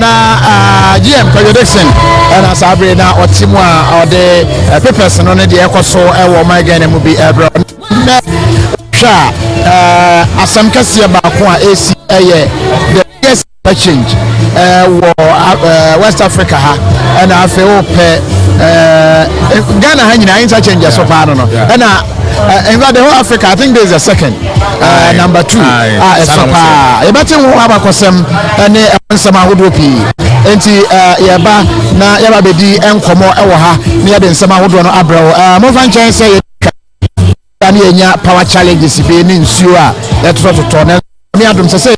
na GM Dixon na sabre na otimwa or the papers no ne de ekoso e wo my gane mu bi ebro na sha asam kase ba ko a AC eye the biggest change wo West Africa ha na afi o pe Ghana ha nyina interchange so pa no na in the whole Africa, I think there is a second. Number 2. You better who have a cosem and some Hudupi. Enti Yaba na Yaba Bedi and Komo Ewaha near the Sama Huduano Abro. Mofan say Daniel power challenges being in Sua. That's what to turn. Me Adam say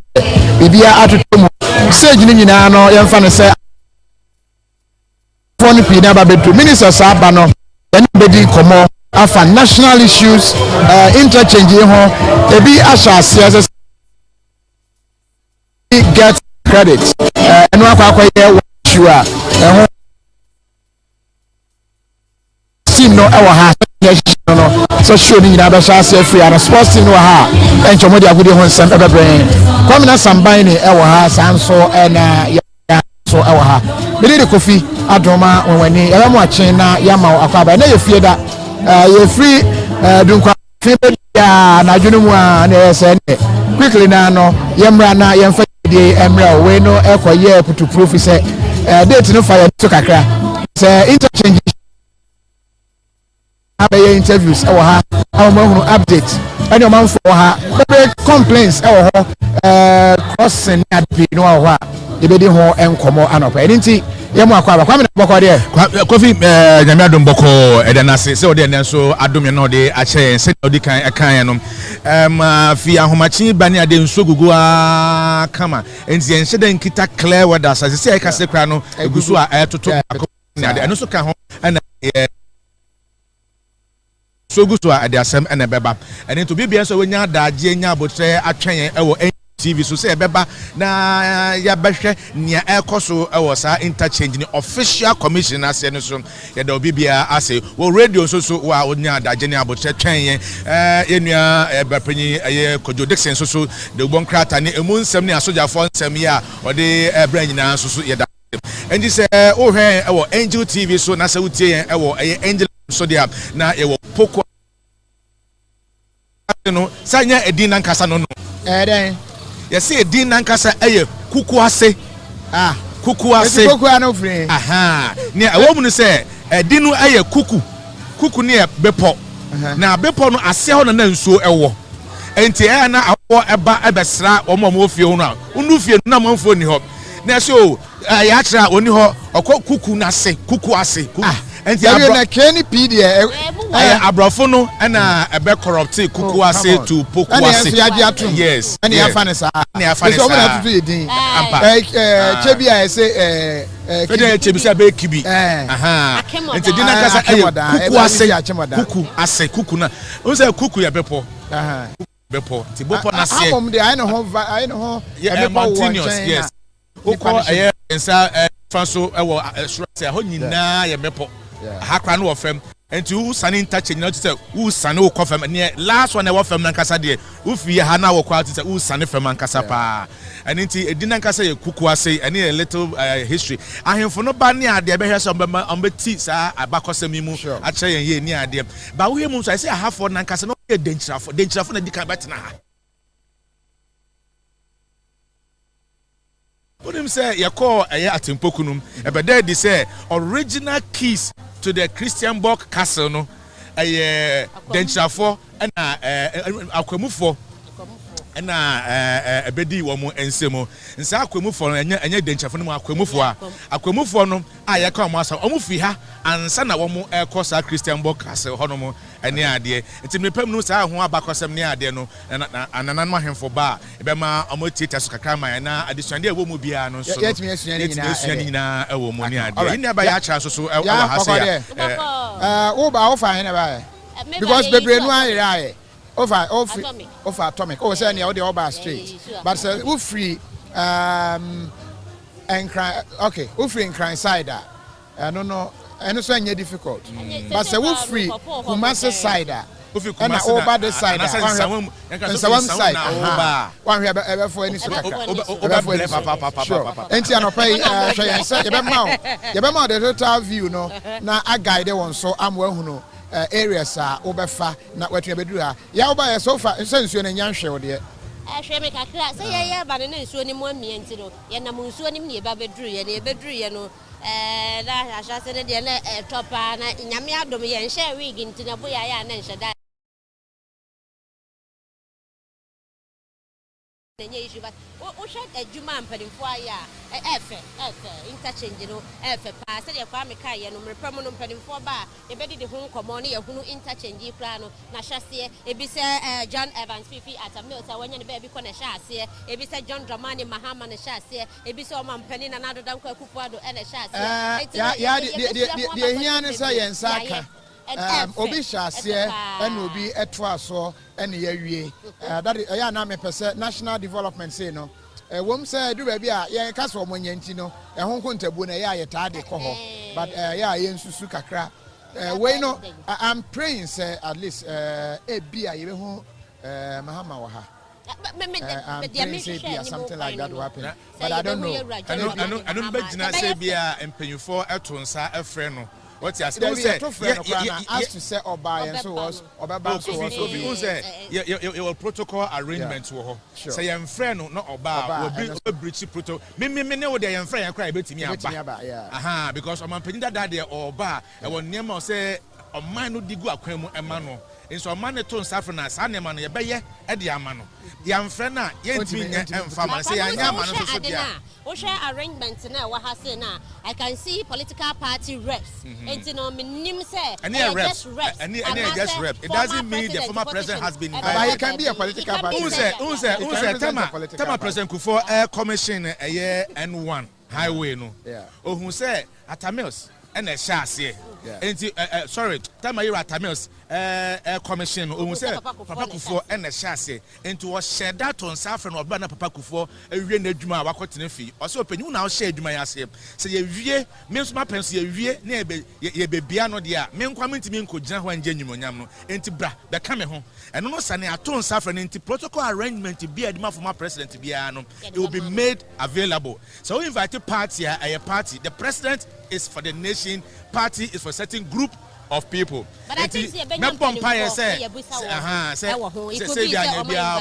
Bibia Atutumu. Say Jinano, young fan say Phone Pina Babetu, Minister Sabano, then Bedi Komo. Afa national issues interchange ho ebi asha as get credit eno akwa ye issue a ho team no e wa ha no so show ni na be sha free and sports team no ha encho di agudi ho nsem ebebre kwamina samban ni e wa ha sanso na ya so e wa ha beli de kofi adoma wonwani e mo achen na ya ma akwa ba na ye fie da you free dunkwa ya na dwunumu a na yese quickly na no yemra na yemfa die emra we no ekoye putu proof say date no fire to kakra say interchange abaye interviews e wo ha awomahunu update any man for ha complaints e wo ho crossing adbi no wo ha ebedi ho enkomo anopa enti yemu akwa kwa me boko de Kofi nyame adom boko edenase se ode nenso adom no de ache se odi kan no fi ahomachi bani ade nsogugu a kama enti enhye den kita clear weather se e kase kra no egusu a etoto na ade eno so ka ho na sogusu a ade asem na beba eni to bibia so wonya daage nya abotre atwen ewo TV so say beba na ya behwe nia ekoso ewo sa interchange ni official commission ase no so ya da obibia ase wo radio so wa onya daje ni abotre twen enua ebapanyi eye Kojo Dixon so de ubon krata ni emu nsem ni asojafo nsem ya ode ebra nyina so ya da endi se o hwe ewo Angel TV so na se wutie ewo eye Angel so dia na ewo Pokuase no sanya edin nankasa no den yes edin nankasa eye Kukuase Kukuase Kukuase no free ne awomu no se edin no eye kuku ne bepo na bepo no ase ho na nsuo ewo enti na awo eba ebesra omo fie ho no unu fie na manfo ni ho na so ya kira oni ho kuku na se Kukuase enti abro na keni pd abrofo no na ebe corrupt Kukuase to Pokuase yes and ya fanesa so mo na tutu edin chebi a say fede chebi say be kibi enti din na kasa Kukuase kuku na o say kuku ya bepo bepo ti bepo na se am de I know continuous yes uko ensa fanso ewo sure ho nyina ya bepo hakra no ofem enti u sane interchange na say u sane wo kofem ne last one e wo fem na nkasa de u fi ha na wo kwa say u sane fem nkasa pa enti edi na nkasa ye Kukuase ene a little history ahemfo no ba ne ade be hwese ombeti sa abakosem mu a kire yen ye ni ade ba wo hemu so I say ahafo na nkasa no ye denchirafo na dika betena ha Unim say you call atempokunum ebede di say original keys to the Christian Bock Castle no denchafo na akwamufo na ebedi wo mu ensemo nsa akwamufo no enya denchafo no akwamufo no ayeka mo asa omufi ha ansa na wo mu ekosa Christian Bock Castle hono mu ene ade enti mepam no sa ho abakosem ne ade no ananan mahemfo ba ebema omotita so kakra man na adisuande ewo mu bia no so yetimi asua nyina ewo mu ne ade ni aba ya cha so ewo ha se ya wo ba wo fa he na ba because bebre no ayira over atomic oh say near the over straight but say we free and cry okay we free in cry side no and so any difficult but say we free Kumasi side and over the side and some side one here ever for any sort and you pay the total view no na I guide one so I'm well who areas are obefa na what you do ya oba so far sense you na nyanhwe de ahwe me kakra say ya ba ne nsuo ni mu amienti no ye na mu nsuo ni me ba beduru ye na e beduru ye no na ahase ne de na topa na nyame adom ye nhye wig ntina bo ya na nhye da nenye issue but o shed adwuma mpanimfo aya efe interchange no efe pa se de kwa me kai ye no mrepam no mpanimfo ba e bedi de ho nkomo ne ye hunu interchange kra no na hyase ebi se John Evans Fifi Atamale sa wanya ne ba bi ko na hyase ebi se John Dramani Mahama na hyase ebi se o mampani na Addo danko Akuffo Addo na hyase ya de hia ne say yensa aka obi hyase and obi eto aso ene ya wie that ya na me pese national development say no wom say do ba bia ye ka so mo nyanti no ho nkontabu na ya ye taade ko ho but ya ye nsusu kakra we no I'm praying say at least e bia ye be hu Mahama wa ha something like that will happen but I don't know I don't begina say bia empanyufo etonsa efre no what you say as to say oba and so was oba so was your protocol arrangement wo say your friend no oba will breach protocol me ne wo dey your friend cry betimi aba because o man panyida that there oba e won niam say o man no digu akwan mu ema no nso man ne to nsafrena sa ne man ye beye e de ama no ya friend na ye ntimi nya emfa man say ya nya man no so dia we share arrangement na wa ha say na I can see political party reps and no minim say just reps it doesn't mean the former president has been invited but he can be a political party unse Tama President Akuffo Air Commission N1 highway no ohun say Atamales and a shase sorry Tamale Atamales commission ohun say Papa Akuffo and a shase into was shared that on South and Obana Papa Akuffo ewie na adwuma wakotene fi o say opanyu na o share adwuma ya se say ye wie me nso ma penso ye wie na ye bebia no de a me nkwa mentimi nkogina ho anje nyumonyam no enti bra be ka me ho eno no sane aton South and enti protocol arrangement be adwuma former president bia no it will be made available so we invite party a party the president is for the nation party is for certain group of people. But I think say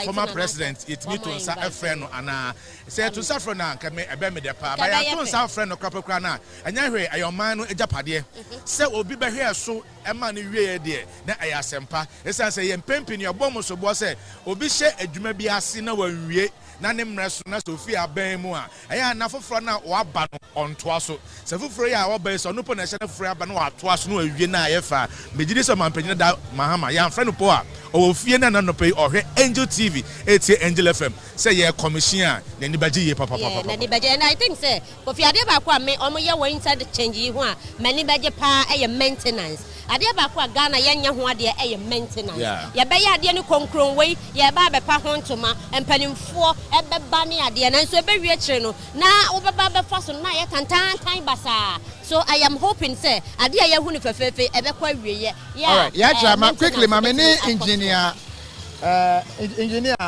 former president it me to sa friend and say to sa friend na me ebe me de pa ba ya to sa friend no krapakra na anya hwe ayoman no ejapade say obi be hwe so e ma no wie de na ayasempa esan say ye mpempi ne obom so bo say obi hye adwuma bi ase na wanwie na ne mreso na Sofia ban mu a aya na foforo na waba no ontoa so se foforo ya waba so no po na hye na foforo aba no atoa so no awie na ayefa mejide so mampanyina da Mahama ya friend po a o fie na no pay ohwe Angel TV etie Angel FM say ye commission a na ni baje ye papa na ni baje and I think say Kofi ade ba kwa me omo ye wo inside change yi ho a mani baje pa e maintenance ade ba kwa Ghana ye nya ho ade e maintenance ye be ye ade ni konkron we ye ba be pa ho ntoma empanimfo e be ba ne ade na nso e be wie kire no na wo be ba be fa so na ye tantan basa so I am hoping say ade ye hu ni fefefe e be kwa wie ye all right yeah chairman quickly ma me ni engineer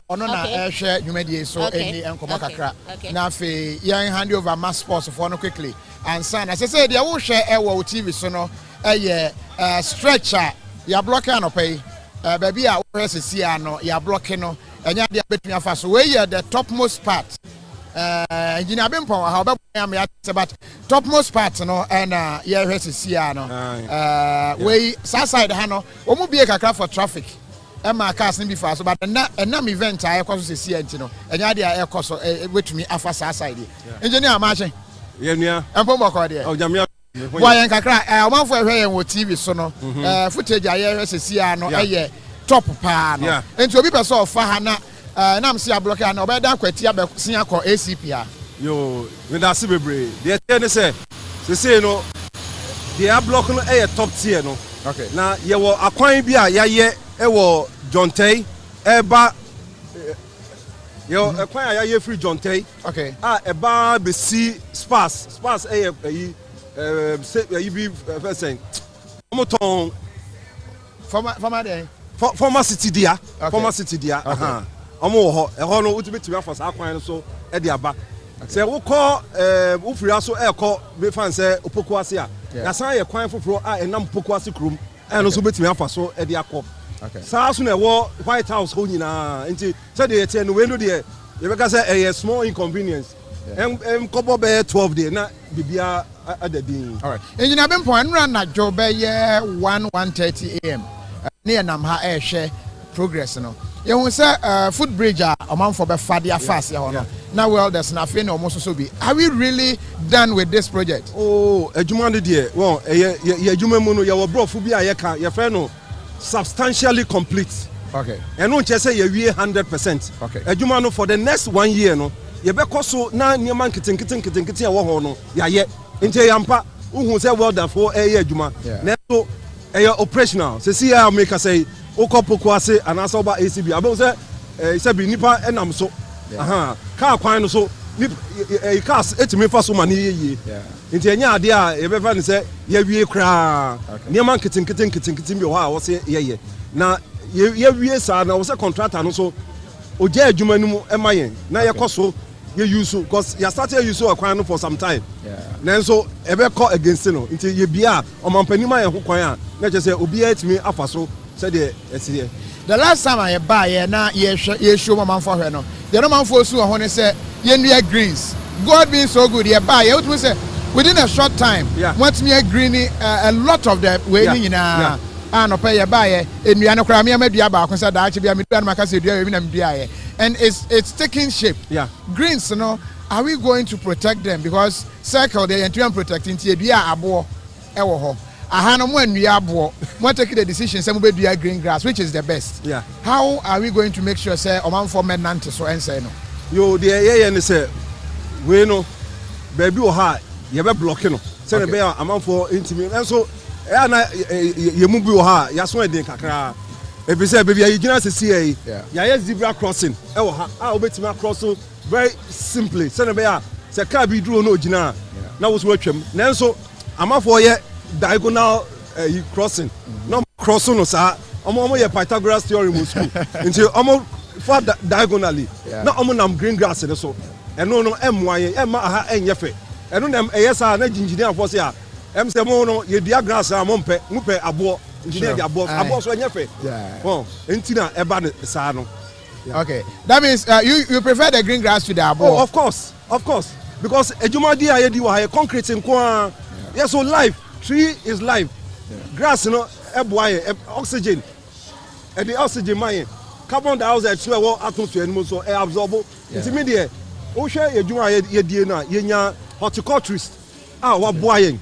ono na hwe nwumadie so eni enkomo kakra na fe yan hand over mass sports for no quickly and sign as I say dia wo hwe e wo TV so no stretcher ya block an opay baby a wo sesi ano ya block no enya dia betumi afa so we here the topmost part engineer bempon ha obe am ya but topmost part no and ya hwe sesi ano we side ha no omu bie kakra for traffic Emma cars ni before so but na event I ekwaso sesi enti no enya dia ekoso wetumi afa side engineer margin ye nua empon boko de o jamia Why kakra omanfo ehwe yen wo TV so no footage aye sesi ano eye top pa no enti obi person ofa ha na nam se ablock na obeda akwati abesia ko ACP a yo we da se bebre de tie ne se sesi no de ablock no eye top tier no okay na ye wo akwan bi a yaye e wo Jontay eba yo akwan a yaye free Jontay okay eba be see spas eye you be person moton former there former city dia omo ho e ho no utibeti me for sa kwan so e de aba se wo call ufiri aso e call be fan say Pokuase a ya san ye kwan foforo a enam Pokuase krom e no so betimi afa so e de akọ sa so na wo White House ho nyina nti se de ye no we no de ye be ka say a small inconvenience kobo be 12 day na bibia adadin. All right, engineer Ben point run na job be 1:30 am near nam ha share progress no you hu say footbridge a man for be fadia fast ya no now well there's nothing almost so be are we really done with this project? Oh adwuma de de won ye adwuma mu no ye wo brofo bi a ye ka ye fe no substantially complete. Okay, and no che say ye wie 100%. Okay, adwuma no for the next 1 year no ye be koso na niam nketen e wo ho no ya ye ntie yampa uhu say well done for ye adwuma na so operational se see ya make say Pokuase and also about ACB. I will say, Sabi Nipa and I'm so. Car quine so. A cast 8 me for so many. Into any idea, everyone say, yeah, we cry. Near man kitting, your house, yeah. Now, ye son, I was a contractor and also. Oje Jumanu and my now your cost so you use because you started you so acquiring for some time. Then so ever call against you until you be on my penima and who not just say, Obiate me after so. The last time I buy now, you show my man for her. No, the other man for so I want to say, you greens. God being so good, you buy it. We say within a short time, once me a greeny, a lot of the waiting in a no pay a buyer, and we are not crying. I made the about consider actually, I'm and it's taking shape. Greens, you know, are we going to protect them because circle they and protecting Tibia abo ewo. When we are take the decision, some will be green grass, which is the best. How are we going to make sure, say, Oman for men Nantes so and say no? You, the and say, we know, baby, or high, you have a blocking. Say a bear amount for intimate. And so, you move your heart, Yaswan de Kakra. If you say, baby, you can see a zebra crossing. I'll bet my crossing very simply. Say a bear, say, can't be drew no Gina. Now was working. Now, so I'm up for ye. Diagonal crossing. No crossing, sir. I'm a Pythagoras theorem in school. Until I'm for diagonally. No, I'm green grass and so. And no, MY, Emma, and Yefe. And no, them ASR engineer for say, say, no, you dear grass, I'm on pay, Mupe, Abo, engineer, Abo, so Yefe. Oh, Intina, Eban, Sano. Okay, that means you prefer the green grass to the Abo? Oh, of course. Because a Jumadia, you are a concrete in Kwa. Yes, so life. Tree is life. Grass, you know, oxygen. And the oxygen, mine. Carbon dioxide, so well, atmosphere, and so air absorb. It's immediate. Oh, share your Juma, your DNA, your horticulturist. What boying.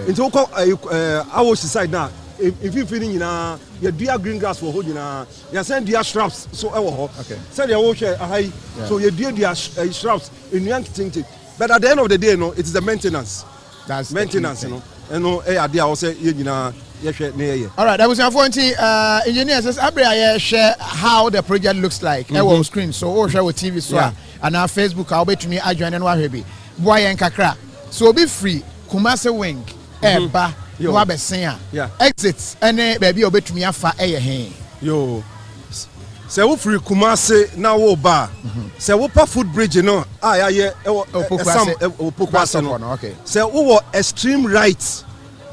Into our side now. If you feeling your dear green grass for holding, you send dear shrubs, so our send your ocean high, so your dear shrubs in young thing. But at the end of the day, no, it is the maintenance. That's maintenance, you know. No, idea also, all right, that was our engineers. I share how the project looks like. On screen, so all share with TV, so and our Facebook. I'll bet me I join and what heavy boy and kakra. So be free. Kumase wing, eba, you have a singer. Exits and baby, obey to me afa yo. Se wo free Kumase na wo ba. Se wo pa footbridge no. Pokuase no. Okay. Se wo extreme right.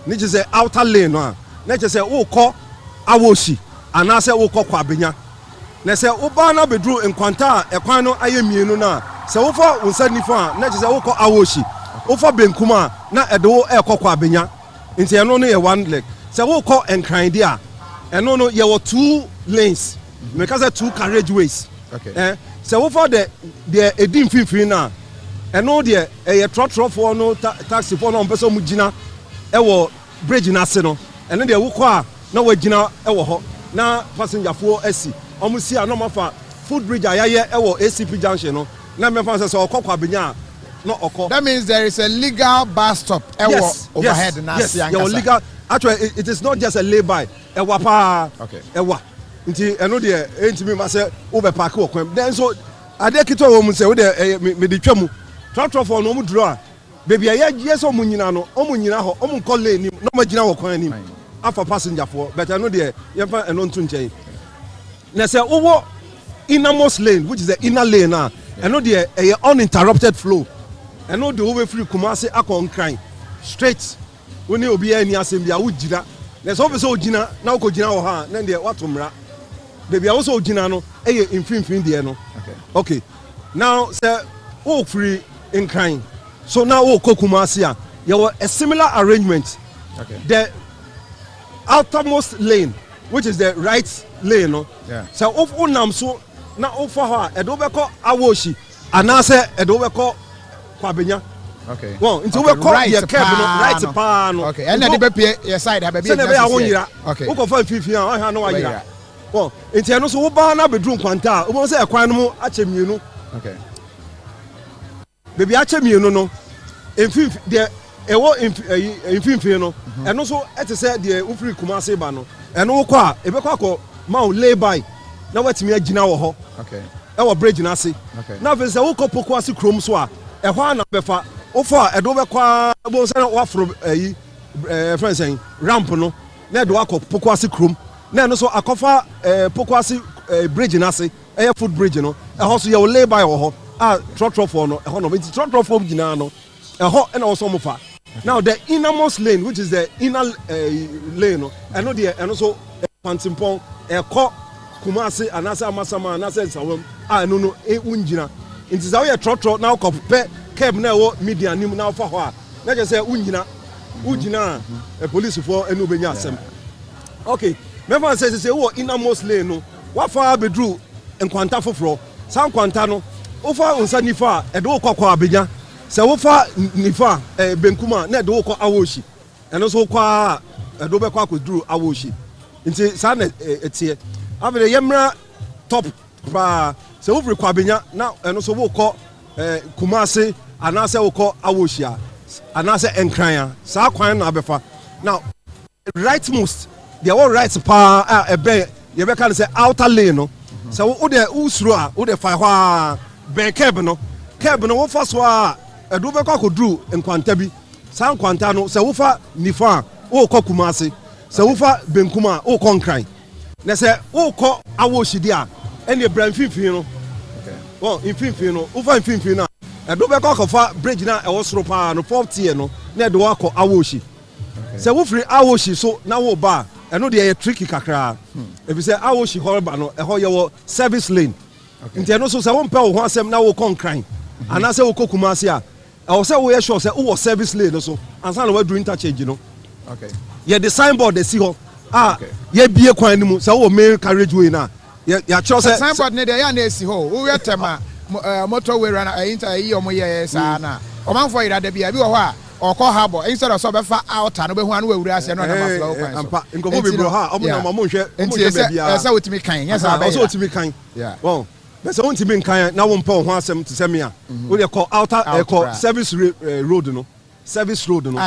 Ni je say outer lane no. Na je say wo ko awoshi ana se wo ko kwabenya. Na se wo ba na bedru enkwanta ekwan no aye mienu na. Se wo fa unsa nifa na je say wo ko awoshi. Wo fa benkuma na edo e ko kwabenya. Nti eno no ye one leg. Se wo ko enkran dia. Eno no ye wo 2 lanes. Because there 2 carriageways. Okay. So for the edim finfin na, and no there a trotro for no taxi for no person mujina, ewo bridge na se no, and then the wukwa na wajina ewo ho na passenger for SC. Almost see a normal for footbridge ayaye ewo ACP junction no. Na me fan say okokwa benya no oko. That means there is a legal bus stop ewo overhead na se your legal. Actually, it is not just a lay-by. Ewa pa. Okay. Ewa. Nti eno de entimi ma se wo be park wo kwam then so ade kito wo mu se wo de me de twam trotro for no mu duro a baby ye so mu nyina no o mu nyina ho o mu call lane no ma gina wo kwan anim afa passenger for but eno de ye fa eno ntu nchen na say over innermost lane which is the inner lane now and no the uninterrupted flow and no the over free Kumasi akon crying straight when you be any assembly awujira there's always ojina na ko jina wo ha na the watomra baby also ojina no infin there no okay now say oh free in crying so now oh Kumasi there was a similar arrangement the outermost lane which is the right lane no so of unam so na ofa ha edo be ko awoshi anase edo be ko kwabenya okay well into we call your cab no right pa no okay and dey be your side ha be say na be awonyira okay wo ko fa fifi an ha no wayira well into no so wo ba na bedru nkwanta wo say ekwan no mu achemienu okay baby achemienu no emfifi de ewo emfifi no eno so ete say de ufiri Kumasi ba no eno wo ko a ebe ko akọ ma o lay by na watimi agina wo ho okay e wo bridge na ase na fe se wo ko Pokuase krom so a e ho ana befa wo fo a edo be kwa bo se na wo afro friend saying ramp no na edo akọ Pokuase krom na no so akofa Pokuase bridge na ase e foot bridge no e ho so ye wo lay by wo ho a trotro for no e ho no be trotro for gina no e ho e na wo so mo fa now the innermost lane which is the inner lane no e no de e no so pantimpon e ko Kumasi anasa amasama anasa nsawam no unjina nti za we trotro na ko pe cab na wo media nim na fa ho a na je say unjina police for enu benya asem okay me fa say wo innermost lane no wa fa bedru enkwanta foforo san kwanta no wo fa unsa nifa e do kokwa abenya se wo fa nifa benkuma na do ko awoshi eno so kwa e do be kwa kodru awoshi nti sa na etie after yemra top pa se wo kwabenya na eno so wo ko Kumasi anase wo ko awoshia anase enkran sa kwan na abefa now rightmost they all right pa ebe ye be kan say outer lane no se wo de usuro a wo de fa hwa ben cab no wo fa so a edo be kwa kodru enkwanta bi sa enkwanta no se wo fa nifa wo ko Kumasi se wo fa benkuma wo ko nkran na say wo ko awoshidi a ene bran finfin no okay well finfin no wo fa finfin na edo be ko fa bridge na e wo soro pa no 40 no na edo wa ko awoshi say wo free awoshi so na wo ba eno de ye tricky kakra if you say awoshi horba no e ho ye wo service lane nti eno so say wo mpe wo ho asem na wo ko nkran ana say wo ko Kumasi a e wo say wo ye sure say wo service lane no so ansa na wo do interchange no okay ye the signboard de si ho ye bie kwan ni mu say wo main carriageway na ya cho say signboard ne de ya na esi ho wo yetema motorway na inter yi omo ye sa na o man for ira de bia bi wo ho a okọ habo instead of so be fa outer no be hu anu wewura ase no na ma flow kwan so ampa nkofo be bro ha omo na ma mo hwe bia esa wotimi kan yes aba esa wotimi kan well be so wotimi kan na wo mpa ho asem to se me a wo de call outer call service road no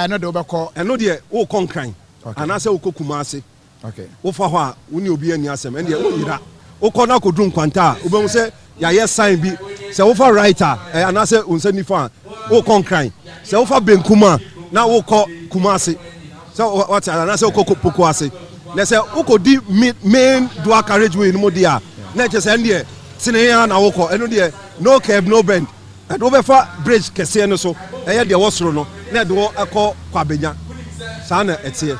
no de wo be call eno de wo kon kan ana se wo ko Kumasi okay wo fa ho a wo ni obi ani asem en de wo yira wo ko na ko dun kwanta wo be hu se ya yes sign bi se wo fa writer ana se unsa nifa wo kon kan se wo fa benkuma na wo ko Kumasi so what na se wo ko Pokuase na se wo ko di main dual carriageway no dia na che se ndie sine ya na wo ko eno dia no curb no bend and wo be fa bridge kese no so eye de wo soro no na de wo akọ kwabenya sa na etie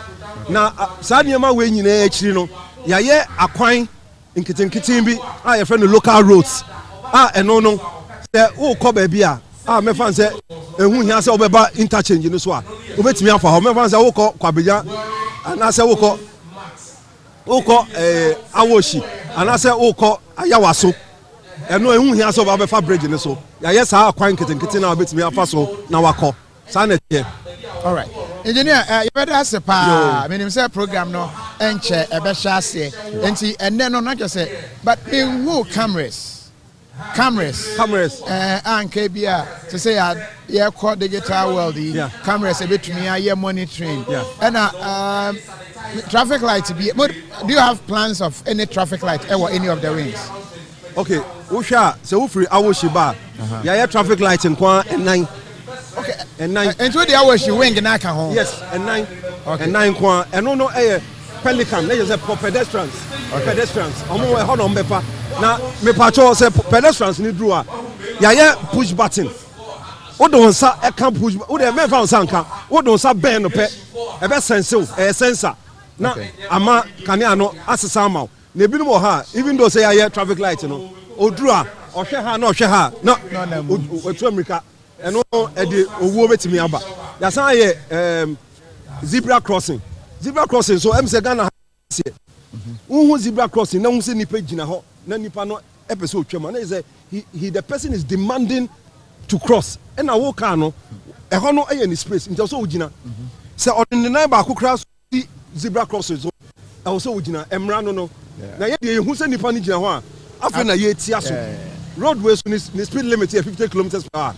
na sa niema we nyina akiri no ya ye akwan nkitinkitin bi a ye friend local roads eno no se wo ko ba bia me fan se ehu hia se obeba interchange no so a obetimi afa ho me fan se wo ko kwabenya ana se wo ko awoshi ana se wo ko ayawaso eno ehu hia se obeba fa bridge no so ya ye sa akwan nkitinkitin na obetimi afa so na wakọ sa na tie all right engineer you better say pa me nim say program no enche ebe sha ase enti enne no na say but in who cameras anke bia to say ya call digital world cameras ebetumi aye monitoring and traffic light be do you have plans of any traffic light or any of the wings okay usha se wo free awoshiba ya traffic light nkwa en9 okay and 9 and to the hours you wing na ka ho yes and 9 okay and 9 kwa eno no Pelican, let's say pedestrians. Pedestrians. Omo e ho no mbefa. Na me pacho say pedestrians ni dru a. Ya push button. Wo don sa e kan push. Wo de me fa on kan. Wo don sa ben no pe. E be sense sensor. Na ama kane no asesa ma. Na ebi no mo ha even though say ya traffic light no. Odru a ohwe ha na ohwe ha. No. Otu America. Eno e de owo betimi aba. Ya san ye zebra crossing so em say Ghana here who zebra crossing na who say nipa gina ho na nipa no episode twema na say he the person is demanding to cross and na wo car no e ho no aye ni space nti so ugina say on the nine ba kokra zebra crossing so e wo so ugina emra no na ye de who say nipa ni gina ho a afa na ye tia so roadway so ni speed limit here 50 km/h.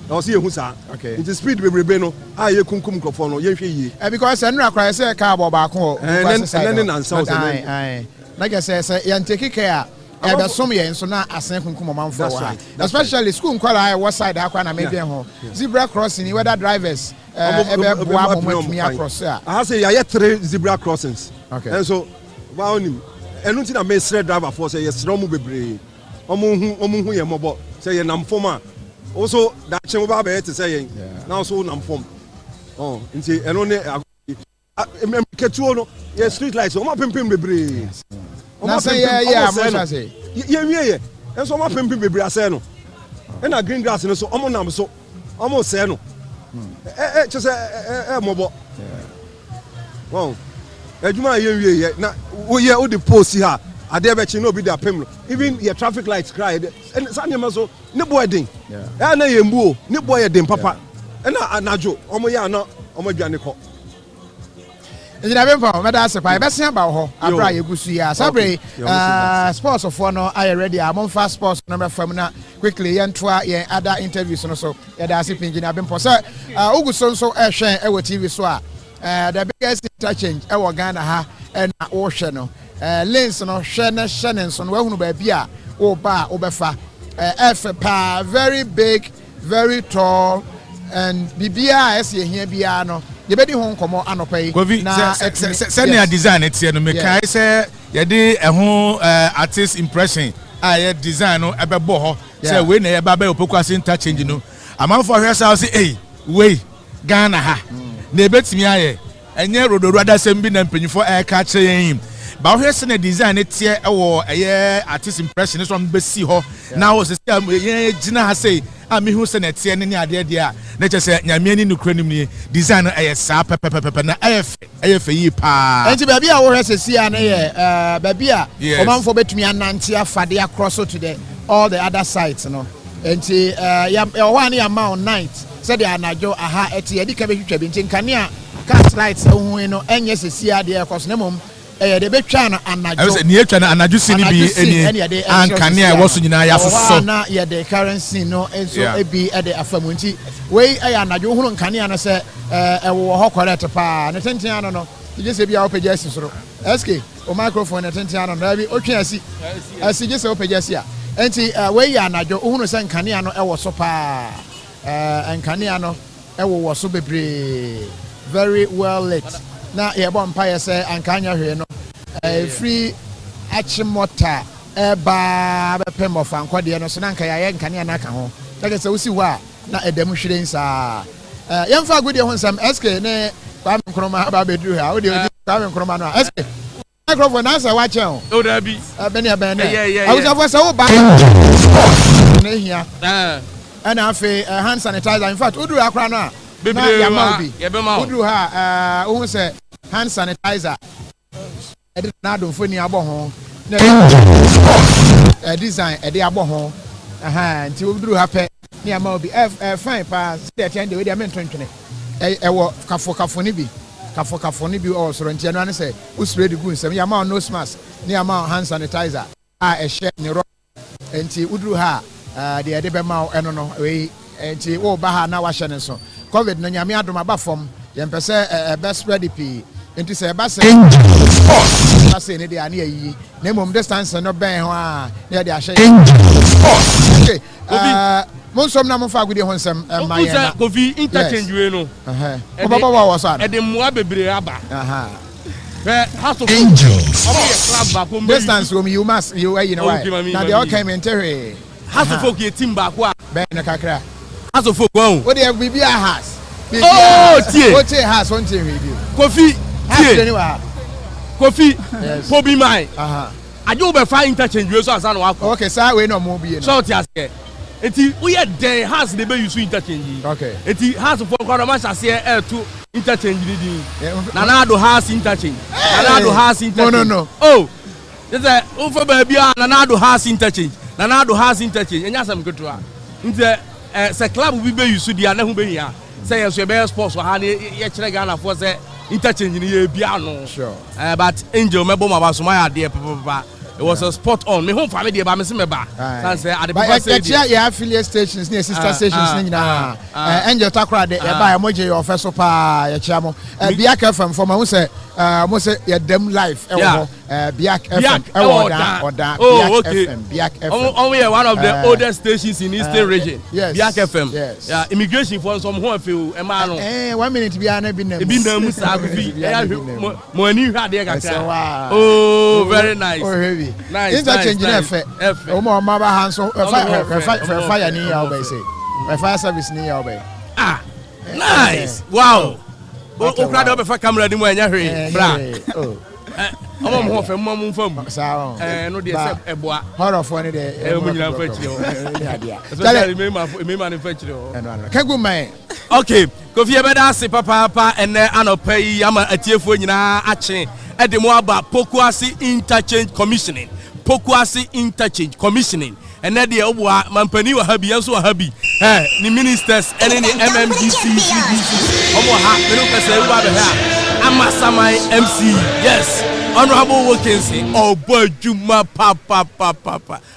I see you, sir. Okay. It is speed we no. Ah, you kunkum no. Ye because I know I say car back home. And then answer. Like I say, you take care. I got some years so now I send kunkum man for. Especially school kwala what side I can maybe home. Zebra crossing whether drivers me across. I say you have 3 zebra crossings. Okay. And so wow him. And nothing that makes driver for say yes no bebre. Omo hu ye mobo. Say you nam former. Also, that change over to say now so nam form. Oh, nti eno ne ketuo no street lights o ma pimpim bebre. Na say mo say. Ye enso ma pimpim bebre ase no. E na green grass no so omo nam so. Omo se no. Just mobo. Wow. Ejuma ye na wo ye o the post here. Adebechi no be their pemlo. Even your traffic lights cried. And Sanyama so ne boy ding. Yeah. Na yembu ne boy dem papa. And anajo omo ya na omo dwane ko. Ejina bemfa me da sepa e besia ba ho abra yegusu ya. Sabre sports of no are ready. Am fast sports number fam na quickly yentoa ye other interviews no so ye da se pinjina bempo. So oguso so e hwen e wo TV so a the biggest interchange e wo Ghana ha e na wo hwe no. Lanes no shene so no ehunu ba bia o ba obefa very big, very tall, and bibia as ye here bia no ye bedi ho nkomo anopai na senior design etie no me kai say ye de ho artist impression ye design no ebebo ho say we na ye ba ba Pokuase interchange no amanfo hwe say say we Ghana ha na ebetimi aye enye rododo adasem bi na mpanyifo ka kye ba hwe se na design etie ewo artist impression so be si ho na ho se ye gina ha sei ami hu se na etie ne ade de a na che se nyame ni nukura nim ni design sa pepepepe na efe yi pa enti ba bia wo hwe se si a na ye ba bia omanfo betumi anante afade across to the all the other sites no enti ya ho na amount night said the anajo aha etie di ka be hwetwa bi enti kanea cast lights hu no enye se si ade across na mom de betwa na anajo ni etwa na anajo si ni bi eni ankane a woso nyina ya soso na ye the currency no enso ebi e de afamunti we anajo hunu nkane na se wo ho correct pa na tenten ano no je se bia opagya asi soro sk o microphone na tenten ano na bi otwe asi je se opagya asi a enti we anajo hunu se nkane ano e wo so pa nkane ano e wo so bebre very well lit na ye bo mpa say ankanya hwe no free achimota ba bepem of ankwade no so na nka ya nkane na ka ho like say usi ho a na edam hwire nsa yemfa agudi ho nsam sk ne kwa nkroma ba bedru ha odi kwa nkroma no sk microphone na say wa chen o da bi bene awusa fo say wo ba na hia ana afi hand sanitizer in fact odu akra no a na yamaudi odu ha ohun say hand sanitizer edit na do foni abo ho na design edi abo ho nti odu ha pe ni yamaudi fine pa see the end we dey mentontwene wo kafo ni bi kafo ni bi o soro nti eno an say usure di gu nsem yamaudi nose mask ni yamaudi hand sanitizer a ehye ni ro nti odu ha de ede be ma eno no we nti wo ba ha na wa hye ne so covid na nyame adom aba fom yempese best spread pi enti se ba se ne de ani ayi na mom distance no ben ho a na de ahye okay monsom na monfa agudi ho nsem maye KOFI interchange we no baba wa so e de moa bebre aba Angels. Distance from you must you know now they all came in Terry. House of folk team back wa. Ben Kakra. House of folk one. What they be a house. Oh, tie. What a house one team review. Kofi. Tie. Kofi. Pobi mai. I do be fine interchange we so asan wa. Okay, sir we no more be. So ti ase. Enti we dey house dey be use interchange. Okay. Enti house of folk no ma shase to interchange di. Nana Addo house interchange. Nana Addo house interchange. No. Oh. This over baby Nana Addo house interchange. Nana Addo house interchange. Enya sam ketua. Nti se club we be use dia na hu be hia. Say yes we be sports ha na ye kire Ghana for say interchange ni ye bia no. Sure. But Angel mebo ma baso ma ya de papa. It was a spot on. Me home family dey ba me se me ba. San say at the papa say yeah affiliate stations near sister stations ni na. Angel Takra de e ba mo je your first pa ya chia mo. Biak FM for ma say mo say ya dem life e wo Biak FM e wo da Biak FM Biak FM. Only one of the oldest stations in Eastern region. Yes. Biak FM. Yes. Yeah, immigration for some home feel e ma no. 1 minute bia na bi na. E bi na mu sa Akuffo. Mo ani hwa de kakra. Oh, very nice. Oh, heavy. Nice. Interchange na fe. O mo ma ba hanso fire ni ya obey say. Fire service ni ya obey. Nice. Wow. O crowd up for camera ni mo anya hwe. Bra. Oh. Omo mo fe mo mo fam. No dey say eboa. Horror for ni dey. Mo nyina fa chire o. Tell me ma ni fa chire o. Kegu man. Okay. Kofi ebeda ase papa ene anopa yi ama atiefo nyina ache. Ede mo aba Pokuase Interchange Commissioning. Pokuase Interchange Commissioning. And then the Owa Mampani wa habi, also wa habi. Ni ministers, and then the MMDC, CDC. Omo ha, me no pese uba be ha. Amasamai MC, yes. Honorable Wilkinson, oh boy, Juma papa.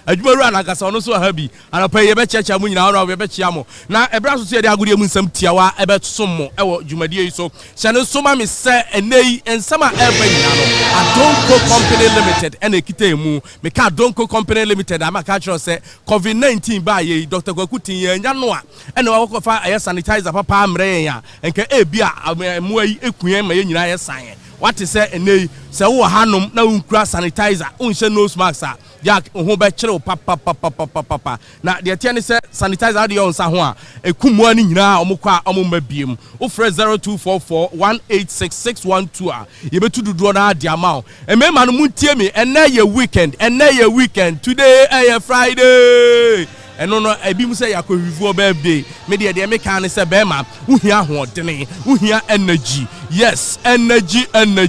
Ajuma rana kasa ono so habi. Anapa ye be checha mu nyina ono be chia mo. Na ebra so se de agudi mu nsam tiawa e be som mo e wo dwumadie yi so. Shane so ma me se enei ensama e be nyina no. Adonko Company Limited ene kita emu. Me ka Adonko Company Limited ama ka tro se COVID-19 ba ye Dr. Kwakutin ye nya no a ene wa kofa aye sanitizer papa amre ya. Enka e bia mu ayi ekuyen ma ye nyina ye san. What is say enei se wo hanom na unkura sanitizer unhye nose mask a Jack ho be kire papa na de tie ne se sanitizer de on sa ho a ekumu ani nyina omukwa omumma biem wo frɛ 0244186612 a ye betu dudu na ade ama o emema no muntie me enne ye weekend today Friday eno no ebi mu say yakɔhwivuo birthday me de me kan ne se be ma uhia hoɔdene uhia energy yes energy eno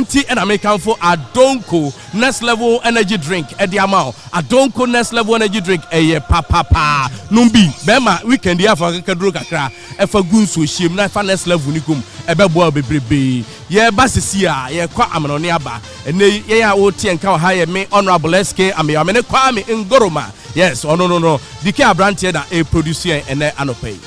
nti ena me kan for Adonko next level energy drink e de ama Adonko next level energy drink eye papa numbi be ma weekend ya fa kaduro kakra e fa gunso hiem na fa next level ni kum e be boa bebrebe ye basisi a ye kwa amanone aba ene ye ya wo tie nka ha ye me honorable SK amene kwa me ngoroma. Yes, oh no. The care brand here that a producer and anopay.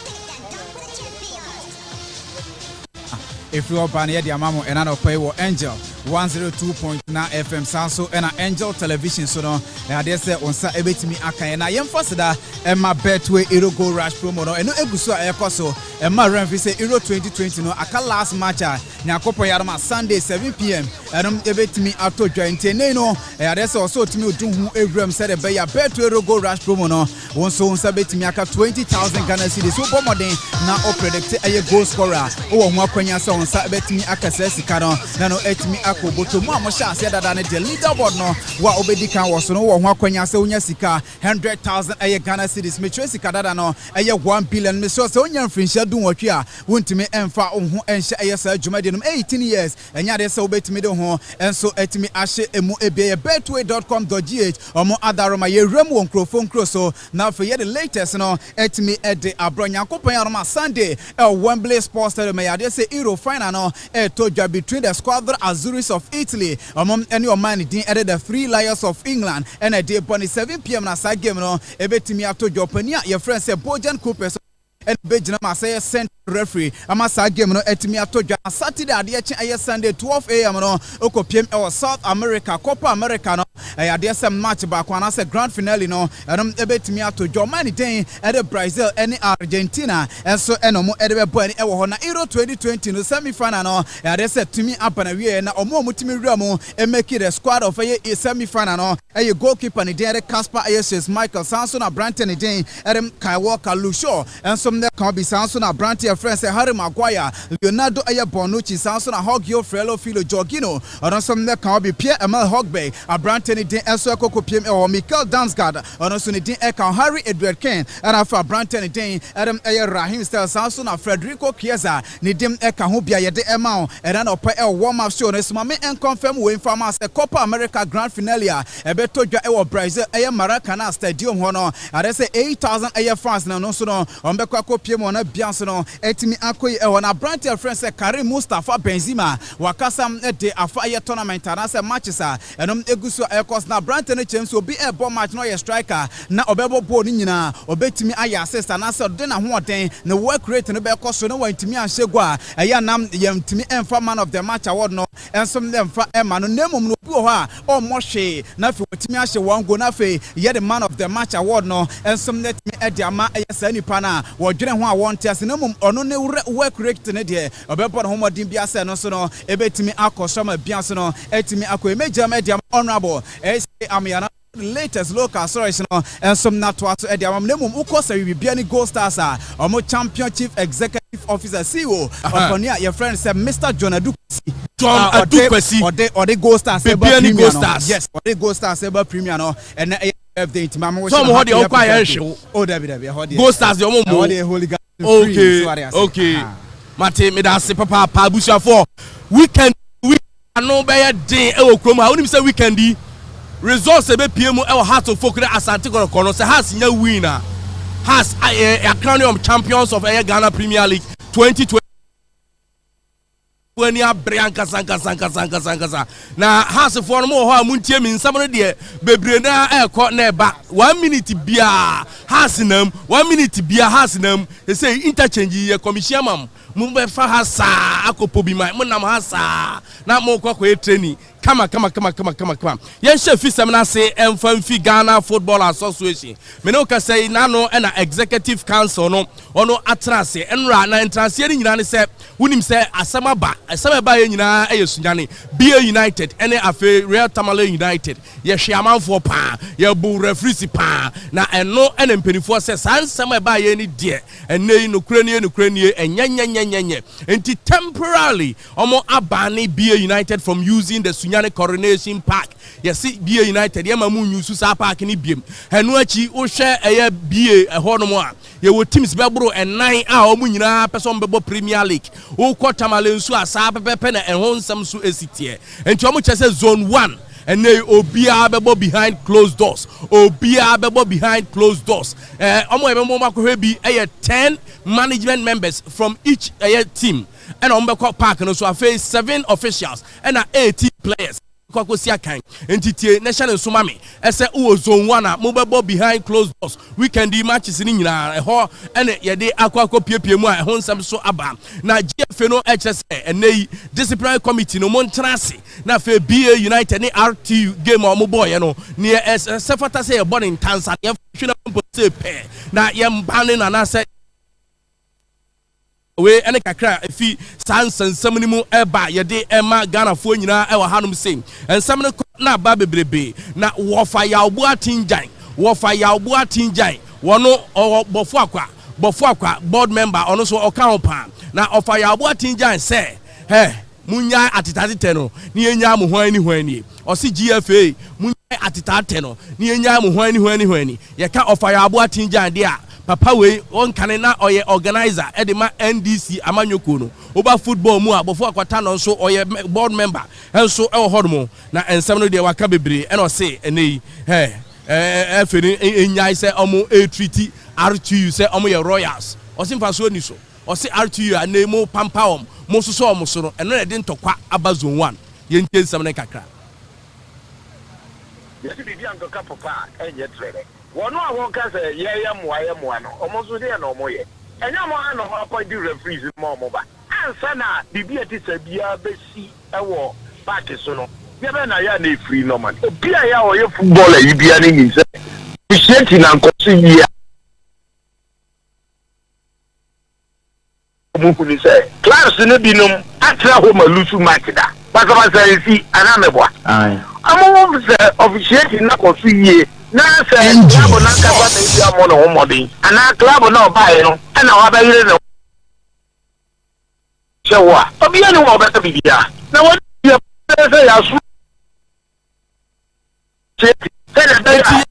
If you are Bania Diamamo and anopay or Angel 102.9 FM Sanso and Angel Television so no na dey say on sa ebetimi akan na yem fasida e ma betway Euro Go Rush promo no eno eguso e koso e ma renfi say Euro 2020 no aka last match a nyakopo yarama Sunday 7 p.m. enom ebetimi ato dwante ne no e dey say also timi odunhu ewram say be ya betway Euro Go Rush promo no won so sa betimi aka 20,000 Ghana cedis so bomodin na o predict a goal scorer o ho akwanya say on sa betimi aka sika no na no etimi akoboto mu amosha ase dada ne the leaderboard no wa obedi kan wo so no wo ho akwanya se onya sika 100,000 Ghana cedis me twa sika dada no 1 billion me so se onya mfrinhia dun wotwe a wontimi emfa ho enhye sa adwumade no 18 years enya de se obetimi de ho enso etimi ahye emu ebie betway.com.gh omo adaroma ye rem won krofon kroso na for ye the latest no etimi ede abronya kopon yaroma Sunday Wembley Sports Stadium ya de se Euro final no tojwa between the Squadra Azzurri of Italy any man din added the Three Lions of England and a day upon 7 p.m. na side game no ebetimi atojo pania your friend say Bojan Cooper and Bejina Masaya sent referee amasa game no etimi atojo Saturday ade eche Sunday 12 a.m. no okopiem South America Copa America no ade some match back one as a grand finale no ebetimi ato Germany den Brazil any Argentina so enomo boy ni ewo ho na Euro 2020 no semi final no ade say timi apana wie na omo mutimi wura mu make the squad of a semi final no goalkeeper ni den Casper Ayes Michael Sanson na Branton ni den Kai Walker Lucio and some there can be Sanson na Branton friends Harry Maguire Leonardo Bonucci Sanson na Hogio Frello Filo Jorginho and some there can be Pierre-Emile Hogbe a Branton ni den Enso Koko PM or Michael Dansgaard and also ni den Harry Edward Kane and after Branton ni den Raheem Sterling Sanson na Federico Chiesa ni dem ho bia ye de emao and opa warm up show no smame en confirm we inform as a Copa America grand finale beto dwa Brazil Maracanã stadium ho no ade say 8,000 fans na no so no ombekwa akopiem na bianso no etimi akoyi na Brantel friends Karim Mustafa Benzema wakasam de afa tournament na say matches enom eguso ekos na Brantel no chem so obi ball match no ye striker na obebo ball ni nyina obetimi aya assist na say de na ho oden na work rate no be koso no wantimi anhegwa nam yamtimi enfa man of the match award no ensom dem fa ema no nemum no bi ho a o mo hwe na fe wantimi ahye one go na fe ye the man of the match award no ensom netimi ediama ayesa nipa na wo dwene ho a won tiase nemum ono ne work rate ne de obebo no homodin bia se no so no ebetimi akosoma bia so no etimi akoemejam ediama honorable amyana latest local stories no and some not to ediam nemum ukosa we bia ni Gold Stars omo champion chief executive officer CEO okonia your friend said Mr. John Adukwesi or the Gold Stars yes or the Gold Stars ever premier no and the intimamo some ho de okwa hwe o David Gold Stars the omo okay mate me da se papa pa busua for weekend no be dey e okrom ha onim say weekend results ebe PM e Heart of Folk Asante Kono say has nya winner has a crown of champions of Ghana Premier League 2020 when ya branka sanka na has for mo ho amuntie mi nsam no de bebre na ekọ na eba 1 minute bia has nam 1 minute bia has nam say interchange ye commission mam mu be fa hasa akopo bi mai mo nam hasa na mo kwakọ training Come. Yen chef fisem na say emfamfi Ghana Football Association. Me no ka say na no na executive council no ono atrase enra na entrance ni nyina ne say wonim say asama ba ye nyina eyesunyane BA United ene afe Real Tamale United ye hweamanfo pa ye bu referee pa na eno ene mpenifo say sansama ba ye ni de ene no kranie enyenyenyenyenye enti temporarily omo abani BA United from using the Sunyane Coronation Park. Yes, BA United, Yamamu Nusa Park in Ibium. Hanuachi, Osha, Aya BA, a Hornomoa. You will teams Babro and 9 hour Munina, Person Bebo Premier League. O Tamale Sua, Sapa Pena, and Hon Sam Su Esitie. And Tomucha says Zone 1. And they Obia Bebo behind closed doors. Obia Bebo behind closed doors. Omo 10 management members from each team. And on Beko Park and also I face 7 officials and 18 players. Entity National Sumami. Ese Zone 1 mobile behind closed doors. We can do matches in England and yede Akuffo PPM hon sam so aba. Na GFNO HSA and the disciplinary committee no montrasi. Na fe BA United ni RT game or boy no near Sefata say born in Tanzania. Na yem banning and I said we ene kakra fi sansan samnimu eba yede ema Ghana fo nyina e wa hanum sing ensamne na ba bebrebe na wofa ya obu atinjan wono bofo akwa board member ono so okan pa na ofa ya obu atinjan se munya atitate no ni enya mo hwan ni hwan osi GFA munya atitate no ni enya mo hwan ni hwan ye ka ofa ya obu atinjan de a papa we on kanena oye organizer edema NDC amanyoko no oba football mu abofo akwata no so oye board member enso e hodmo na ensem no de waka bebre e no se enei efeni enyai se omo treaty RTU se omo ye royals osimfa so ni so osi RTU anemo pampaom mo so omo so no eno de ntokwa aba zone 1 ye ntensem ne kakra yesi bibi antoka papa enye trere one I won't say, yeah, no, almost with the no more. And I'm on a point to referees more mobile. And Sana, the beer is a beer, Bessie, a war, back is so. Never na ya na free normal. Obia ya o ye footballer yi bia ni nim say. Appreciate na nkosi yi. Mo kuni say class ne binom atra ho malusu match da. Baka say si anamebo. Ai. Amo say officiate na kosi yi. Na say club na ka ba na bia mo no homodin. Ana club na oba yi no. Na wa ba yire na. Chewa. Obia ni wo ba ta bibia. Na wo say ya su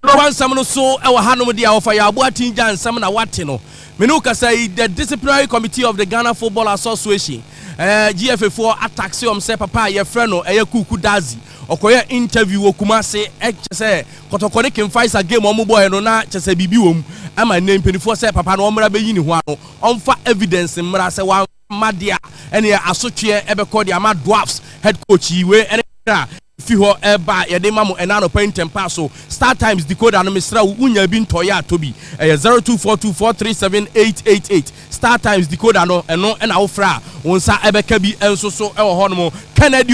one some so our Hanom dia of ya boatin jan some na watino. Menuka say the disciplinary committee of the Ghana Football Association, GFA4 attacks you say papa your friend or a kuku dazi. Okoye interview Okumase say Kotokone can fight a game on boy no na chese bibiwom. Am my name 24 say papa no mra be yini ho on fa evidence mra say wa madia any associate ebe call the ama dwarfs head coach we any Fiho eba yedema enano Anthem paso Star Times decoder no misra unya bi ntoya tobi 0242437888 Star Times decoder no eno na ofra wonsa ebeka bi enso so ewo hono Kennedy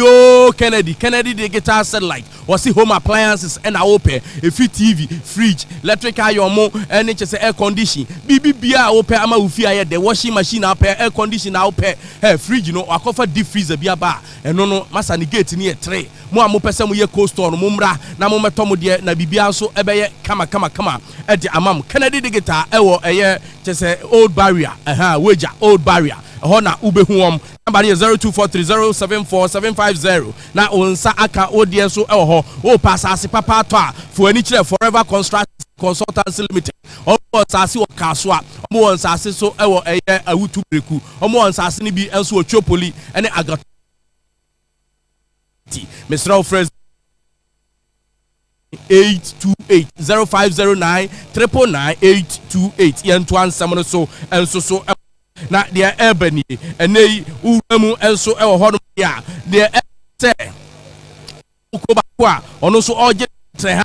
the guitar satellite wasi home appliances and open efi TV fridge electrical yomo any chese air condition bia open ama ufi aye the washing machine open air condition open fridge no Akuffo deep freezer bia ba eno no masa ni gate ni 3 mo pese mo ye cold store no mumra na mo meto mo de na bibia so ebeye kama e de amam Kennedy the guitar ewo eye chese old barrier wager old barrier hona ubehuom number 0243074750 na onsa aka odie so ewo ho o pasase papa to a fo ani kire forever consultancy limited o sase o kaso a mo sase so ewo eye awutu breku o mo sase ni bi enso ochopoli ene agato Mr. Friends 828-0509-999-828 yentu ansam so enso so na de ebani enei uramu enso ewo hono ya de se ukoba kwa ono so oje tre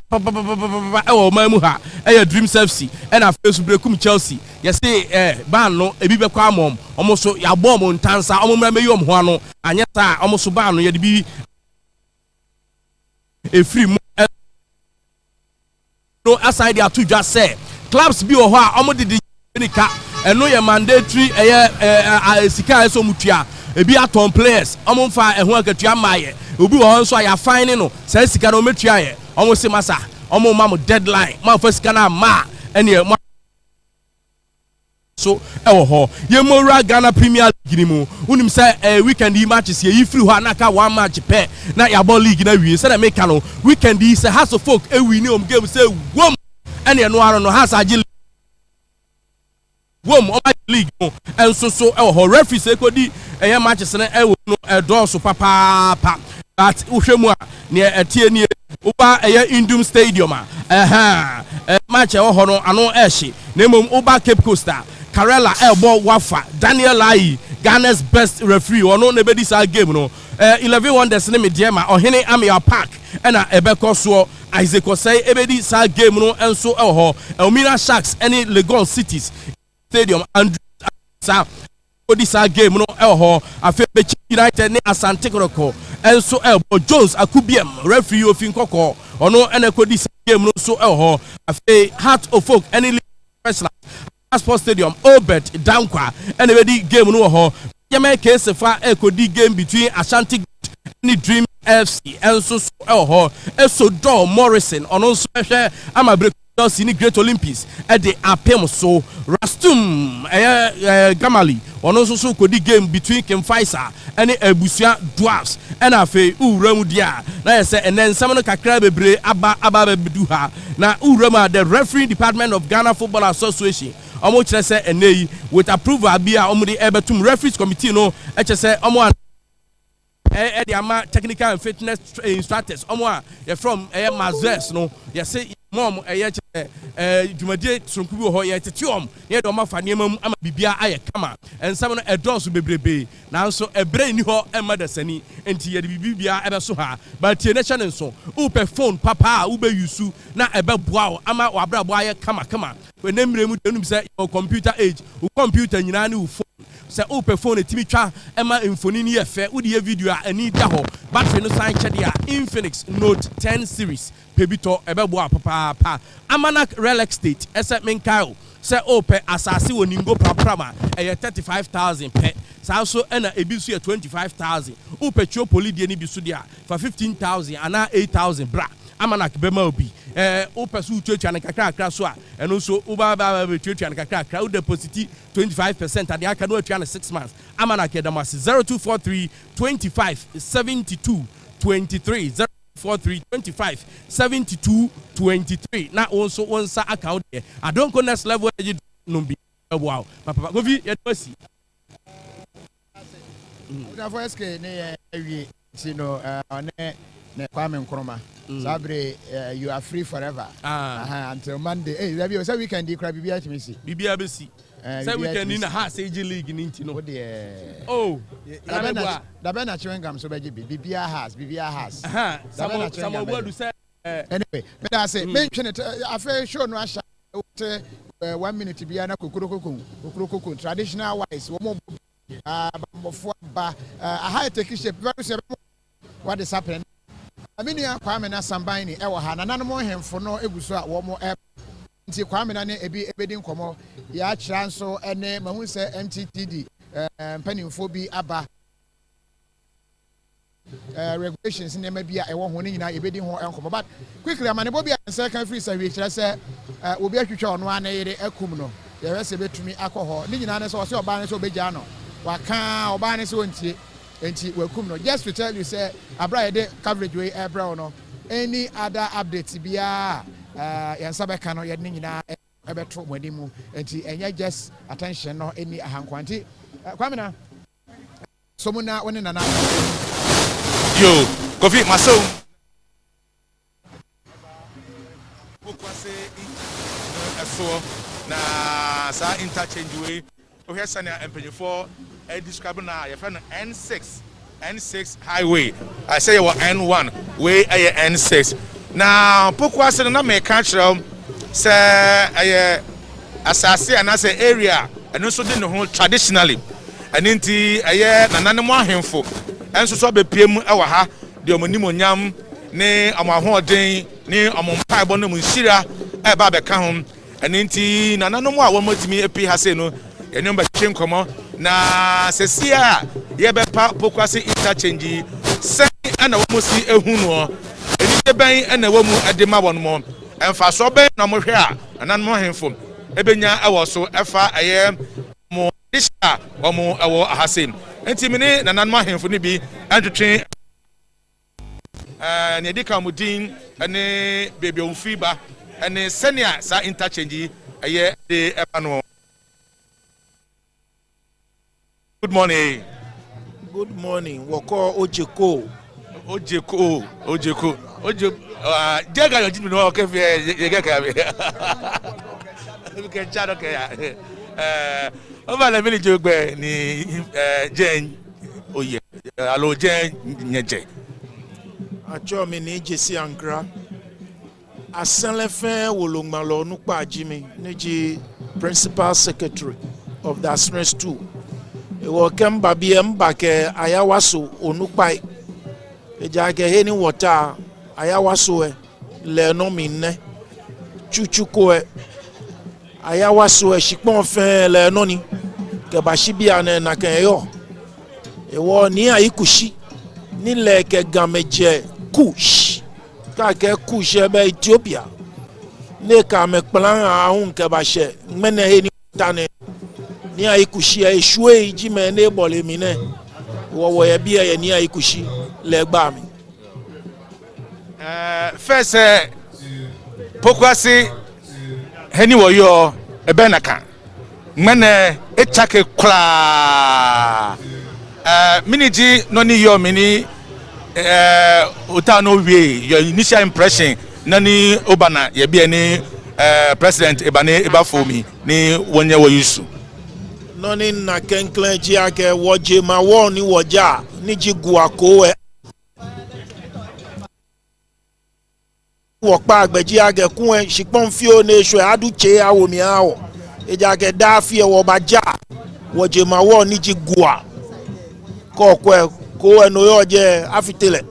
ewo mamu ha eya dream FC na face brekum Chelsea yesi ban no ebi be kwa amom omo so ya bom ntansa omo mra meyi om ho ano anya ta omo so ban no ye de bi a free no aside there to just say clubs bi o ho a omo didi nika eno ye mandatory sika eso mutua ebi aton players omo mfa eho akatua maye obi wo nso ya fine no say sika no metua ye omo se masa omo ma mo deadline ma fa sika na ma ene so ewo ho ye mora Ghana Premier League ni mu unim say weekend yi matches ye free ho anaka one match pe na ya ball league na wi say na make no weekend yi say house of folk e wi ni game say wom ene no aro no house agi wom o league no enso so ewo ho referee say kodi matches na ewo no do so papa but uhwemu a ne etie ni uba Indum Stadium match ewo ho no ano ehye na mom uba Cape Coast Karela Elbo Wafa Daniel Ai Ghana's best referee ono na be this game no 11 wonders ne me diema ohene Amia Park na ebeko so Isaac Osei ebedi sa game no enso eho Elmina Sharks any Legon Cities Stadium and sa this game no eho Afebe United ne Asante Kotoko enso Elbo Jones Akubiem referee ofin kokko ono ene ko this game no so eho Afe Heart of Folk any wrestler Sports Stadium Obert Dankwa and the game no ho yama case fa ekodi game between Ashanti and Dream FC and so ho eso do Morrison on so hwe amabre sini Great Olympics at the apem so Rastum Gamali on so kodi game between Kem Faisa and Ebusia Dwarfs and afe uramu dia na yese enen samno kakra bebre aba beduha na urama the referee department of Ghana Football Association omo kire se enei with approval bia omo the ebetum referees committee no eche se omo the ama technical and fitness instructors omo a ye from Mazes no ye say mom dwumadie sonkubi ho ye tetiom ye do ma fa niamam ama bibia aye kama ensam no edonso bebrebe nanso ebre ni ho ema dasani enti ye bibia ebe so ha but tie nation nso upe phone papa ube yusu na ebe boa ama wabra boa ye kama enemremu denum say your computer age u computer nyina ni u phone se open phone etimi twa ema mfoni ni yefe wo de video a ani da ho battery no san chede a Infinix Note 10 series pebito ebebo papa Amanak Real Estate ese menkaio se open asase woningo praprama 35,000 pe sa so na ebisu 25,000 open chopoli de ni bisu dia for 15,000 ana 8,000 bra Amanak bema obi open su twetwa ne kakra so a eno so uba ba twetwa ne kakra deposit 25% ade aka no atwa ne 6 months Amanak edamasi 0243 25 72 23 43 25 72 23 na also onsa account there I don't go next level no be wow papa KOFI you do see na for SK ne awie sino ne Kwame Nkrumah Sabre you are free forever until Monday hey there be so weekend di cry bibia chimisi bibia be si say weekend in the house age league ni ntino oh da be na chewengam so beje bibia has some word say anyway me da say mention it afa show no asha 1 minute bia na kokurokoko traditional wise wo mo bamfo ba a high tech shape very say what is happening amini Kwame na samban ni e wo ha na mo hemfo no eguso a wo mo nti Kwame na ne ebedi nkomo ya kira nso ene mahu se MTTD mpanimfo bi aba regulations ne ma bia e wo ho ne nyina ebedi ho enkomo but quickly amane bo bia nse kan free say we kira se obi atwitwa ono ana yire akum no ye wese betumi akọ ne nyina ne se o se oba ne se obegya no waka oba ne se ontie enti wakum no just to tell you say abra de coverage we ebra no any other updates bia yansabeka no yedne nyina ebetro mwanimu enti enye just attention no any ahankwanti Kwame na somuna woni nana yo KOFI maso Pokuase so na sa interchange we o here sanya empenyefo describe na your friend N6 highway I say you N1 way N6 na Pokuase na me ka kire say asase and as area and also dey no traditionally and nti nanane mo ahemfo enso so be piem e wa ha de omonimonyam ne amahoden ne omompaebo no munshira e ba be ka ho and nti nanane mo a wo matimi epi ha se no enyo ba chenkomo na sesia ye be pa Pokuase interchange se ana wo mosi ehu no eni ben ana wo mu adema won mo emfa so ben na mo hwe a nanane mo ahemfo ebenya ewo so efa mo isha omo ewo ahasem enti mini nananmo ahemfo ni bi antwetwe ne edika mudin ene bebe onfiba ene senior sa interchange de epano. Good morning woko ojeko jega yo jimi no ke fe yega ka ke chado ke over le village ogbe ni jen oye alo jen nyeje acho mi ni jesi ankra asanle fin wolongmalo nupa jimi neji principal secretary of the Asnes 2 ewo kemba bi mbake ayawaso onupai ejake heni water ayawaso le no minne chuchuko ayawaso shipon fin le noni ke bashibia na kan yo ewo ni ayikushi ni le ke gameje kush ka ke kush be Ethiopia ne ka me plan ahun ke bashe mene he ni tane ni ayikushi e shwe jime ne bole mi ne wo ye bia ye ni ayikushi le gba mi first Pokuase heni wo yo ebe naka mene echake kla miniji noni yo mini utano we your initial impression nani obana ye bia ni president ebane ebafomi ni wonye wo yusu noni na kenkle ji ake woje ma wo ni woja ni jigu akowe wokpa agbeji age kun shipon fi o ne so aduche awomi awo eja ke da fi e wo baja wojema wo ni jigua ko eno yo je afitele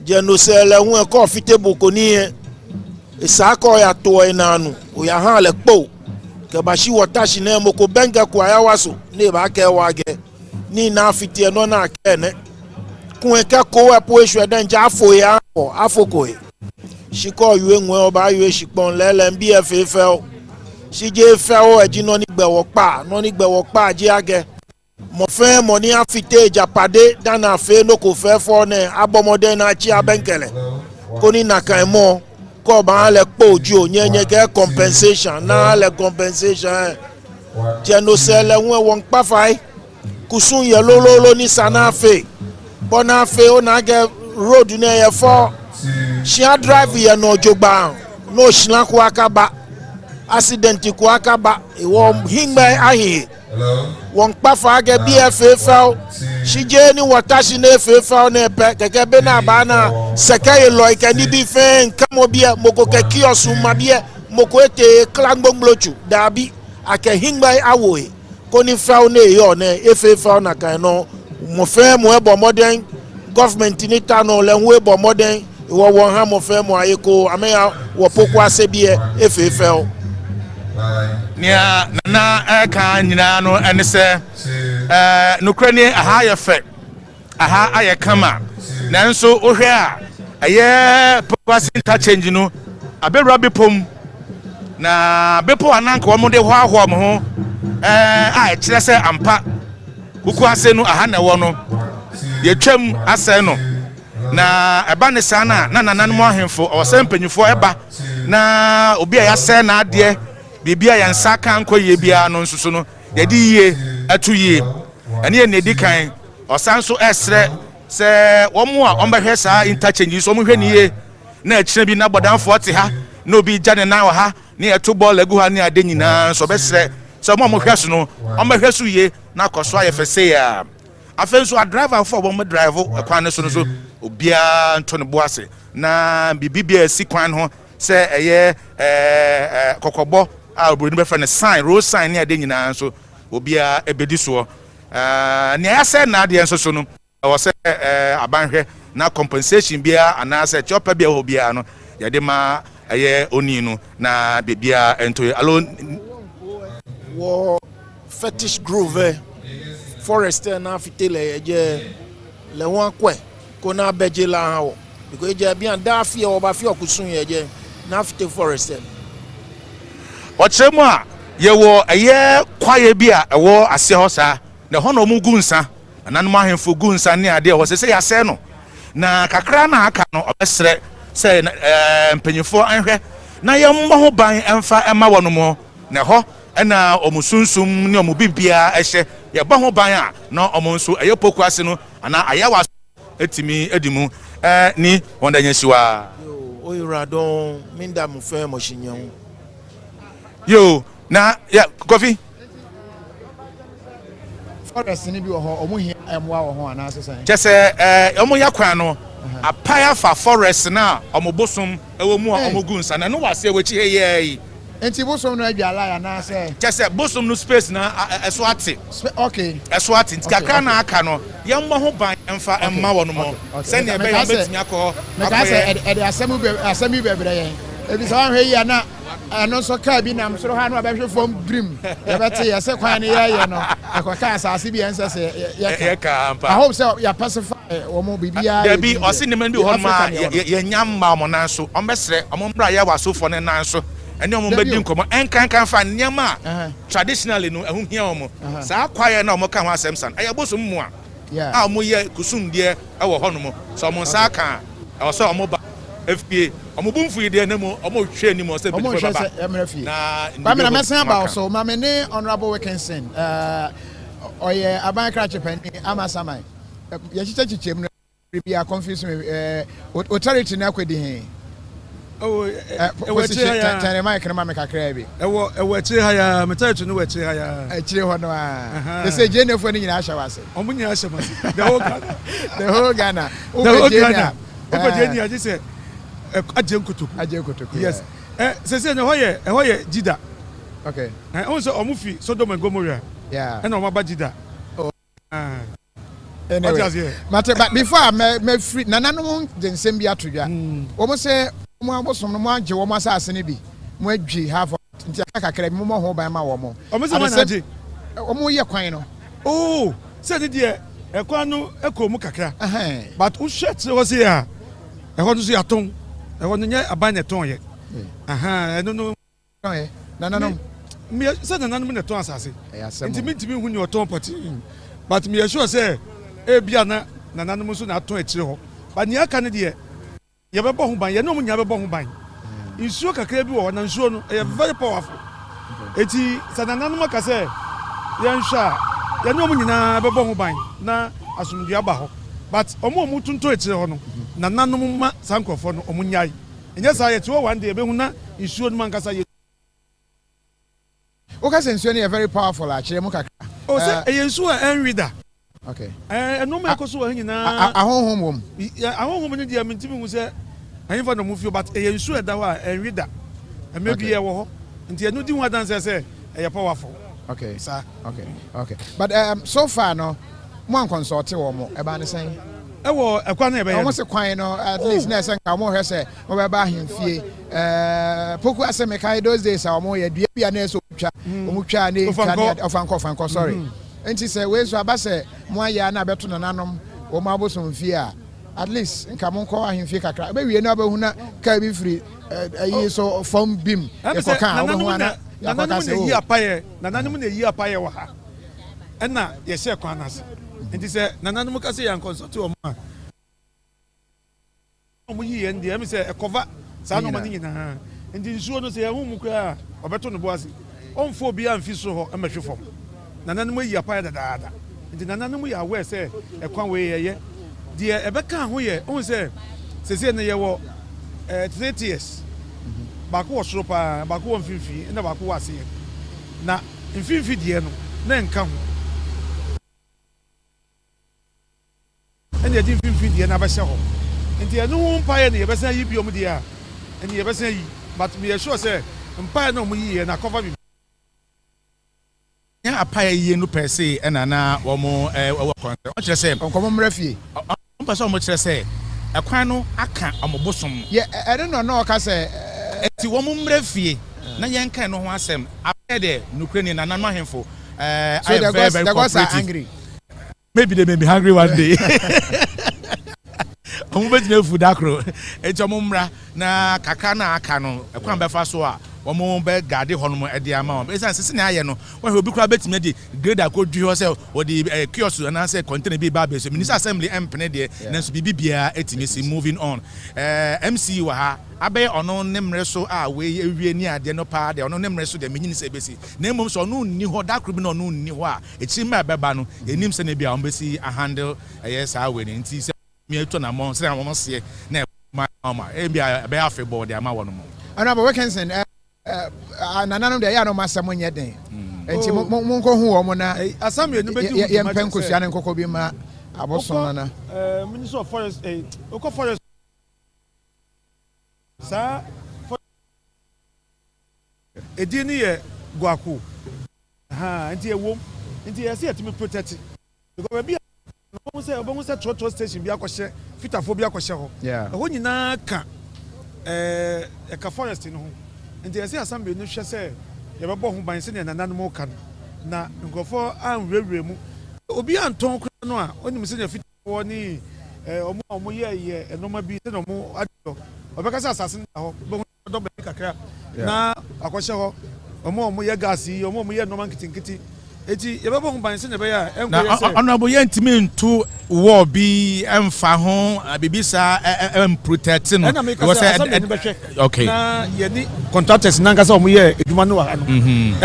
je no sele hu ko fitable ko ni isa ko ya to enanu o ya han le po ke ba shi wota shi na mo ko benga ko ya waso ne ba ke wage ni na fiti no na ke ne kun e ka ko e po esu e ja afo ya afo ko e shi ko yu enwe oba yu e shi pon lele nbi e fe o shi je fe o e ji no ni gbewo pa ji age mo fe mo ni afite japade dana fe no ko fe fo ne abomode na chi abenkele ko ni na kan mo ko ba le po oju onyenye ke compensation na le compensation je no sele won pa fai kusun ye lololo ni sana fe bona fe o na ge road ne ye fo shi drive ye no jogba no shila ko akaba accident ko akaba e wo hingbe ahi won pa fa ge BFFL shi je ni watashi na FFL na pe keke be na ba na sekaye lo ike ni bi fe nkamo bia moko ke kiosu ma bia moko ete klangbonglochu dabi ake hingba awoe ko ni fa na yo na FFL na kan no mo fe mo ebo modern government ni ta no le wo ebo modern wo won ha mo fe mo ayeko ameya wo Pokuase bia FFL nia na ka nyina no ene se nukrani aha ye fe aha aye kama nanso ohwe a aye Pokuase Interchange no abewra bepom na bepo ananka wo de hwa mo ho a kire se ampa Pokuase no aha na wo no ye twam ase no na eba ne sana na nananmo ahemfo o se mpanyufo eba na obi a ya se na ade bibia ya nsaka anko ye bia no nsusu no ye di ye atu ye ene ye ne di kan osanso esre se womo a ombehwe sa interchange so mo hwe ni ye na akire bi na bodanfo te ha na obi jane na wa ha ne eto ball egu ha ne ade nyina so besre so mo hwe so no ombehwe so ye na koso aye fese ya afenso a driver for bo mo drive kwan ne so no so obia nto ne boase na bibia si kwan ho se eye kokobo albo be friend sign road sign ne ade nyina so obia ebedi so ne ya se na ade enso so no o se abanhwe na compensation bia ana se chopa bia obia no ya de ma eye oni no na bibia ento alo wo fetish groove forest na fitele je le won kwe ko na beje la hawo because je bia da fie oba fie okusun ye je na fite forest ochemu a yewo eye kwaye bia ewo ase ho sa na ho no mu gunsa ananum ahemfo gunsa ne ade ho se ya se no na kakra na aka no obesre se mpanyifo anhwe na ye mmɔ ho ban emfa ema wono mo na ho na omusunsum ne omubibia ehye ye ba ho ban a na omonso eye Pokuase no ana ayawa etimi edimu ni wonda nyansiwa oyura don minda mu fe mo shinyan yo na ya Kofi forest ni bi wo ho omo hia emwa wo ho ana asesan chese omo yakwan no apaya fa forest na omo bosom ewo mu a omo gunsa na no wase wechi heye enti bosom no adwala ya na se chese bosom no space na eso ate okay eso ate kakra na aka no ye mmɔ ho ban emfa emma wo no mo se ne be ya betimi akọ akọ e asemu bebre yen ebi so ahwe ya na no so ka bi nam soro ha no abehwe from dream ye bete ye se kwan ne ye no akoka asase bi ense se ye ka ampa I hope so ya pacify wo mo bibia there be osinima bi ho ma ye nyamma mo nan so ombesre omombra ye wasofo ne nan so ene omo bedi nkomo enkan fa nyama traditionally no ehun hia omo sa kwaye na omo ka ho asemsan aye bosom mu a a omo ye kusum de ewo ho no mo so omo sa ka e so omo ba FPA omo bumfu de na mo omo hwe ni mo se bi baba na ba me na mesen ba so ma me ne honorable Wilkinson oye abankra chepani amasamai ye chichechichem no bi a confuse me authority na kwedi he tane mic na mama kakra bi ewo chire ha ya metachu no chire ha ya chire ho no a they say jenefo ni nyina ahya wase omo nyina ahya wase the whole Ghana Uganda just say ajenkutuku yes say no hoye jida okay also omufi Sodom and Gomorrah Yeah. And on my budget. Anyway, but before I free, Nana then send me to you. Almost say, some one, you almost ask any be. When you have a crab, more by my woman. Almost a quino. Oh, said it, dear. A quano, a comukaka. But who shut was here? I want to see a tongue. I want to get a bind a tongue yet. I don't know. No. Me said an animal to us. Intimate to me when you are tongue party. But me assure say, Biana, Nananamusu not to a chill. But near Canada, you have a bomb by you know when you have a bomb by. You shook a crab or an shown very powerful. It's an animal case. Yansha, you know when you have a bomb by. Na asum diabaho but omo mutun to etire ho no nananum ma sankofo no omunyai enya sa yeto one day be hu na isuo no mankasa ye o ka sensuo no very powerful a kire mu kakra o se eyensu a enrida okay no me akoso wa nyina ahonhom wom ahonhom ni dia mentimi hu se ahimfa no mu fio but eyensu e da ho a enrida maybe e wo ho nti enu di hu adanse se e powerful okay sir okay but so far no one consult wo eba ne sen ewo ekwa na ebe ye almost kwan no at least na sen ka mo hwe se mo be ba ahemfie Pokuase me kai those days a mo ye dua bia na so twa mo twa ne ofanko sorry enti se we so aba se mo aya na beto nananom wo ma bosom fie a at least nka mo nko ahemfie kakra be wie na ba hu na ka bi free ayi so from bim e ko kan wo hu na ya ko ka se yi apaye nananom na yi apaye wa ha enna ye she kwan na se nti se nananom ka se yan consult o ma omo yi en dia me se e cover sa no mani nyina nti nsuo no se hu mu kra obeto no boase onfo bi amfi so ho emehwe fom nananom yi apaye dadaada nti nananom ya we se e kwan we ye dia ebeka ho ye on se se ne ye wo 30 years baako wo soro pa baako wo mfimfi na baako wo ase na mfimfi die no na nka ho ene di mfimfi die na ba hye ho nti enu mpaye ne yebesa yi biom die a ene yebesa yi but me sure say mpaye na mo yi na cover bi ya apaye yi no per se ena na wo mo wo kwanse o kire se onkomo mrafie o pa so mo kire se ekwan no aka omobosom ye I don't know no ka se eti wo mo mrafie na yenkan no ho asem apaye de nukreni na nanu ahemfo I am very angry. Maybe they may be hungry one day. I'm going to food acro. It's a mumra na kakana akano. A quan befasoa. One more bed guarded honor at the amount. It's a scenario. When we be crabby, maybe good I could do yourself or the kiosk and answer continue be babies. Minister Assembly and Penede, Nancy Bibia, etimacy moving on. MC Waha, Abe or no name reso way near the no part, or no name reso the meanings ABC. Name so no new what that could be no new what. It's in my babano, a name Senebia embassy a handle, yes, I win. And see me to a month, I almost say, never my mama, maybe I bear for board, the amount one more. Another Wilkinson. Nananom de ya no masamo nye den enti monko hu o mo na asam ye no beti ye mpenkosia ne nkoko bi ma aboson na Minister of Forest oko forest sa edini ye guaku enti ewom enti ye se etimi protect because be obo say trotro station bi akɔhye fitafo bi akɔhye ho ho nyina ka ka forest no ho nti ese assembly no hwe se ye bebo ho ban se ne nananom ka na nkofo anwrewre mu obi anton kra no a onim se ne fitafo ni omo ye enoma bi se no mo Addo obeka se asase na ho be double kakra na akɔhye ho omo ye gas yi omo ye enoma nkitinkiti eti ye bebo ho ban se ne be ya enko se honorable ye ntimi ntu war bi emfa ho bibisa protect no okay na ye ni contractors nanga se omo ye edwuma no wa no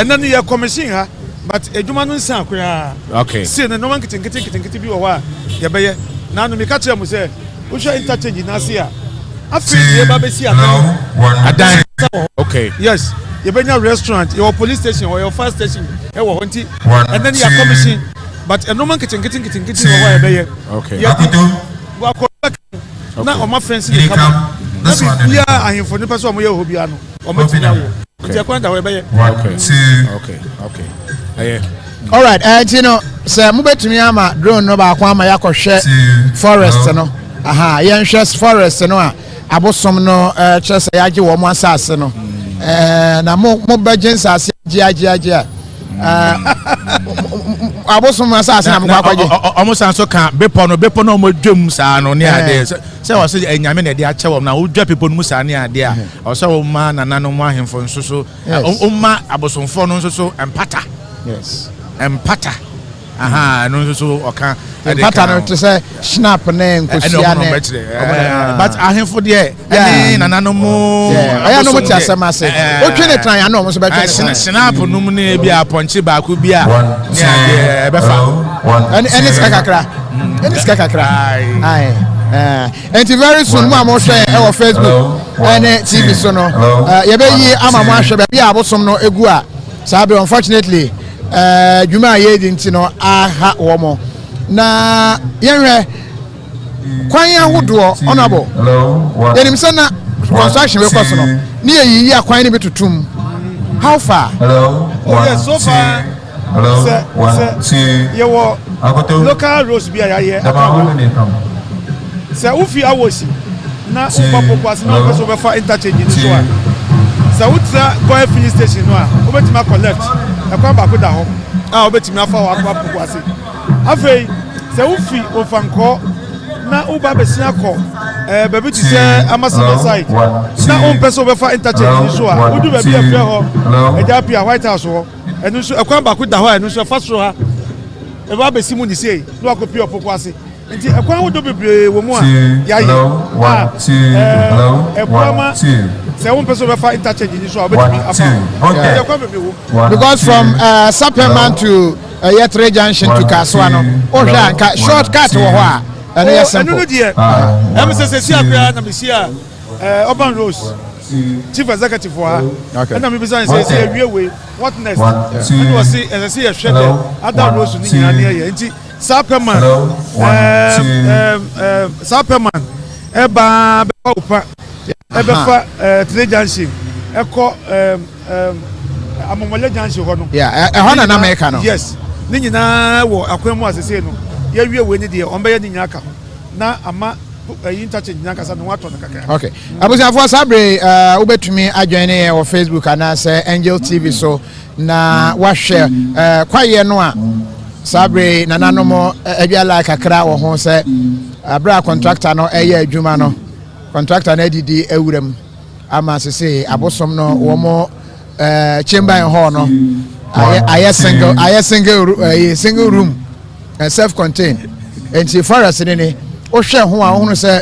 ena ni ye commission ha but edwuma no nsan akwa okay see na no man kitinkiti bi wo wa ye be ye na no me ka kire mu se wo hwe interchange na se a afi ye ba be si adan okay yes you benya restaurant your police station or your fire station e wo honti and then your commission but no man kitinkiti wo wa ye be ye okay wa ko na o ma fence ni kama na bi ya ahemfo ni person o mo ye hobia no o ma tina wo nti kwanda we be ye okay All right, you know, say mubetumi ama drone no ba kwa ama yakɔhwɛ forest no. Aha, yenhwɛ forest no a abosom no kyerɛ sɛ yagye wɔ mo asase no. Na mo bɛgye nsase agye abosom asase na mo kwagye. Omo san so ka bepo no mo dwam saa no ne ade sɛ wɔ sɛ enyame na de akyɛ wɔ na wo dwa pepo no mu saa ne ade a ɔsɛ wo ma nana no mo ahemfo nso so o ma abosomfo no nso so empata. Yes. Empata. Aha, no so oka empata no to say snap na nkosia na but ahemfo de any nana no mo aya no mo ti asema se o twene tran ya no mo so be twene snap no mu na bi a ponche ba ko bi a ne be fa any skakakra ai and very soon mo am share e wo Facebook and TV so no ye be yi ama mo ahwe be bia abosom no egu a sabe unfortunately Juma ye dinti no aha womo na yenhwe kwan ahodo honorable yenim se na construction we koso no ne yeyi akwan ne betutum how far yes so far se yewo local roads bi ayaye se ufi awosi na umba Pokuase na so be fa interchange ni so a se utra go filling station no a obetima collect ekwa ba ko da ho a obetima afa wa akwa Pokuase afei se ufi ofanko na uba besia ko baby ti se Amasaba side na umpeso be fa interchange so a udu ba bi afre ho eja pia White House ho enu so ekwa ba ko da ho enu so fa so ha e ba besi mu ni sei no akopia Pokuase nti ekwa ho do bebre wo mu a ya ye ekwa se one person will find interchange in so because from Suppleman to Yetre Junction to Kaswano shortcut wo ho a eno yes simple em say see akra na me see Urban Rose chief executive wa and na me be say we what next and was see as I see a shede Addo Rose ni nyina ne ye nti Suppleman Suppleman eba opa ebefa Trade Junction eko amomole Junction ho no ehona na America no yes ni nyina wo akwemu asese no ye wie we ni de ombe ni nyaka na ama interchange nyaka sa no wato no kakra okay abusiafo sabre ubetumi adjoin ne wo Facebook ana se Angel TV so na wa share kwaye no a sabre nananom ebiala kakra wo ho se abra contractor no eye adwuma no contractor na didi ewuram ama sese abosom no wo mo chamber in hall no aye single room self contained and forest ni o hwe ho a ho se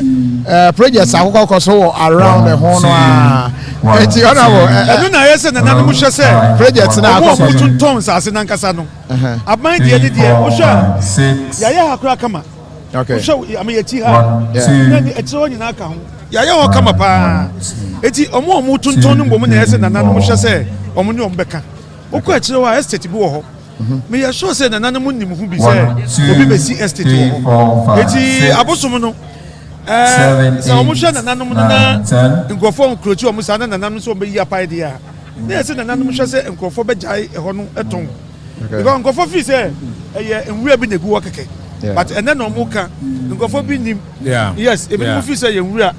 projects akoko so around the ho no a enti ona wo enu na yese na nanu hwe se projects na akoko tons ase na nkasa no aban de o hwe ya ya hakura kama okay o hwe am yeti ha na ni etiro nyina aka ho ya ya ho kama pa eti omo tunton no mbom na yese na nanu hwe se omo ni ombeka okọ etiro wa estate bi wo ho me ya sure say na nanu nim hu bi say obi be see estate wo ho eti abosom no sa omo hwe na nanu na ngofo nkrochi omo sa na nanu so be yi apai dia na yese na nanu hwe say nkofo be jai e ho no eton because nkofo fi say eye nwura bi na gu wo keke but ene na omo ka nkofo bi nim yes e bi mo fi say ye nwura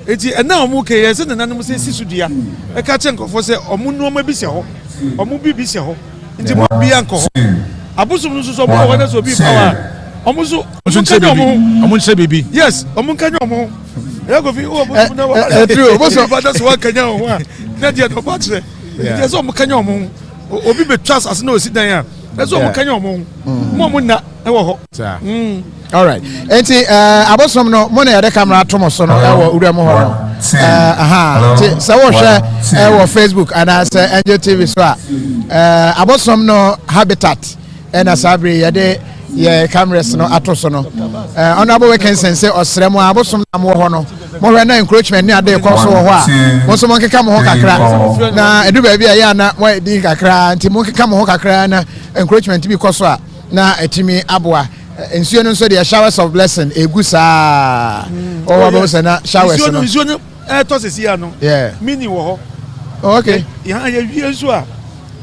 eti ene omo ka yese na nanu say sisudua e ka che nkofo say omo no ma bi se ho omo bi se ho nti mo bi anko ho abusum no so mo wona so bi power omo so omo nse bibi yes omo kanya omo e go fi o abusum na wa true omo ba da so wa kanya omo a na dia no ba tre nti so omo kanya omo obi be trust as na osi dan a so omo kanya omo mo na e wo ho all right enti abosom no mo na yede camera to mo so no e wo ura mo ho no se wo hwe e wo Facebook and say Angel TV so abosom no habitat and asabre yede ye cameras no ato so no honorable we can sense osrem abosom na mo ho no mo hwe na encroachment ni ade ko so ho a mo so mo nkeka mo ho kakra na edu ba bia ya na mo di kakra nti mo nkeka mo ho kakra na encroachment bi ko so a na etimi aboa ensuo no so the showers of blessing egusa o wa bo se na showers no ensuo no to se sia no mini wo ho okay ya ye wie nso a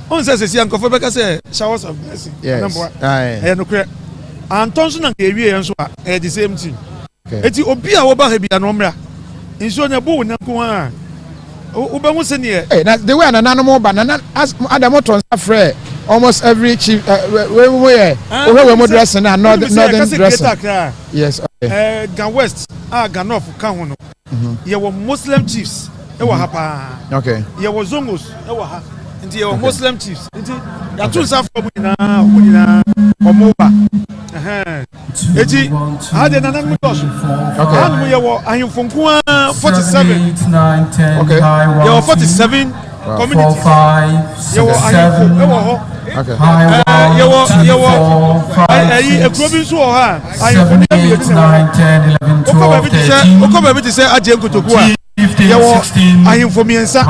On says the young Kofobeka say showers of blessing. Yes. And no Antonson and Gaby and so at the same thing. Eti Obia Oba Hebi and Omra. In so na bo na ko Uba was in here. Hey, that's the way an animal banana as Adamoton afraid almost every chief where dressing and northern dressing. Yes. Gan West, Ganoff, Kahono. You were Muslim chiefs. They were hapa. Okay. You were Zongos. They were ha. And you were Muslim chiefs. And you two South Wina or Moba. Eti, I did another mutos. Okay. And we were I am from 47. Okay. You were 47 communities. You were okay. You were a province or her. I am from 8, 9, 10, 11, 12, 13. Okobe to say Ajenku to go. You were I am from Yensa.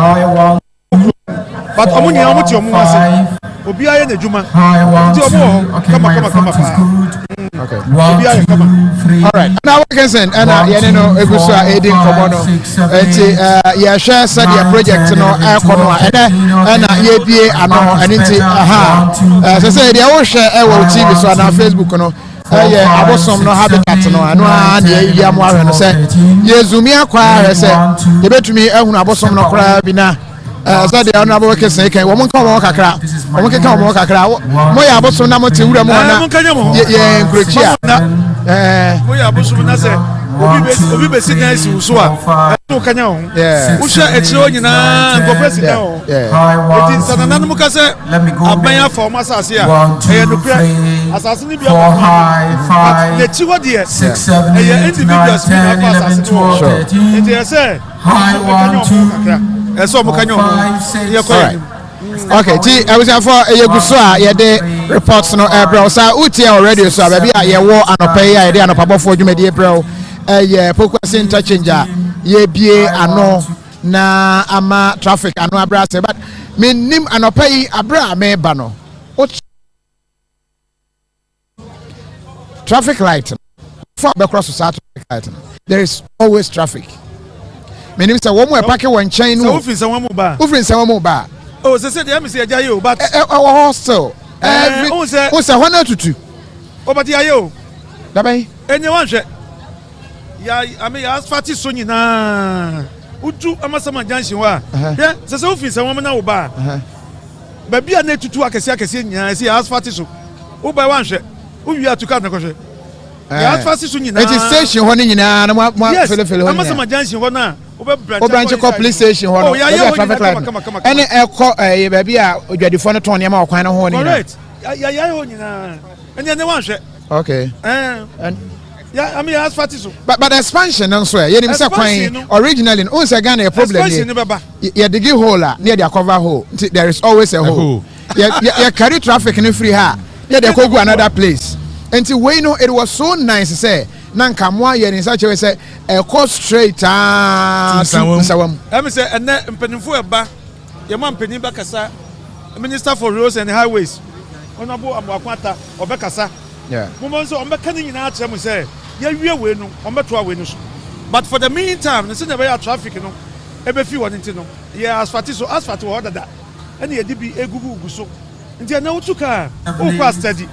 But Amuni Amuti Omuase. Obia in the Juma. Come on. Okay. 1, 2, 3. All right. Now we can send and Yanino Egusa aiding Komono. Yeah, share said your project no Aircono and YPA and into as I said, they all share TV so on our Facebook no. Yeah, I was some no habitat no. I know yeah, no say. Yes, Zumia choir say. You bet me I was some no cry bina. So the honorable can say, woman come on, Kakra. Woman can come on, Kakra. Moya Bosso Namoti, yeah, Grecia. Moya Bosso Nasa, we be sitting as you saw. No canyon, yeah. Usha, it's showing and go president. Yeah, it is an animal. Let me go. Abaya for Massasia. 1, 2, 3, 4, 5, 6, 7, 8, 9, 10, 11, 12, 13. It is a high 1, 2. So right. Okay, I was for a Yugoslavia, yeah, the reports no bro. So Utia already, so baby, I war and a pay idea and a papa for you, media bro. Yeah, Pokuase Interchange, yeah, BA, I know, na ama traffic, I know, Abrasa, but me nim and a pay Abra me bano. Traffic light, for across the traffic light, there is always traffic. Minister, one more packet one chain. Office and one more bar. Oh, they said, let say, Jayo, but our hostel. Who's a 1 or 2? Oh, but Yayo. Dabe, anyone, yeah, I mean, ask Fatty Sonina. Utu Amasama Junction. Yeah, there's office and woman now bar. But be a net to 2 I see, ask Fatty so. Oh, by one share. Who you have to cut the question? It is station one in an Amasama Junction one. Branch police station. Oh, yeah, traffic light. Any airco, a baby, you're the phone Tony or kind of horn. Correct. Yeah, and then one share. Okay. And yeah, I mean, as far as but expansion, don't swear. You didn't say originally, also again a problem. Yeah, the give hole near the cover hole. There is always a hole. Yeah, carry traffic in free ha. Yeah, they go another place. Until we know it was so nice to say. Nanka mwa ye in such a way say a course straight Sawam. I mean say and then Penifo Eba, your man Peniba Kasa, Minister for Roads and Highways. Honorable Amwakwata or Bekasa. Yeah. Woman so I'm becoming in our term say, yeah, we are winning on Betua winners. But for the meantime, the way our traffic, you know, every few wanting to know. Yeah, as far to order that. And here be a Google so. And they know to car. Oh, fast steady.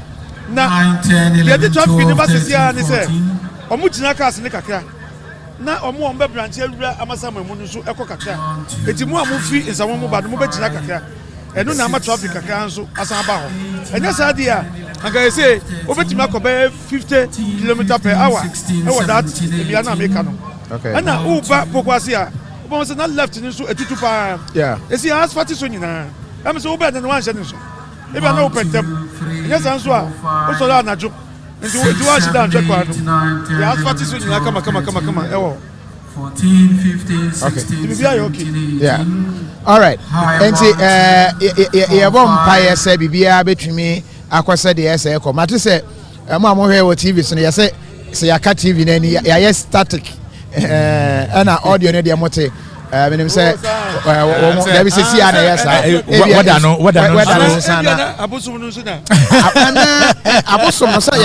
Now, the traffic in the buses here and they say. Omutina cars in the kakra. Na omo ombe branch ewura amasama mu nso ekọ kakra. Eti mu amufi nsawo mu ba no mu betina kakra. Enu na ama traffic kakra nso asan ba ho. Enya sa dia, anga say obetimi akobe 50 km/h. E wa that bia na make no. Okay. Ana uba Pokuase a, obo say na left nso etutu pa. Yeah. Esi asphalt so nyina. Am say oba na wan hye nso. E bia na open tem. Enya sa nso a, o so la na jo. Do I sit down check one? Yeah, as far as you come. 14, 15, 16, 17, yeah. All right. And see, you won't say, Bibia between me, Aquasa the essay. Matter say, Mamma here with TV, so you say, I cut TV, and yes, static. And audio, Nadia Mote. When him say, there is a see and yes what abosum no so na abosum no say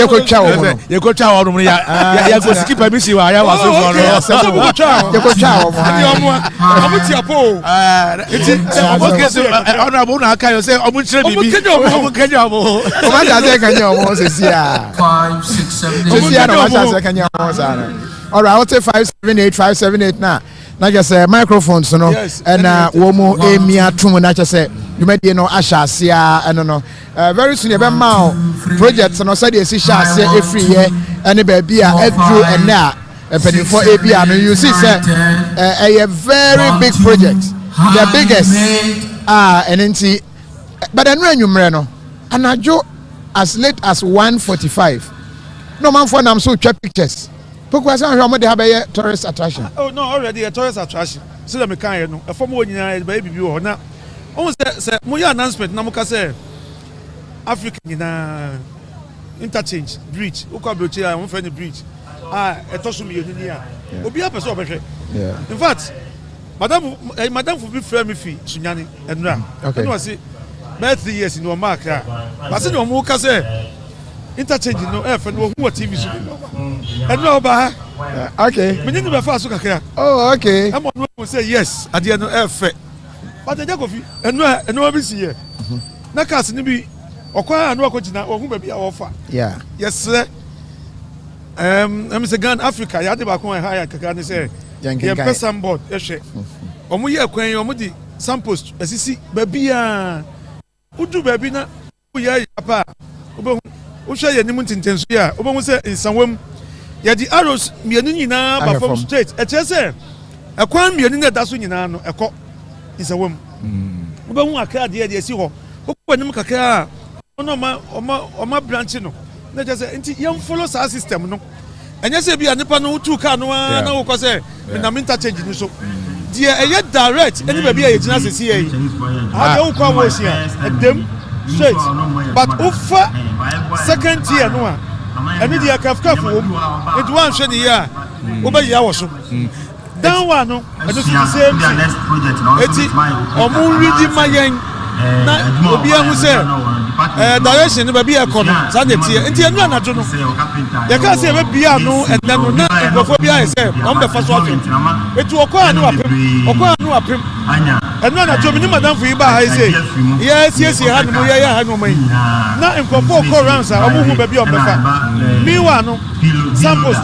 you go twa wo ya go skip permission wa ya wa so for no you go twa wo amuti apo honorable na aka you say omunchire bibi omunkenya omo o ma da say kenya omo se see a 5 6 7 se see a no ma say kenya omo sa all right I'll take 578 now just microphones no and womo emia tum na just say you may no ashasia and no very soon you be ma projects no say dey see shasia every year and baby a Addo and na for ABA no you see say a very big project the biggest and nti but then when you no anajo as late as 1:45 no man for nam so check pictures Pokuase how they have a tourist attraction. Oh no, already a tourist attraction. So that me can no. A former one baby view na. Almost say mo ya announcement na mo ka say Africa na interchange bridge. O kwa bridge a mo fa ni bridge. Etosu mi yenu ni a. Obi a person obehwe. Yeah. In fact, madam for be frame me fi sunyane enra. Okay. No say by 3 years in o mark ya. But say no mo ka say interchange no friend wo hu TV so and no ba okay me need be fa so kakra oh okay am no say yes at the end but the Kofi and no be see here na cars ni bi okwa anu akogina ohun ba bi a wofa yeah yes am say Ghana Africa ya de ba kon high kakra ni say ye person board ehwe omo ye kwan omo di signpost asisi ba bia udu ba bi na ye apa obo Usha ye nimu tintensu ya obo se insanwam ya di arrows mienu nyina ba from straight e chese ekwan mienu na daso nyina no ekọ insanwam obo hu akra de esi ho okọ nim kakra ono ma branch no na chese nti yem follow sa system no enye se bia nipa no tu ka no na wo ko se na interchange ni so die eye direct eni ba bia ye gina sesi ye ha de wo kwa wo sia edem straight but ufa second tier no and the kafka for it one share the year over ya was down one no and the same eti omu ready mayen na obi ahu say direction ba bia ko no sa de tie enti enu anajo no ya ka say be bia no and then no na ngofo bia say on be first one eti okwa anu apem enu anajo mi ni madam fu iba ha say yes ha no ya ha no mai na ngofo ko rounds a omu hu ba bia on be fa mi wa no samples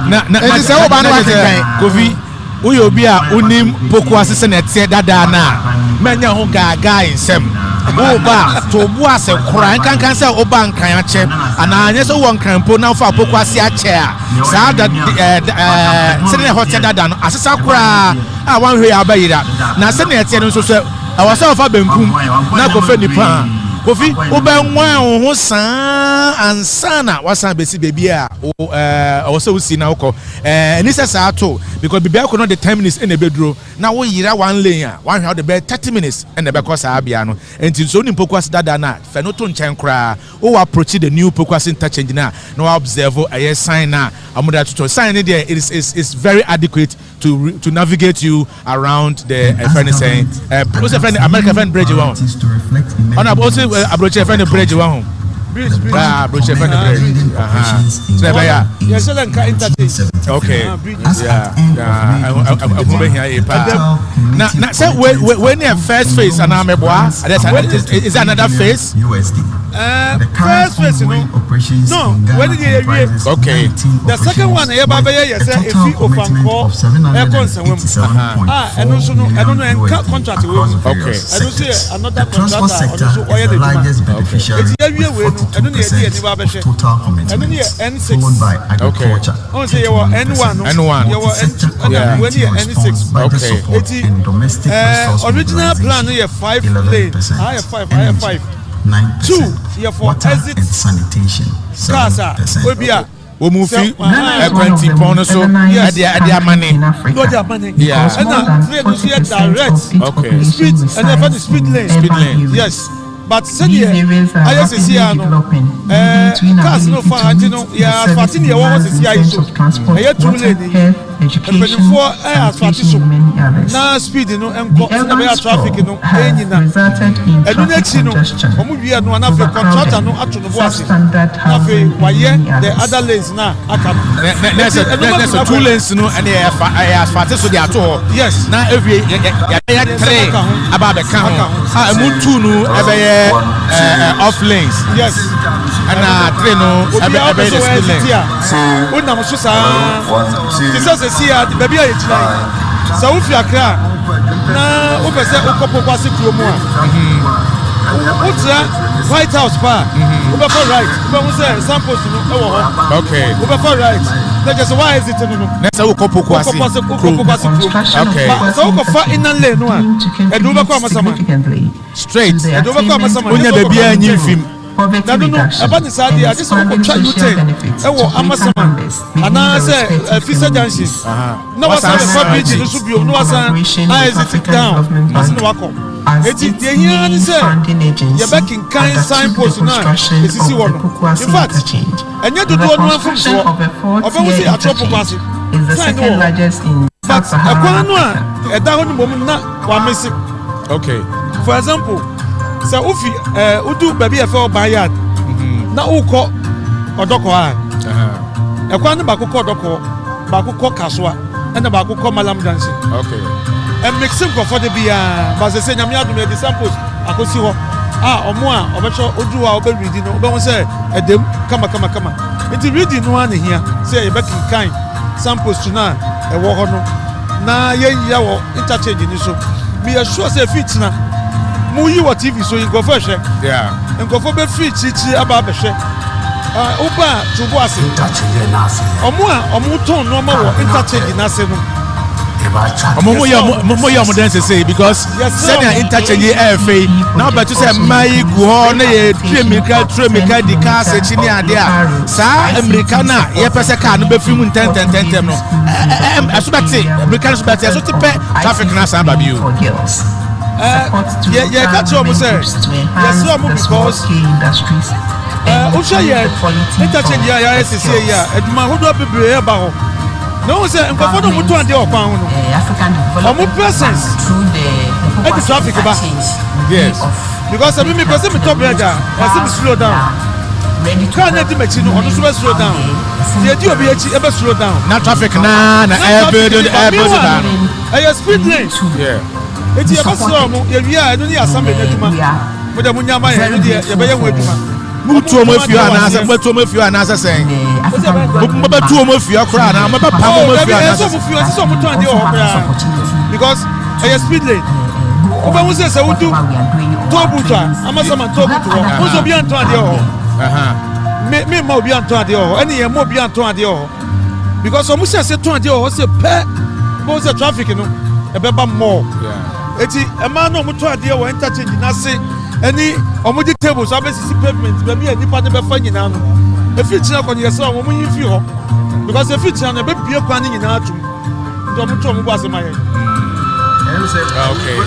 na eti say o ba no kan Kofi uyo bi a unim Pokuase se na tie dada na menya ho gaga insem wo ba to bu ase kran kankan se oba nkan ache ana anye so won kran po na fa Pokuase ache a sa da se na hotel dada no asesa kra a wan hwe abayira na se na tie no so so awasa fa benkum na ko fe nipa Kofi obenwa ho san ansana wasan besi baby a awasa usi na ukọ ni se sa ato because baby akọ no the 10 minutes in the bedroom na wo yira one lane a one how the be 30 minutes in the be ko sa abia no enti so ni Pokuase dada na fe no to nchen kra o approach the new Pokuase interchange na no observe a sign na amuda to sign there is very adequate to navigate you around the friend saying friend American friend bridge one on also approach friend the bridge one bridge approach friend the bridge so yeah yes interchange okay I'm moving here now say when you first phase and ameboa is another phase first phase no when did you okay the second one here baba here say if you ofanko e concern and also no I don't know and contract we okay I don't see another contractor also oil the largest beneficiary it's here we I don't need any baba share I don't need N6 okay on say you N1 you when you N6 okay it's original plan here 5 lanes I have 5 2 here for exit and sanitation. Casa we be a we move plenty pound so their money no their money yeah and now we see direct okay speed and then for the speed lane yes but say here I say see no cars no far you know yeah 14 year one was see so here 2 lane education, sanitation, and many others. The urban sprawl has resulted in traffic congestion, substandard housing, and many others. There's a 2 lanes and asphalt so they are told. Yes. Now every three about the count. Off lanes. Yes. And train no about the speed lane. Baby, so if you are clear, now over say Pokuase promo. What's that? White House bar. Over for right. Over say samples no. Okay. Over for right. That's just why is it no? Next I will call Pokuase. Okay. So go for inland lane no. And over come sama. Straight. And over come sama. Onya baby anyi film. Poverty reduction, and expanding social benefits to greater numbers, beginning the respective communities. Collaboration with African Development Bank as its main funding agency has achieved the construction of the Pokuase Interchange. The construction of a 4-tier interchange is the second largest in Sub-Saharan Africa. Okay. For example, so ufi udu baby efe bayad na uko odoko ha ekwa ne bakoko odoko bakoko kaswa na bakoko malam dance. Okay. And mixing for the bia but say say nyame adum e samples akosi ho omo a obecho odu a obe reading no obe won say edem kama it reading no an here say e be kind samples to na e wo ho no na yen ya wo interchange ni so me sure say fit na Muyi wa TV so you go for share. Yeah. And go for be free chichi aba be share. Uba Pokuase. Omu ton no ma wo interchange na se no. Mo ya dance say because send an interchange airfare now but to say my go na ye tremika di car search ni ade a sa americana ye pese car no be fi mu 10 no. Asubati americana subati so tipe traffic na san ba bio. Yeah, catch up, sir. Yes, because interchange and my who do be about. No, sir, and for the motor and the pound. Presence through the traffic about. Yes, because I mean, because I'm top rider, I see me slow down. Can't let him on the slow down. The idea of ever slow down. Not traffic, na speed lane. Yeah. It's a person who you are doing assembly. But the Munyama, you better wait. Two of you are answering, but 2 of you are answering saying, but 2 of you are crying. I'm about because I speed lane. Oba who says I would do Tobuta, Amasama Tobuta, who's a beyond 20. Me more beyond 20, any more beyond 20. Because almost said 20 was a pet, was a traffic, you know, a beba more. Eti a man no mutu ade wo interchange na se any omudi tables abesi pavement be me nipa ne be fa nyina no e fit na konye se wo mun yifi ho because e fit na be bie kwa ne nyina atum ndo mutu omu gba se maye. Okay.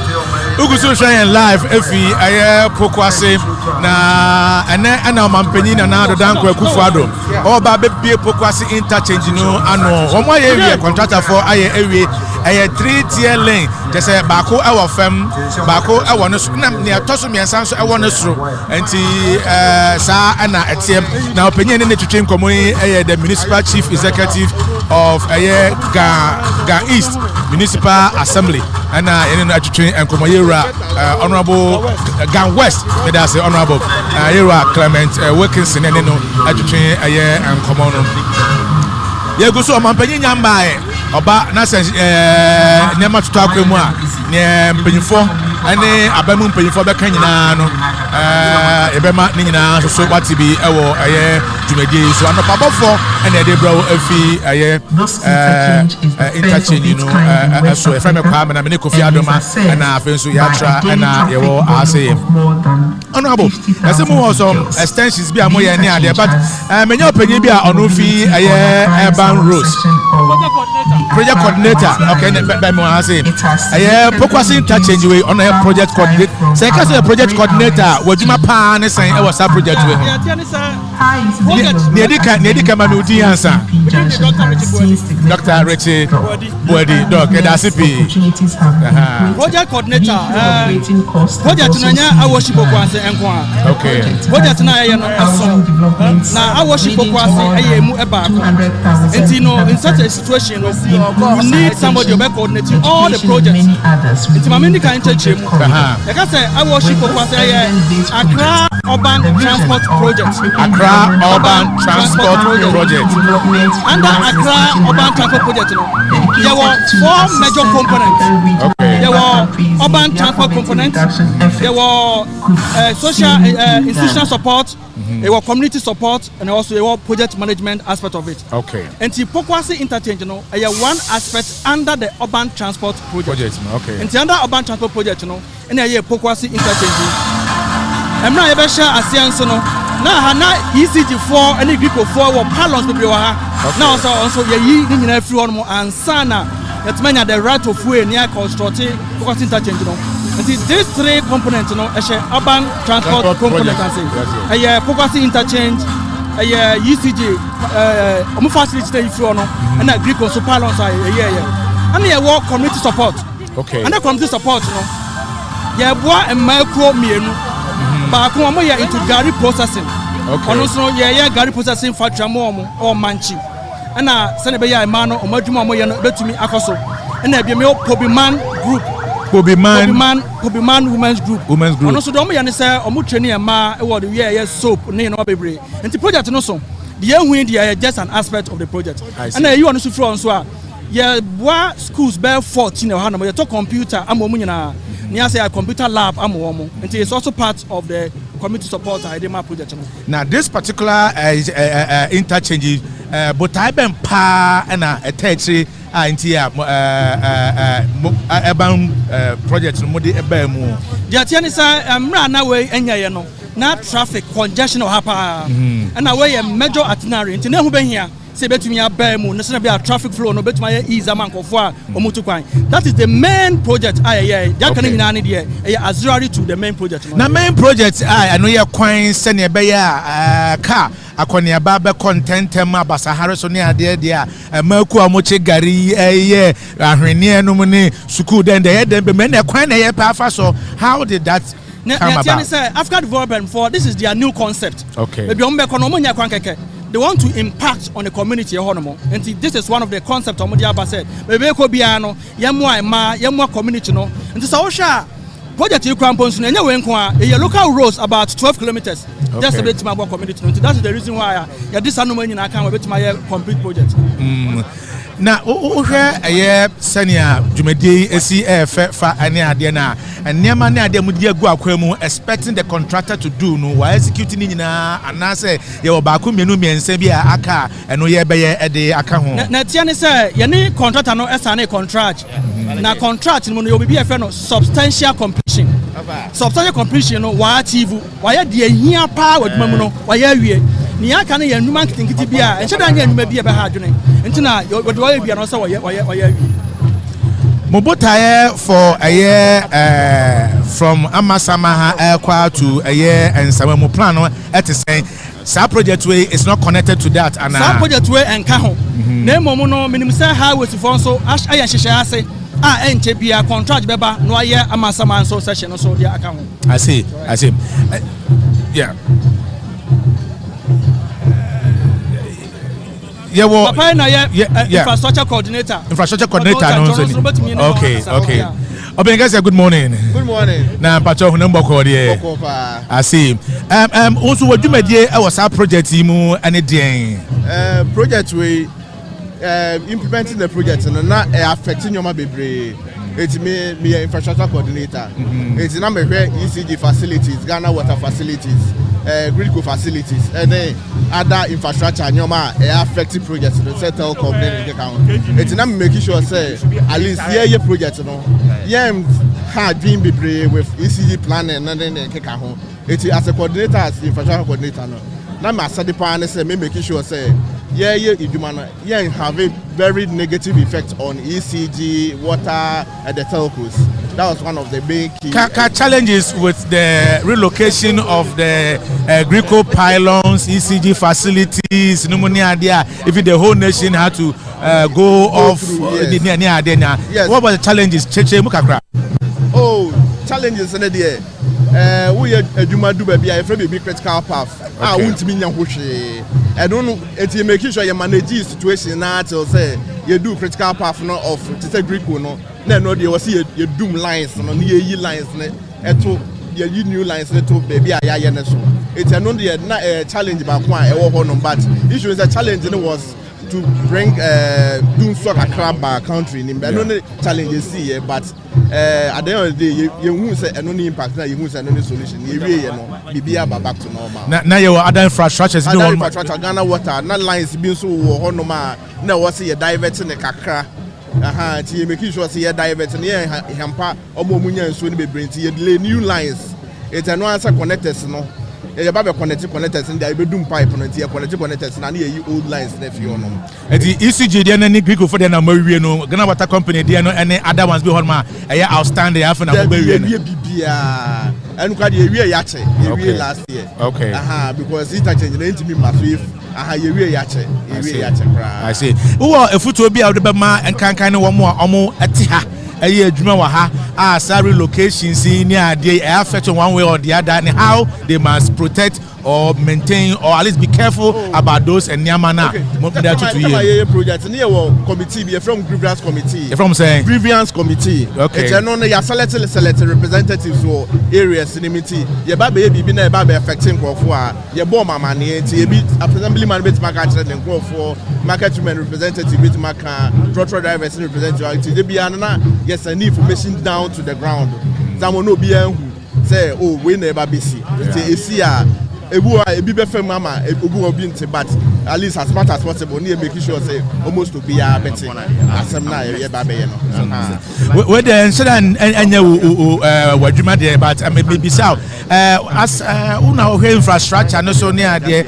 Ugusu shine live efi aye Pokuase na ana mampanyi na Addo danko Akuffo Addo oba be bie Pokuase interchange no ano omo aye ewie contractor for aye ewie aye 3-tier lane just say bako ewo fam bako ewo no na ne toso miensan so ewo no soro enti sa ana etiem na opanyi ne twetwe nkomo aye the municipal chief executive of aye Ga East Municipal Assembly and in atwetwe nkomo yera honorable Ga West that's honorable yera Clement Wilkinson and no atwetwe aye nkomo no ye go so mampanyi nyamba oba na se nema tutu akwemu a ne mpanyifo ane abamu mpanyifo be kan nyina no ebema ne nyina so bati bi ewo aye dwumadi so anopabofo ene de brawo afi aye interchange no so e frame kwa na me Kofi Adoma na afenso ya tra na yewo ase honorable asemu also extensions bi amoye ne ade but menya opanyi bi a ono fi aye urban roads project coordinator okay by me I say Pokuase interchange we on a project coordinator say ka say project coordinator wajuma pa ne say e was project we Nedika Mamudi answer. Dr. Richie Body, Doc, Edasipi. Project coordinator. Project Nanya, I worship Pokuase and Kwa. Okay. Project Naya, now I worship Pokuase, I am about. And you know, in such a situation, you need somebody to coordinate all the projects. It's my Medica Interchange. Like I said, I worship Pokuase, Accra Urban Transport Project. Accra Urban Transport Project. Under Accra Urban Transport Project, there were 4 major components. Okay. There were urban transport components. There were social institutional support. There were community support, and also there were project management aspect of it. Okay. And the Pokuase Interchange, you know, one aspect under the urban transport project. Okay. And the under urban transport project, you know, and there Pokuase Interchange. I'm not ever sure as you know. Now, ECG4 any group of 4 were pylons to be now also in everyone more and sana that many the right of way near constructing Pokuase Interchange. And these 3 components, you know, urban transport component and say Pokuase Interchange, ECG, facility if you know, and agree also pylons and there were community support. Okay. And the community support, you know, and micro but come into Gary processing. Okay. And also, Gary processing for Tramom or Manchi. And Senebeya Mano or Majuma to me Akuffo. And there be a Pobiman group. Pobiman Women's Group. And also, don't me say or Mutreni and Ma, or the soap, name or baby. And the project also, the young wind is just an aspect of the project. And then you want to throw on so. Schools bear 14 or 100, talk computer, I'm a near say a computer lab, I'm a woman. And it's also part of the community support IDEMA project. Now, this particular interchange, but I've been pa and a tertiary urban project. The Atianisa, run away and yano, not traffic congestion or hapa, and away a major itinerary. And now, here. Say bet me a bemu, national be a traffic flow, no bet my ease a man of war or mutuquine. That is the main project. That can in an idea, auxiliary to the main project. Now, main project, I know you're quite sending a car. Akonia baba content ma basa Harrison idea Merku amoche gari ahwene no mune suku den the head be men kwan na pa so how did that come about? After development for this is their new concept. Okay. Maybe on nya kwan keke. They want to impact on the community and this is one of the concepts of Modiaba said. Maybe ko biano yemwa community no. And this also project you crampons na nyawe nko a local roads about 12 kilometers. Okay. Just a bit my community. That's the reason why this annual nyina kan we bit my complete project. Na ohwe senior jumedi esi fa ane ade na nneema na ade mu di agu akwemu expecting the contractor to do no why execute ni nyina anase ye obaako mienu miense bi aka eno ye beye ede aka ho na tia ne say ye ni contractor no esane contract na contract no yo bi e no substantial completion no wa achieve wa ye de ahia pa waduma mu no wa ye awie ni aka ne ye nnuma nkitikiti bia enche da nya nnuma bia be ha adwene ntina we bia no say wa ye awie Mobotaye for a year from Amasamaha Kwa to a year and Samamu Plano at the same. Sa project way is not connected to that. And Sa project way and Kaho. Name Mono minimum highway to Fonso Ash Ayashase. NTP contract beba no year Amasama so session so their account. I see. Yeah. Infrastructure coordinator. Okay. Obenga, good morning. Good morning. Na pacho hunembo ko de. I see. Also what you made here was our project mu any den. Project we implementing the project and not affecting your bebre. It's me infrastructure coordinator. It's number ECG facilities, Ghana water facilities, Greco facilities, and then other infrastructure nyoma affecting projects the settle complaint account. It's not making sure say at least your project no. Hard being be with ECG planning and then it's as a coordinator as infrastructure coordinator no. Now my study plan say me making sure say have a very negative effect on ECG, water, and the telcos. That was one of the big key challenges with the relocation of the Greco pylons, ECG facilities, pneumonia there. If the whole nation had to go off, yes. What were the challenges? Challenges in the year. We do baby, I feel be critical path. I won't mean I don't know. It's making sure you manage the situation now to say you do critical path no of to say Greco no. No, they will see your doom lines no near lines to your new lines to baby I so. It's another challenge about one but issue is a challenge was to bring doom stock a country in the challenges see but at the end of the day you won't say any impact now you won't say any solution you be back to normal now you other infrastructures Ghana water not lines being so normal now was see diverting the kakra making sure see diverting here hamper omomunya nso ni bebre nti delay new lines it's no answer connectors no you have connectors in there you do pipe no nti connectors na you old lines na fi ono the ECG there na Greco for there na mawie no Ghana Water Company there no any other ones be horma outstanding afa na mawie no bibia enu ka de ewie yache ewie last year okay because interchange na ntimi massive ewie yache kra I see who efutu obi a de be ma enkankan ne wo mo a omo ati ha adwuma wa ha salary locations in they affect one way or the other and how they must protect or maintain or at least be careful about those and Niamana. Project near committee be from grievance committee. From saying grievance committee. Okay. It's no ya select representatives or areas in the meeting. Your baby be na baby affecting for your bomb money. Be assemblyman bit market and go for marketman representative bit market trotro drivers representative. They be another yes and information down to the ground. Someone no be say oh we never be see. It's ebi be fam mama obu obi nti but at least as much as possible near making sure say almost to be a better asem na ye ba be no we the should anya wadwuma there but maybe so as una infrastructure no so near there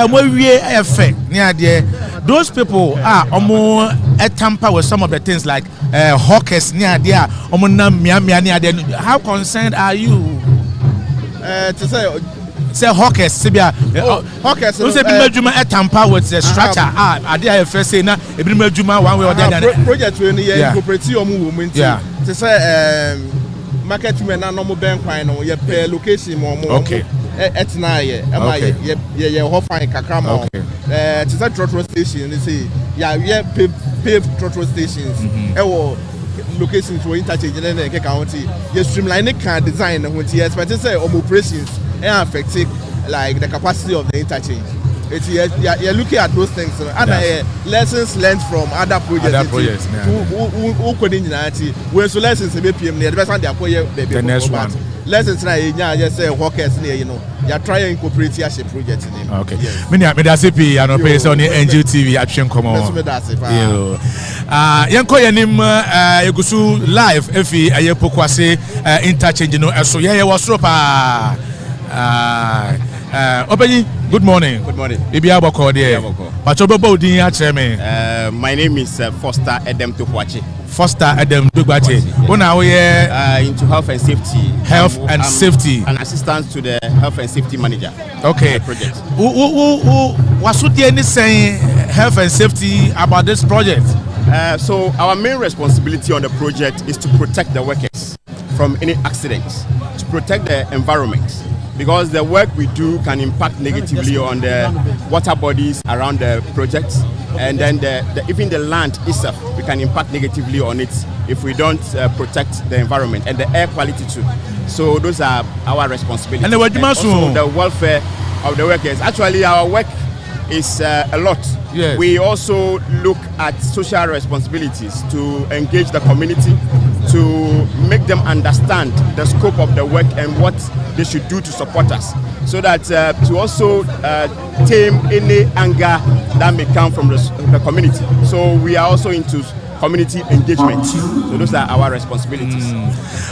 mo wie effect near there those people omo tamper with some of the things like hawkers near there omo na mia near there. How concerned are you to say hawkers sibia hawkers no say be madwuma tamper with the structure ade first say na e be madwuma one way or the other project we no incorporate omu wo nti to say market women na no mo ben kwan no ye per location mo okay etna ye ho fan kakra mo to say trotro station they say pave trotro stations locations for interchange and then county you streamline the design when you expect to say operations and affecting like the capacity of the interchange. It's you're looking at those things and lessons learned from other projects. Who couldn't when so lessons PM the best the next one. Lessons just say workers near you're trying to incorporate your project in him. Okay. Me da CP and pay on the NG TV action come on. Yanko yanim yegusu live efi aye Pokuase interchange no so ye was pa Obey, good morning. Good morning. Ibi aboko there. Pachobobo din ya cheme. My name is Foster Adam Tokwache. Foster Adam Tokwache. Una we into health and safety. Health and safety. An assistant to the health and safety manager. Okay. Project. What's any saying health and safety about this project? So our main responsibility on the project is to protect the workers from any accidents, to protect the environment. Because the work we do can impact negatively on the water bodies around the project, and then even the land itself, we can impact negatively on it if we don't protect the environment and the air quality too. So those are our responsibilities. And also the welfare of the workers. Actually, our work is a lot. Yes. We also look at social responsibilities to engage the community, to make them understand the scope of the work and what they should do to support us, so that to also tame any anger that may come from the community. So we are also into community engagement. So those are our responsibilities.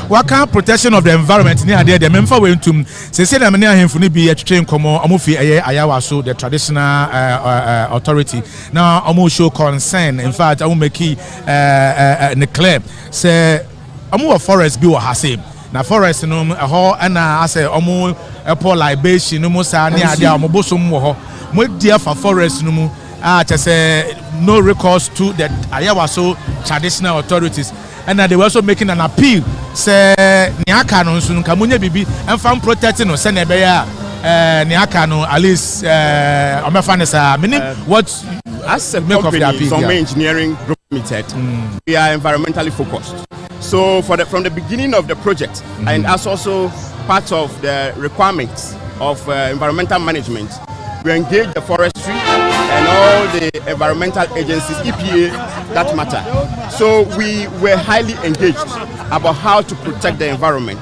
What kind of protection of the environment near there? The member went to say that many of them be a train come on Ayawa, so the traditional authority. Now I will show concern. In fact, I will make it claim say a forest be what has him. Na forest no ho na ase omo epo libation no musa ni ade omobosom wo ho mo dia fa forest no mu say no recourse to the Ayawaso traditional authorities, and they were also making an appeal say niaka no nso nka munye bibi emfa protecting no say na be ya niaka no at least omefanesa meaning what as a company some engineering group limited we are environmentally focused. So from the beginning of the project and as also part of the requirements of environmental management, we engage the forestry and all the environmental agencies, EPA, that matter. So we were highly engaged about how to protect the environment,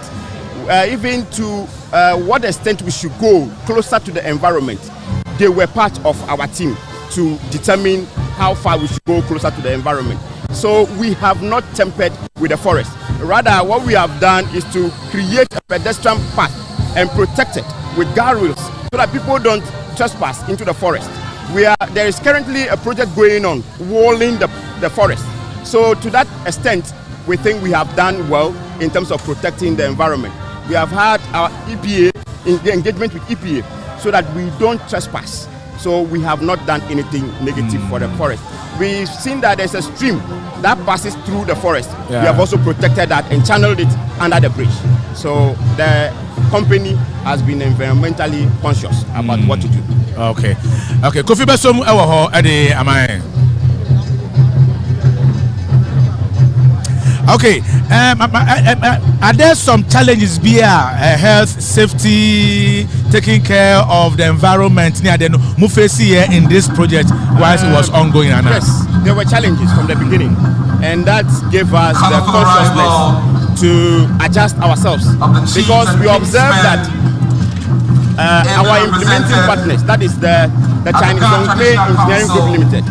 even to what extent we should go closer to the environment. They were part of our team to determine how far we should go closer to the environment. So we have not tempered with the forest. Rather, what we have done is to create a pedestrian path and protect it with guardrails so that people don't trespass into the forest. There is currently a project going on, walling the forest. So to that extent, we think we have done well in terms of protecting the environment. We have had our EPA, engagement with EPA, so that we don't trespass. So we have not done anything negative for the forest. We've seen that there's a stream that passes through the forest. We have also protected that and channeled it under the bridge. So the company has been environmentally conscious about what to do. Okay. Kofi Besom ewo ade amai. Okay. Are there some challenges here? Health, safety, taking care of the environment near the Mufesi here in this project whilst it was ongoing? Yes, there were challenges from the beginning, and that gave us the consciousness to adjust ourselves because we observed that our implementing partners, that is the Chinese Engineering Group Limited.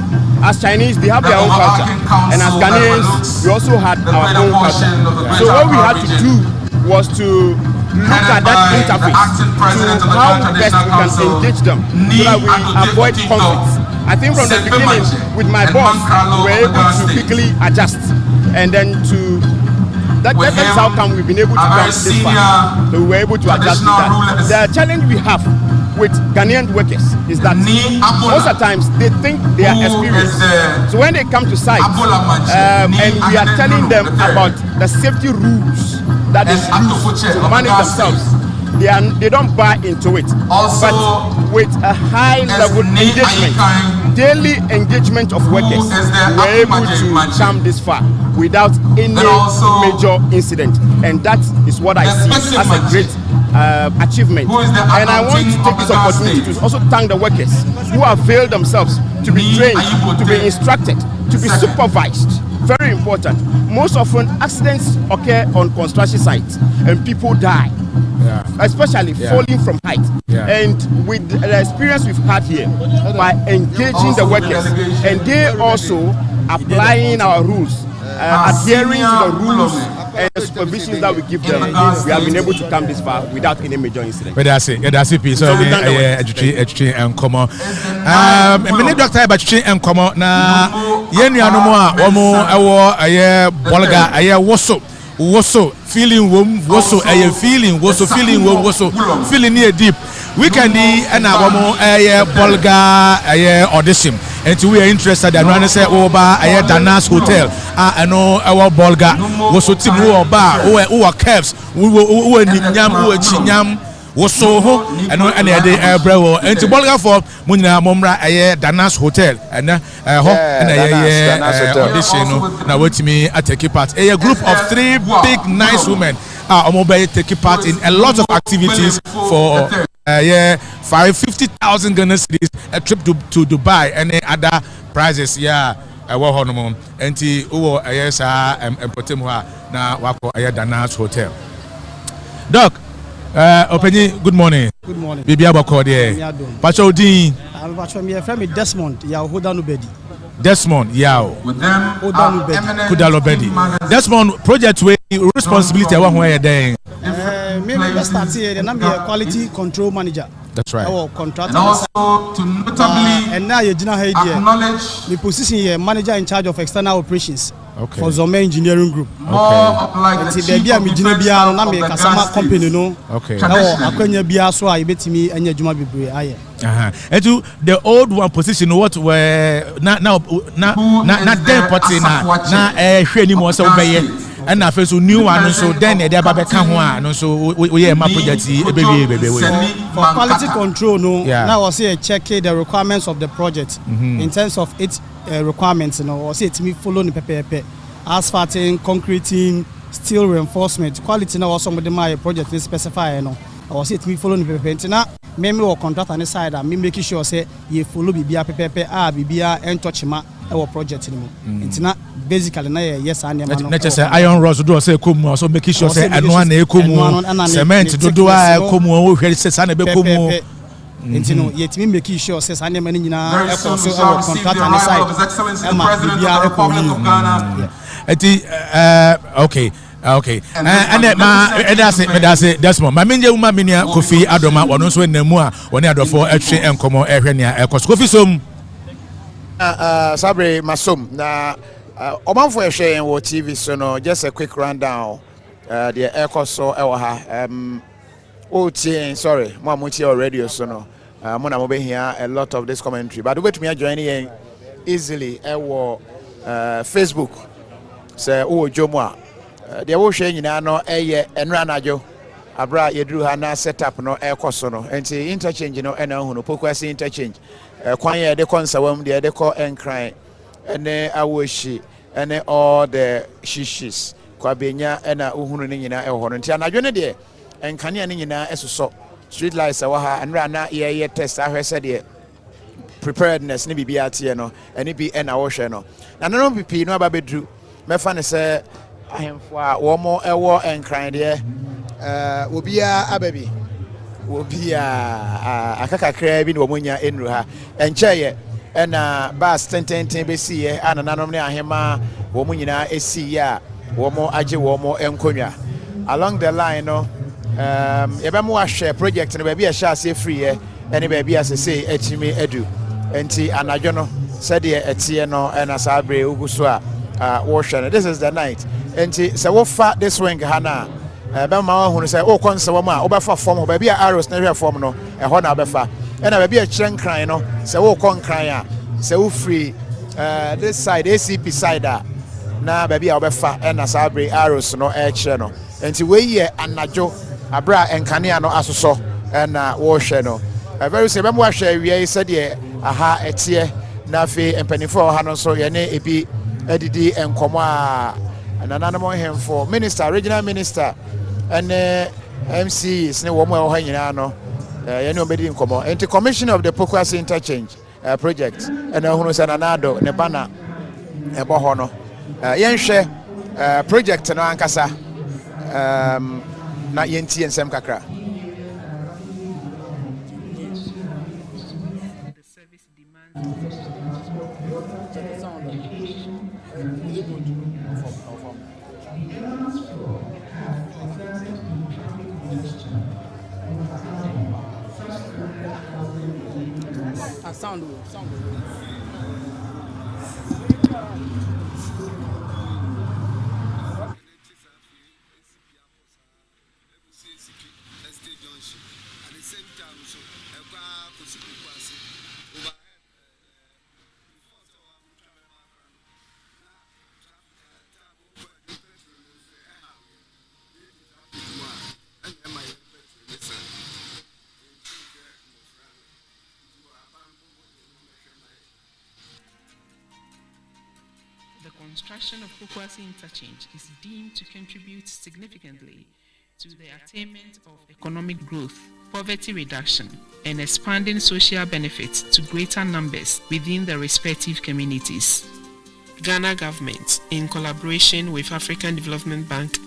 As Chinese, they have their own culture, and as Ghanaians, we also had our own culture. So what we had to do was to look at that interface to how best we can engage them so that we avoid conflicts. I think from the beginning, with my boss, we were able to quickly adjust, and then that is how come we've been able to come this far. So we were able to adjust to that. The challenge we have with Ghanaian workers is that most of the times they think they are experienced. So when they come to site and we are telling them about the safety rules that is used to manage themselves, they don't buy into it. But with a high level engagement, daily engagement of workers, we're able to come this far without any major incident, and that is what I see as a great achievement. And I want to take this opportunity to also thank the workers who availed themselves to be trained, to be instructed, to be supervised. Very important. Most often accidents occur on construction sites and people die, especially falling from height. And with the experience we've had here, by engaging the workers and they also applying our rules, adhering to the rules and the supervisions that we give them, we have been able to come this far without any major incident. But that's it. That's it. So we and come on. Many doctor and come on. Now, yen ya no more. Omo ewo aye bolga aye woso feeling woso aye feeling woso feeling woso feeling near deep. Weekend and our aye bolga aye audition. And we are interested in running say over aye Danas Hotel. I know our bolga woso team who bar who are caves who nyam who chinyam woso ho and the brewo and to bolga for munina momra aye Danas Hotel and ho and aye audition now wait me I take part a group of 3 big nice women are taking part in a lot of activities for 50,000 Ghana cedis, a trip to Dubai and other prizes. And na wako Danas Hotel. Doc, good morning. Good morning. Bibi Abako there. Pacho Dean. I'm friend Desmond. Desmond Yao Kudalobedi. Desmond project way responsibility wa ho dey. Me start here the number quality control manager. That's right. Our contractor. And also to notably and now you acknowledge the position here manager in charge of external operations. Okay. For Zome Engineering Group. More of like the chief of defense staff of the Ghana company no. Okay. Akwanya bia so a yebetimi anya dwuma bebre aye. And to the old one position what were not then party na hwe ni mo so beye and na first new one so then they aba ka ho a so we ma project e be for quality control no now was say check the requirements of the project in terms of its requirements no was say it me follow the pepe asphalting, concreting, steel reinforcement quality now was some of the my project is specify no was say it me follow the pepe na me or contractor on the side and me making sure say you follow bibia pepe bibia and touch ma our project ni mo ntina basically na yes and man na say iron rods do say komu so making sure say anu na ekomu cement do a ekomu o hwere say sa na be komu ntino yetimi making sure say sa na man nyina e so our contractor on the side e ma bibia ekomu okay and that's Desmond ma menje uma menia Kofi Adoma wono so namu a woni adofo atwe enkomo ehwe ne ekos Kofi som Sabre masom na omanfo ehwe wo TV so no just a quick rundown the ekoso ewo ha sorry mo amuti radio so no mo na mo be hear a lot of this commentary but wait me join here easily ewo Facebook say o jomo a de wo hwe nyina no eye enra najo abra yeduru ha na setup no ekoso no enti interchange no ena hu no Pokuase interchange kwan ye de konsawam de ko enkran ene awoshi ene all the shishis kwa benya ena uhunu ne nyina eho no nti anadwo ne de enkane ne nyina esoso street lights awa ha enra na ye test ahwese de preparedness ne bibia tie no ene bi ena wo hwe no na no pipi no ababedru mefa ne se ahemfo a wo mo ewo enkran de obia ababi obia akakakra bi no monya enru ha encheye ena bus tenten be siye anananom ne ahema wo mo nyina esi ya wo mo age wo mo enkonwa along the line no yebemo ahwe project no ba bia sha ase free ye ene ba bia sese etimi edu enti anadwo no sede etie no ena sabre uguso a wo hwe no this is the night enti se wo fa this wing hana be ma hu say o konsewo ma obefa form ba bia arrows na hwe form no ho na obefa ena ba bia kran no se wo konkran a se wo free this side ACP side na ba bia obefa ena sabre arrows no kire no enti we ye anajo abra enkane no asoso ena wo hwe no very say be mo hwe wie se de aha etie na fe empanifo ha no so ye ne ebi edidi enkomo a anana mo hemfo minister regional minister and MCs ne wo mo ho nyina no ye ne obedi nkomo enti commissioner of the Pokuase interchange project and ehunu se na Addo ne bana ebo ho no yen hwe project no ankasa na yenti ensem kakra the service demands sound. Construction of Pokuase Interchange is deemed to contribute significantly to the attainment of economic growth, poverty reduction, and expanding social benefits to greater numbers within the respective communities. Ghana government, in collaboration with African Development Bank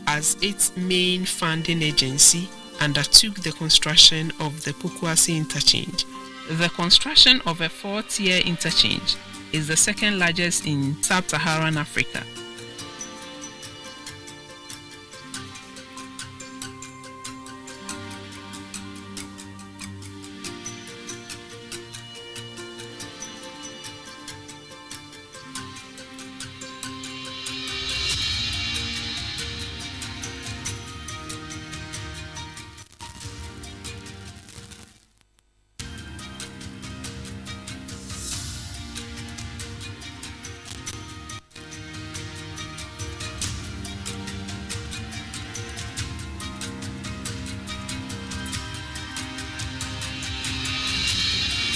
as its main funding agency, undertook the construction of the Pokuase Interchange. The construction of a 4-tier interchange is the second largest in sub-Saharan Africa.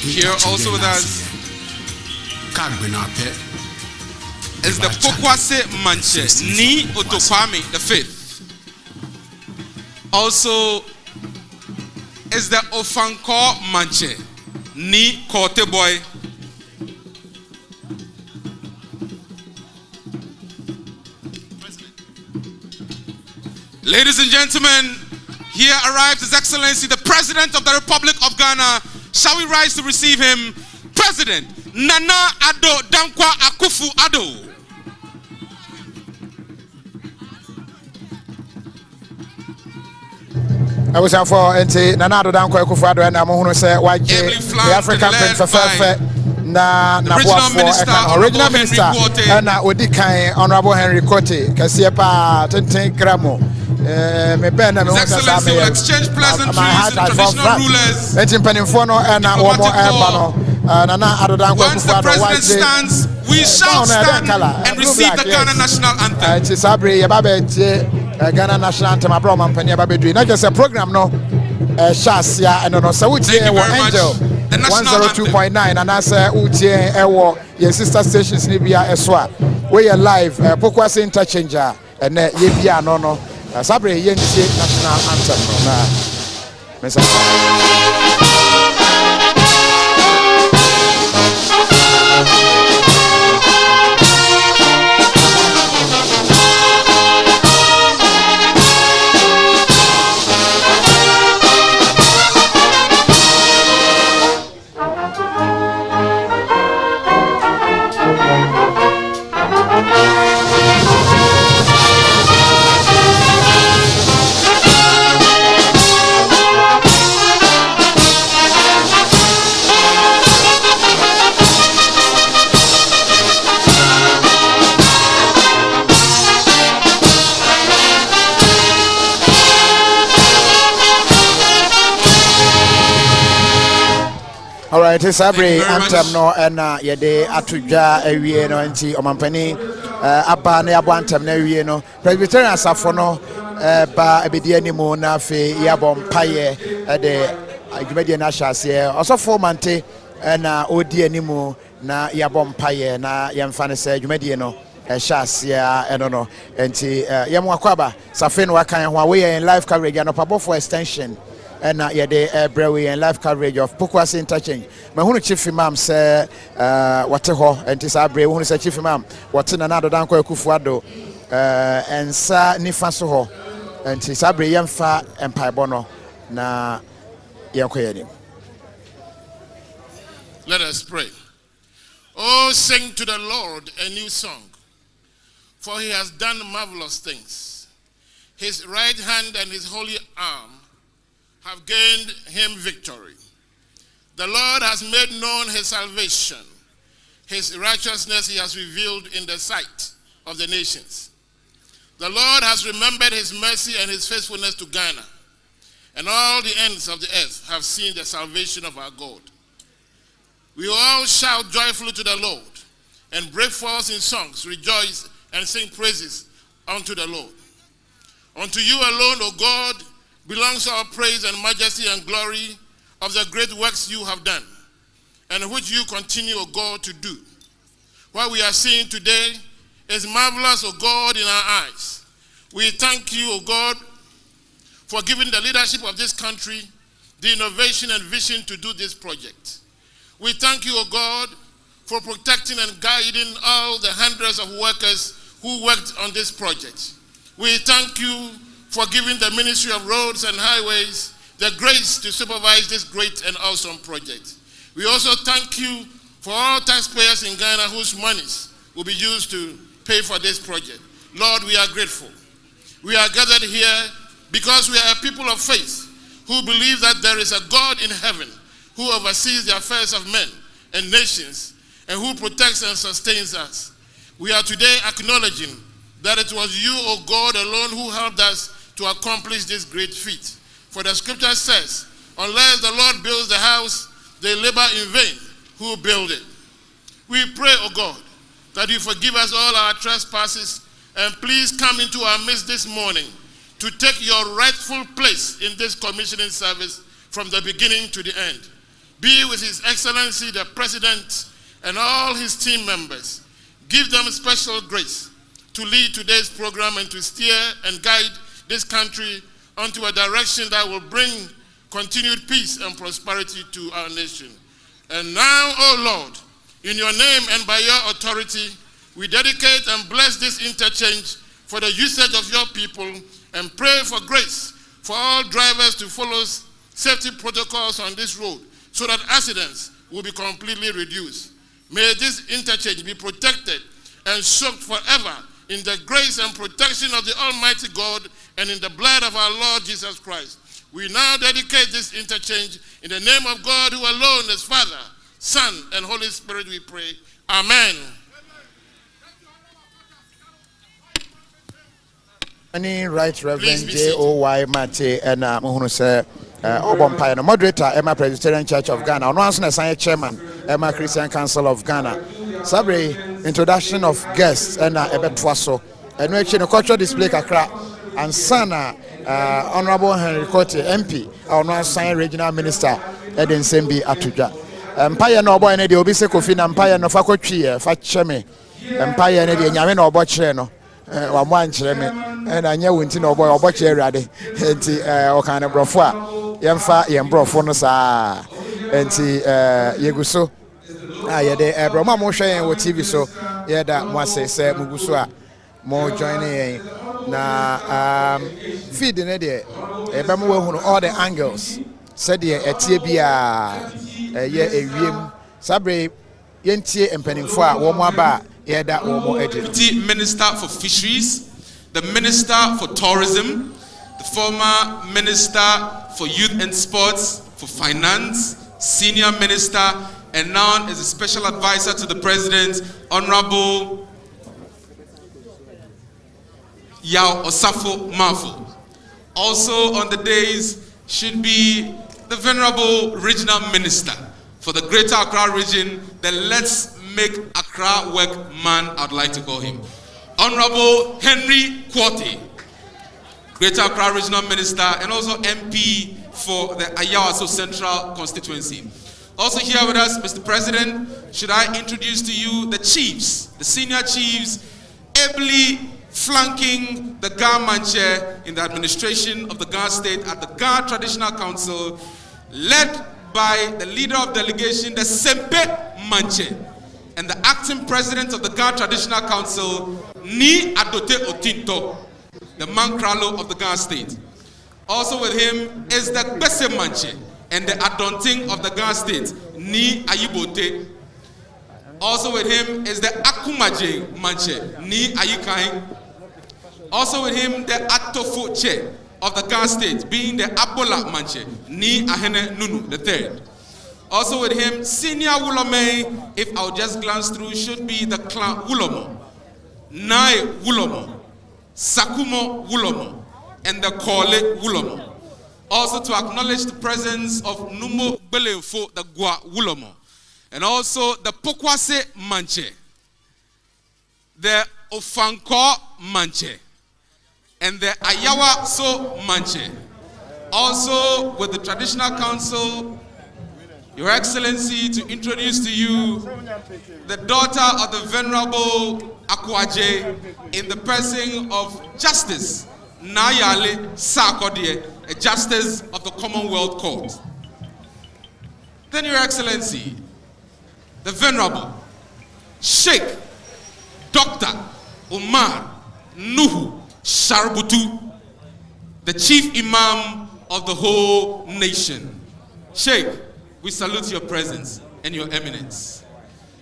Here also with us is the Pokuase Manche Ni Otokwame the fifth. Also is the Ofanko Manche Ni Kote Boy. Ladies and gentlemen, here arrives His Excellency the President of the Republic of Ghana. Shall we rise to receive him? Prez.Nana Addo Dankwa Akuffo Addo. I was out for Nana Addo Dankwa Akuffo Addo and I'm going to say why the African Prince for na original minister and Odikai Honorable Henry Kote Kasiepa Tenten Gramo. His Excellency will exchange pleasantries with traditional rulers. Once the President stands, we shall stand and receive the Ghana National Anthem. Ghana National Anthem. Not just a program, no. Shasia and no. So we Angel 102.9 and I say your sister stations Libya Eswa. We are live. Pokuase Interchange and Yebia no. Sabre Yensi National Anthem na mesa. All right, it's every anthem no and yede atuja ewie no nti omampani aba na yabo anthem na ewie no Presbyterian asafo no ba ebedi animu na afi yabo mpaye de adwumadi na hyase osofo mante na odi animu na yabo mpaye na yemfa ne se adwumadi no hyase eno no nti yemo akwaba safe no wakan ho we in live coverage no pabo for extension and yede brewery and live coverage of Pokuase Interchange. Mahunu Chief Imam say wate ho enti sa bre wo hunu say Chief Imam wate Nana Addo Dankwa Akuffo Addo and sa nifa so ho enti sa bre yemfa empaibo no na yekoyeni. Let us pray. Oh, sing to the Lord a new song, for he has done marvelous things. His right hand and his holy arm have gained him victory. The Lord has made known his salvation. His righteousness he has revealed in the sight of the nations. The Lord has remembered his mercy and his faithfulness to Ghana, and all the ends of the earth have seen the salvation of our God. We all shout joyfully to the Lord and break forth in songs, rejoice and sing praises unto the Lord. Unto you alone, O God, belongs our praise and majesty and glory of the great works you have done, and which you continue, O God, to do. What we are seeing today is marvelous, O God, in our eyes. We thank you, O God, for giving the leadership of this country the innovation and vision to do this project. We thank you, O God, for protecting and guiding all the hundreds of workers who worked on this project. We thank you for giving the Ministry of Roads and Highways the grace to supervise this great and awesome project. We also thank you for all taxpayers in Ghana whose monies will be used to pay for this project. Lord, we are grateful. We are gathered here because we are a people of faith who believe that there is a God in heaven who oversees the affairs of men and nations and who protects and sustains us. We are today acknowledging that it was you, O God, alone who helped us to accomplish this great feat. For the scripture says, unless the Lord builds the house, they labor in vain who build it. We pray, O God, that you forgive us all our trespasses and please come into our midst this morning to take your rightful place in this commissioning service from the beginning to the end. Be with His Excellency the President and all his team members. Give them special grace to lead today's program and to steer and guide this country onto a direction that will bring continued peace and prosperity to our nation. And now, O Lord, in your name and by your authority, we dedicate and bless this interchange for the usage of your people and pray for grace for all drivers to follow safety protocols on this road so that accidents will be completely reduced. May this interchange be protected and soaked forever in the grace and protection of the Almighty God and in the blood of our Lord Jesus Christ. We now dedicate this interchange in the name of God who alone is Father, Son, and Holy Spirit we pray. Amen. Any right Reverend J.O.Y. Mate and Mohunuse Obompire, no moderator, Emma Presbyterian Church of Ghana, on once a chairman, Emma Christian Council of Ghana. Sabre, introduction of guests and Ebetwaso, and which in a cultural display Kakra, and Sana, Honorable Henry Kote, MP, our non-sign regional minister, Eden Sembi Atuja. Empire no boy, and the Obise Kofi, Empire no Fakochi, Fatcheme, Empire and the Yamin or Bocheno. One chairman, and I knew Wintin or boy or botcher ready, and or kind of brofua, Yamfa, Yambrofonosa, and Yeguso. Yeah, the Brahma Moshe with TV, so yeah, that was say Mugusua, more joining na feeding it, Ebamu, all the angles, said ye a Tibia, a year a rim, Sabre, Yentie and Pennyfoa, Womaba. Yeah, that Deputy Minister for Fisheries, the Minister for Tourism, the former Minister for Youth and Sports, for Finance, Senior Minister, and now is a Special Advisor to the President, Honorable Yao Osafo Mafo. Also on the days should be the Venerable Regional Minister for the Greater Accra region, the Let's Make Accra Work man, I'd like to call him. Honorable Henry Kwoti, Greater Accra Regional Minister, and also MP for the Ayawaso Central Constituency. Also here with us, Mr. President, should I introduce to you the chiefs, the senior chiefs, ably flanking the Ga Manche in the administration of the Ga State at the Ga Traditional Council, led by the leader of delegation, the Sempe Manche, and the acting president of the Ga Traditional Council, Ni Adote Otinto, the Mankralo of the Ga State. Also with him is the Gbese Manche and the Adonting of the Ga State, Ni Ayibote. Also with him is the Akumaje Manche, Ni Ayikai. Also with him the Atofo Che of the Ga State, being the Abola Manche, Ni Ahene Nunu the third. Also with him, Senior Wulome, if I'll just glance through, should be the clan Wulomo, Nai Wulomo, Sakumo Wulomo, and the Kole Wulomo. Also to acknowledge the presence of Numo Belefo, the Gwa Wulomo, and also the Pokuase Manche, the Ofanko Manche, and the Ayawa So Manche. Also with the Traditional Council, Your Excellency, to introduce to you the daughter of the Venerable Akuaje in the person of Justice Nayale Sarkodie, a Justice of the Commonwealth Court. Then, Your Excellency, the Venerable Sheikh Dr. Umar Nuhu Sharbutu, the Chief Imam of the whole nation. Sheikh, we salute your presence and your eminence.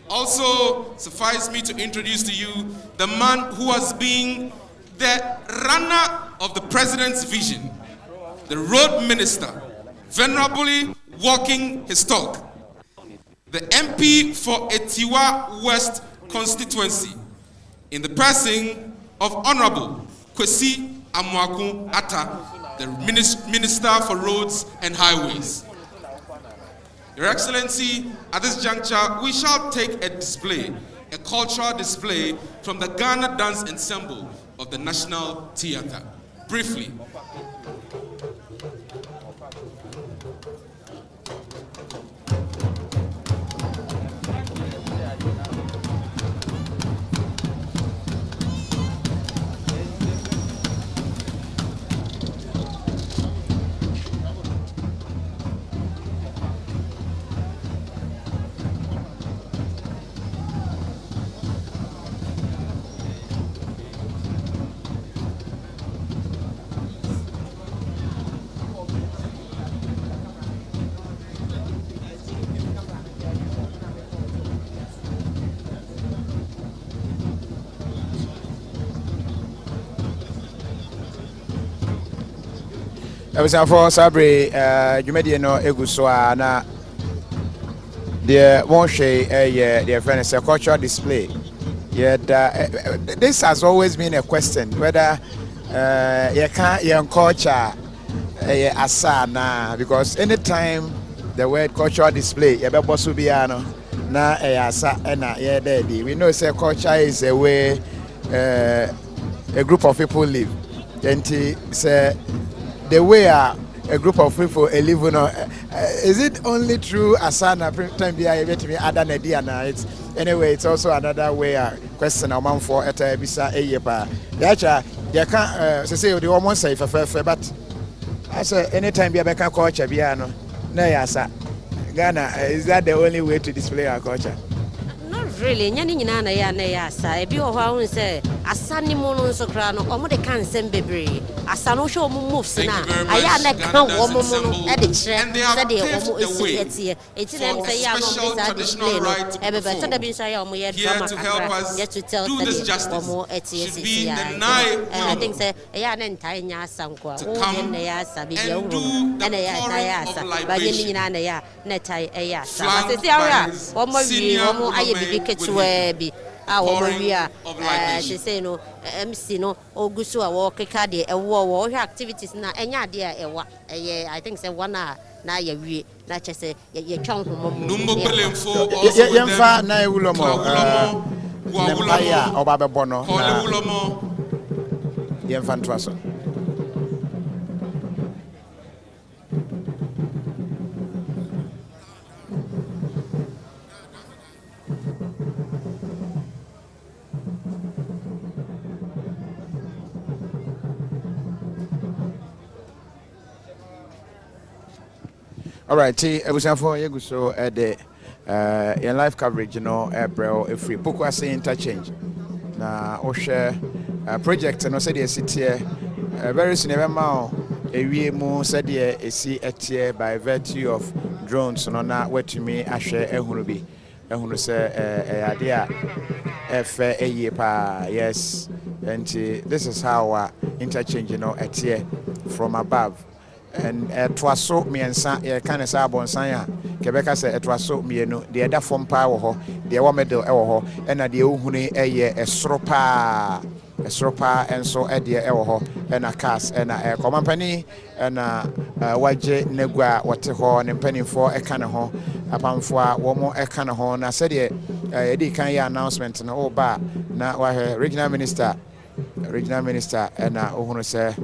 Also, suffice me to introduce to you the man who has been the runner of the president's vision, the road minister, venerably walking his talk, the MP for Etiwa West constituency, in the person of Honorable Kwesi Amoako Atta, the Minister for Roads and Highways. Your Excellency, at this juncture, we shall take a display, a cultural display from the Ghana Dance Ensemble of the National Theatre. Briefly. I was for Sabre, you made no eguswa na the one share their friend is a cultural display. Yet this has always been a question whether you can't your culture asana, because anytime the word cultural display you be bosubiano na asa na yeah daddy. We know say culture is a way a group of people live. And say the way a group of people live, is it only true asana time be I bet me other Nadiana? It's anyway, it's also another way a question among for at bisa a yepa. Yacha, you can't say the almost say for but I say anytime be a better culture biano. No yasa. Ghana, is that the only way to display our culture? Really, nyani na ya na ya sa ebi ho ha say asani mu no so kra no omo de kan sem bebre asano hwe omo moves na aya na kan wo mo no e de kire se de omo esi etie eti dem say ya no bisa display no e be better da bi say ya omo ye drama kakra get to tell that omo etie esi ya I think say ya na ntai nya asanko a wo na ya sa bi ya wo na ya ta ya sa ba nyini na ya na tai ya sa ba se ya omo wi omo aye bibi ketwebi a woria she say no MC no ogusu a wo keka de ewo activities na enya de ewa I think say one na ya wie na che say ye twon homo numbo belemfo yemfa na ewulomo nempaya oba bebo no na yemfa ntwaso. All right, I was for you so at the in live coverage, April free Pokuase Interchange. Now, Osha project and also the city very soon. A mo said a see a by virtue of drones, no, not what to me, I share a hunubi. A hunu say a idea a year pa, yes, and this is how interchange, at here from above. And it was so me and San, kind of sabon Sanya, Quebec said it was so me, the other form power, the one medal, and at the Uhuni a stropa, and so at the Ewo, and a cast, and a company, and a YJ Negua, what the horn, and penny for a canaho, upon for one more a canaho. I said, a decaya announcement and all bar, now regional minister, and Uhunu say,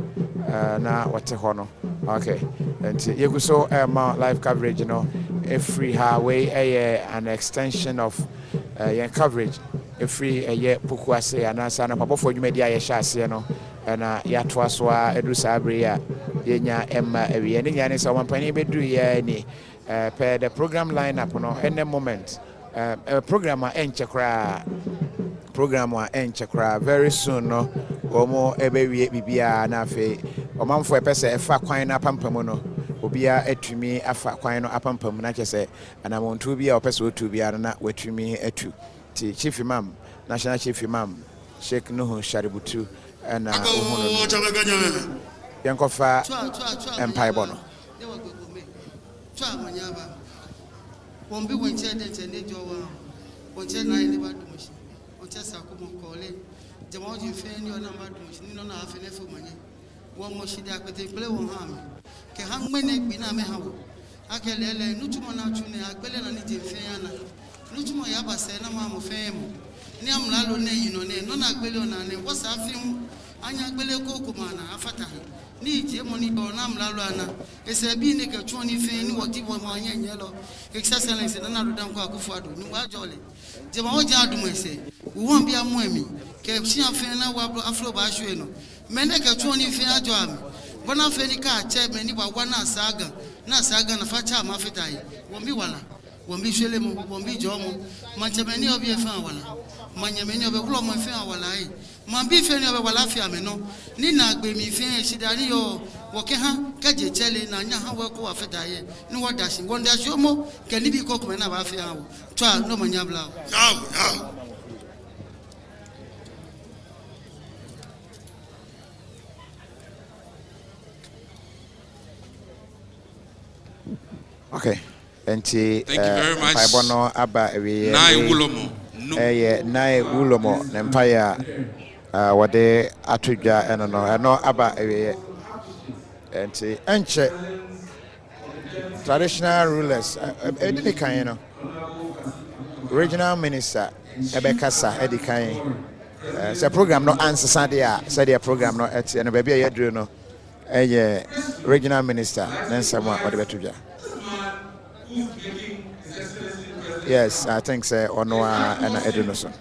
now what the honor. Okay, and you go so live coverage, every highway an extension of coverage, every year Pokuase and Asana Papa for you media shas, and Yatwaswa Edu Sabria, Yenya Emma Evian is our penny bedru ye per the program lineup no any moment programmer Enchakra very soon no or more ebe bibia na fe o man for a person efa kwan na pampamu no obia atumi afa kwan no apampam na kyese anamontu bia opeso otu bia na watumi atu ti chief imam national chief imam Sheikh Nuhu Shaributu and Yankofa Empire Bono. Won't be when said and said, one said 9 about the machine. One says I couldn't call it. The more you fail your number, you don't have enough money. One more she that could take play on harm. Can hang my neck be na how. I can let Nutumana Tune, I believe on it in Fiana. Nutuma Yaba said, no mamma fame. Niam Lalo ne, you know, no Nagbelona, what's happening? Anya Bele Kokumana, Afata. Need your money or Nam Lalana. It's a being a 20 fan, what you want my yellow. Excellence and another damn Akuffo, no jolly. Jamaja do say, we won't be a mwemi. Capsia Fena Wablo Afro Bashueno. Meneka 20 fair job. One of any car, check many but one saga, not saga and Facha Mafitai. Won't be one. Won't be Shelemo, won't be Jomo. Mancha many of your family. Manya many of a woman fair while I. Mambi feni obe walafia meno ni na gbe mi fin sidani yo woke ha kaje chele na nya ha wako afeda ye ni wadashi wonda shomo ke ni bi kokome na ba afia wo twa no manya bla okay enti thank you very much Bono aba ewe nai wulomo nai wulomo empire wade atudwa eno aba ewe enti enche traditional rulers edini kan no regional minister ebekasa edikan se program no answer dia say dia program no et eno bia ye duro no regional minister nensama wade betudwa. Yes, I think so. Onwa and Edinoson.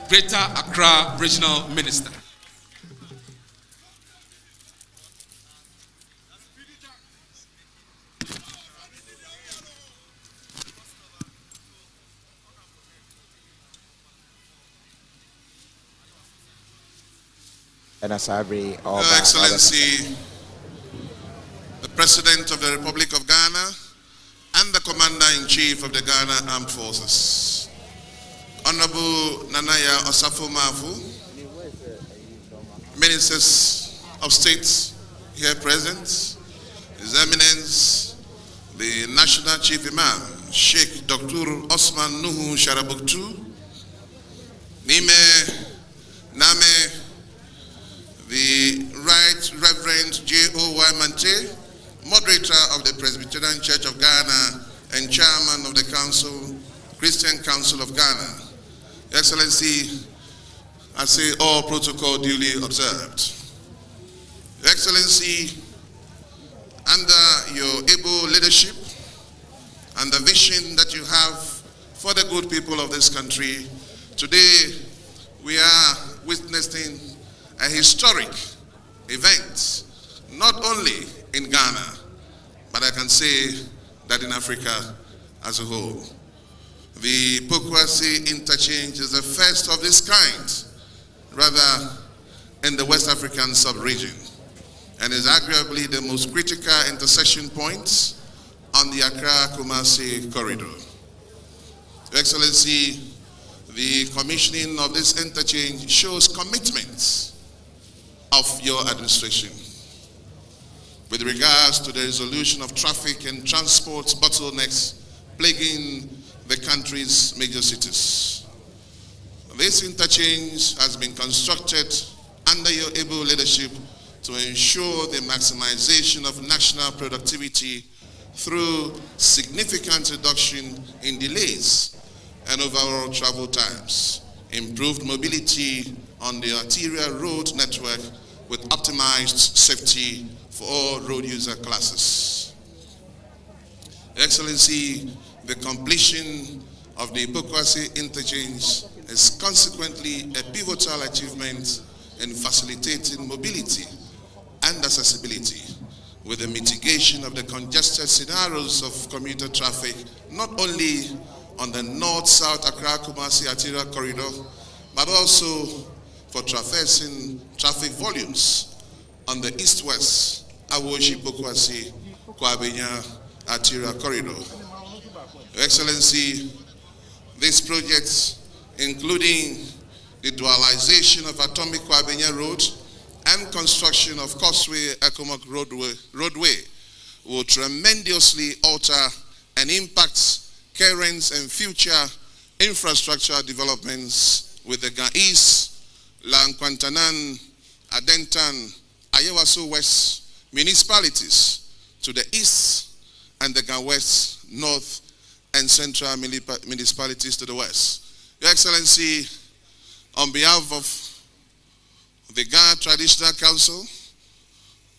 Greater Accra Regional Minister. And Your Excellency, the President of the Republic of Ghana and the Commander-in-Chief of the Ghana Armed Forces, Honorable Nanaya Osafo-Mafu, Ministers of State here present, His Eminence, the National Chief Imam, Sheikh Dr. Osman Nuhu Shaributu, Nime, Name, the Right Reverend J.O.Y. Mante, Moderator of the Presbyterian Church of Ghana and Chairman of the Council, Christian Council of Ghana. Your Excellency, I say all protocol duly observed. Your Excellency, under your able leadership and the vision that you have for the good people of this country, today we are witnessing a historic event, not only in Ghana, but I can say that in Africa as a whole. The Pokuase Interchange is the first of this kind, rather in the West African sub-region, and is arguably the most critical intersection point on the Accra-Kumasi corridor. Your Excellency, the commissioning of this interchange shows commitment of your administration with regards to the resolution of traffic and transport bottlenecks plaguing the country's major cities. This interchange has been constructed under your able leadership to ensure the maximization of national productivity through significant reduction in delays and overall travel times, improved mobility on the arterial road network with optimized safety for all road user classes. Excellency, the completion of the Pokuase Interchange is consequently a pivotal achievement in facilitating mobility and accessibility with the mitigation of the congested scenarios of commuter traffic, not only on the north-south Accra-Kumasi arterial corridor, but also for traversing traffic volumes on the east-west Awoshi Pokuase Kwabenya arterial corridor. Your Excellency, these projects, including the dualization of Atomic Kwabenya Road and construction of Causeway Ecomoc roadway, will tremendously alter and impact current and future infrastructure developments with the Gais, Lankwantanan, Adentan, Ayawaso West municipalities to the east and the Ga West, north and central municipalities to the west. Your Excellency, on behalf of the Ga Traditional Council,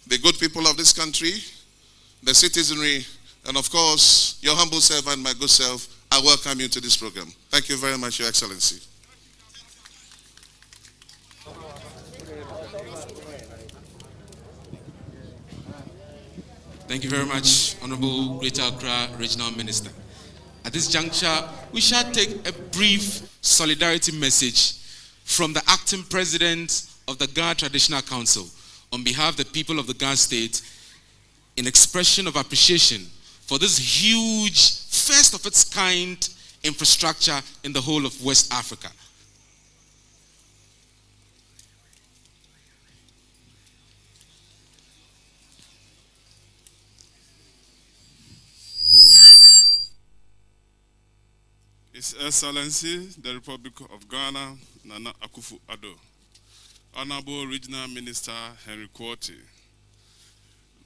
the good people of this country, the citizenry, and of course, your humble servant, my good self, I welcome you to this program. Thank you very much, Your Excellency. Thank you very much, Honorable Greater Accra Regional Minister. At this juncture, we shall take a brief solidarity message from the acting president of the Ga Traditional Council on behalf of the people of the Ga State in expression of appreciation for this huge, first of its kind infrastructure in the whole of West Africa. His Excellency, the Republic of Ghana, Nana Akuffo Addo, Honorable Regional Minister Henry Quarty,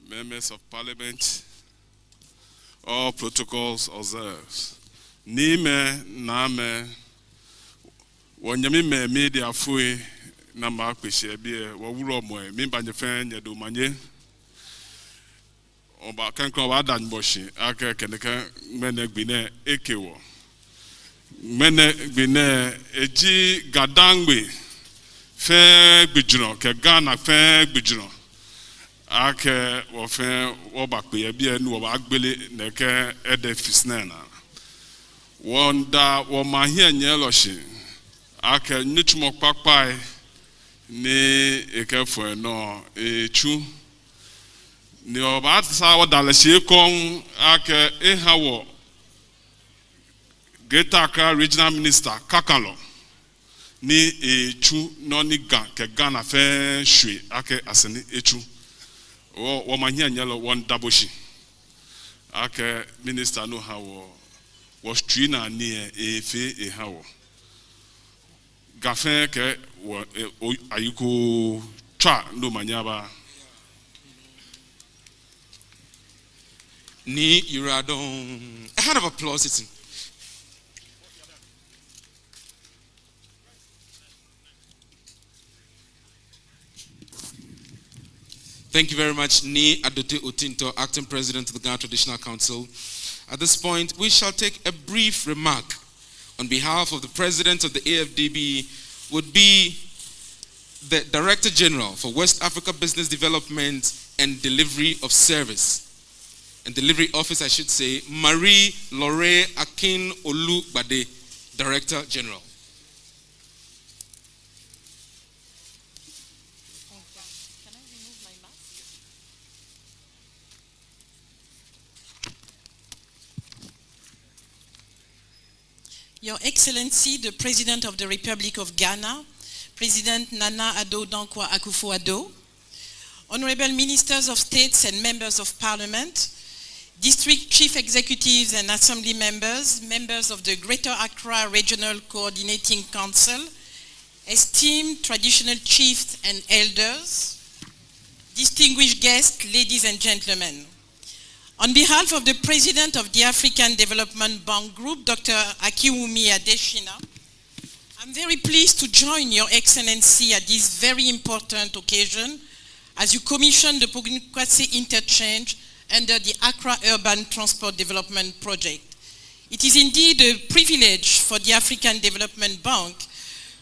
members of Parliament, all protocols observed. Nime name wanyami me media fui na makwishe bie wawuro moe mimba nyefen yedo manye oba kankro wa dan boshi aka keneka mene gbine ekewo mene gbine eji gadangbe fe gbijuro ke Ghana fe gbijuro ake wo fe wo bakpe bie nu wo agbele neke ede fisnena wanda wo mahia nyeloshi ake nyuchumo papai ni ekefo no echu ni oba sa wo dalashie kon ake ehawo Greater Accra Regional Minister Kakalo ni echu no ni ke Ghana fe hwe ake aseni echu wo mahia nyelo won daboshi ake minister no hawo was trina ni efe ehawo gafen ke ayuko twa no manyaba ni Iradon. A hand of applause, it's in. Thank you very much, Ni Adote Otinto, Acting President of the Ghana Traditional Council. At this point, we shall take a brief remark on behalf of the President of the AFDB, would be the Director General for West Africa Business Development and Delivery of Service, and Delivery Office, I should say, Marie Lore Akin Olu Bade, Director General. Your Excellency, the President of the Republic of Ghana, Prez.Nana Addo Dankwa Akuffo Addo, Honorable Ministers of States and Members of Parliament, District Chief Executives and Assembly members, members of the Greater Accra Regional Coordinating Council, esteemed traditional chiefs and elders, distinguished guests, ladies and gentlemen. On behalf of the President of the African Development Bank Group, Dr. Akiwumi Adeshina, I'm very pleased to join Your Excellency at this very important occasion as you commission the Pokuase Interchange under the Accra Urban Transport Development Project. It is indeed a privilege for the African Development Bank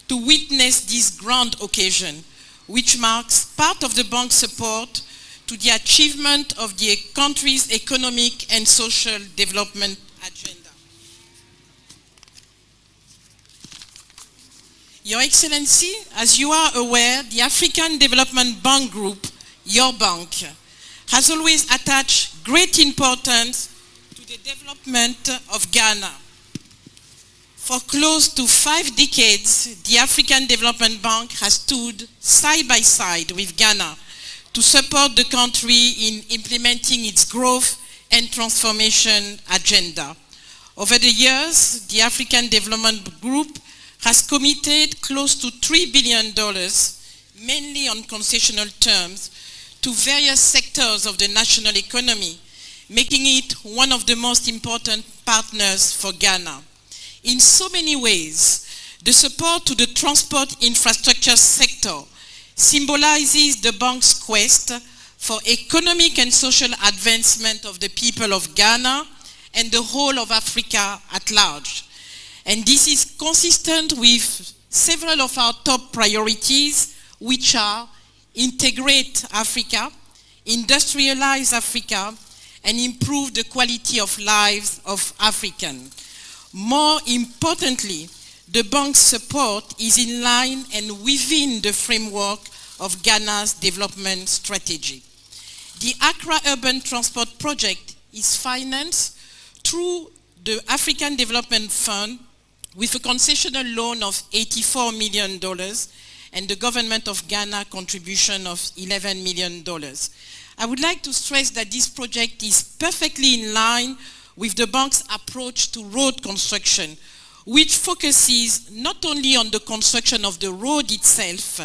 to witness this grand occasion, which marks part of the bank's support to the achievement of the country's economic and social development agenda. Your Excellency, as you are aware, the African Development Bank Group, your bank, has always attached great importance to the development of Ghana. For close to 5 decades, the African Development Bank has stood side by side with Ghana to support the country in implementing its growth and transformation agenda. Over the years, the African Development Group has committed close to $3 billion, mainly on concessional terms, to various sectors of the national economy, making it one of the most important partners for Ghana. In so many ways, the support to the transport infrastructure sector symbolizes the bank's quest for economic and social advancement of the people of Ghana and the whole of Africa at large. And this is consistent with several of our top priorities, which are integrate Africa, industrialize Africa, and improve the quality of lives of Africans. More importantly, the bank's support is in line and within the framework of Ghana's development strategy. The Accra Urban Transport Project is financed through the African Development Fund with a concessional loan of $84 million and the government of Ghana contribution of $11 million. I would like to stress that this project is perfectly in line with the bank's approach to road construction, which focuses not only on the construction of the road itself,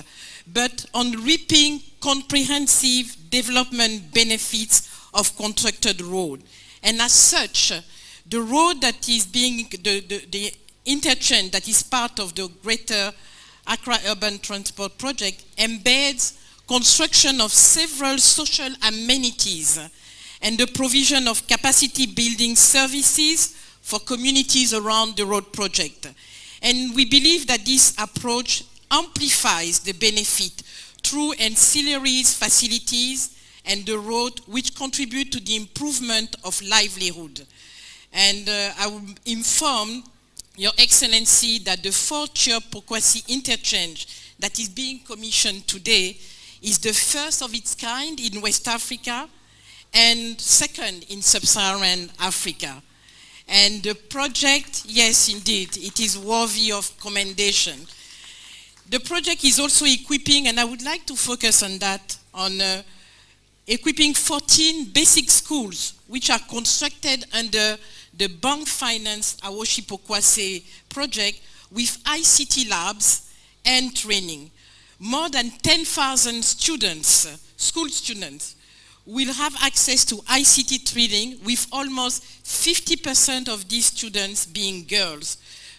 but on reaping comprehensive development benefits of constructed road. And as such, the road that is being, the interchange that is part of the greater Accra Urban Transport Project embeds construction of several social amenities and the provision of capacity building services for communities around the road project. And we believe that this approach amplifies the benefit through ancillary facilities and the road, which contribute to the improvement of livelihood. And I will inform Your Excellency that the 4-tier Pokuase interchange that is being commissioned today is the first of its kind in West Africa and second in Sub-Saharan Africa. And the project, yes, indeed, it is worthy of commendation. The project is also equipping, and I would like to focus on that, on equipping 14 basic schools which are constructed under the bank-financed Awoshi Pokuase project with ICT labs and training. More than 10,000 students, school students, will have access to ICT training, with almost 50% of these students being girls.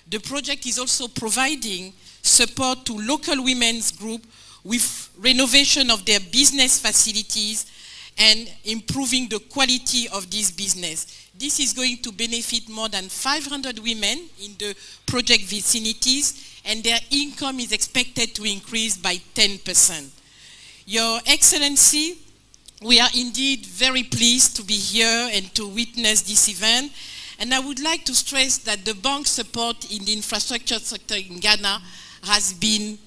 The project is also providing support to local women's groups with renovation of their business facilities and improving the quality of this business. This is going to benefit more than 500 women in the project vicinities, and their income is expected to increase by 10%. Your Excellency, we are indeed very pleased to be here and to witness this event. And I would like to stress that the bank's support in the infrastructure sector in Ghana has been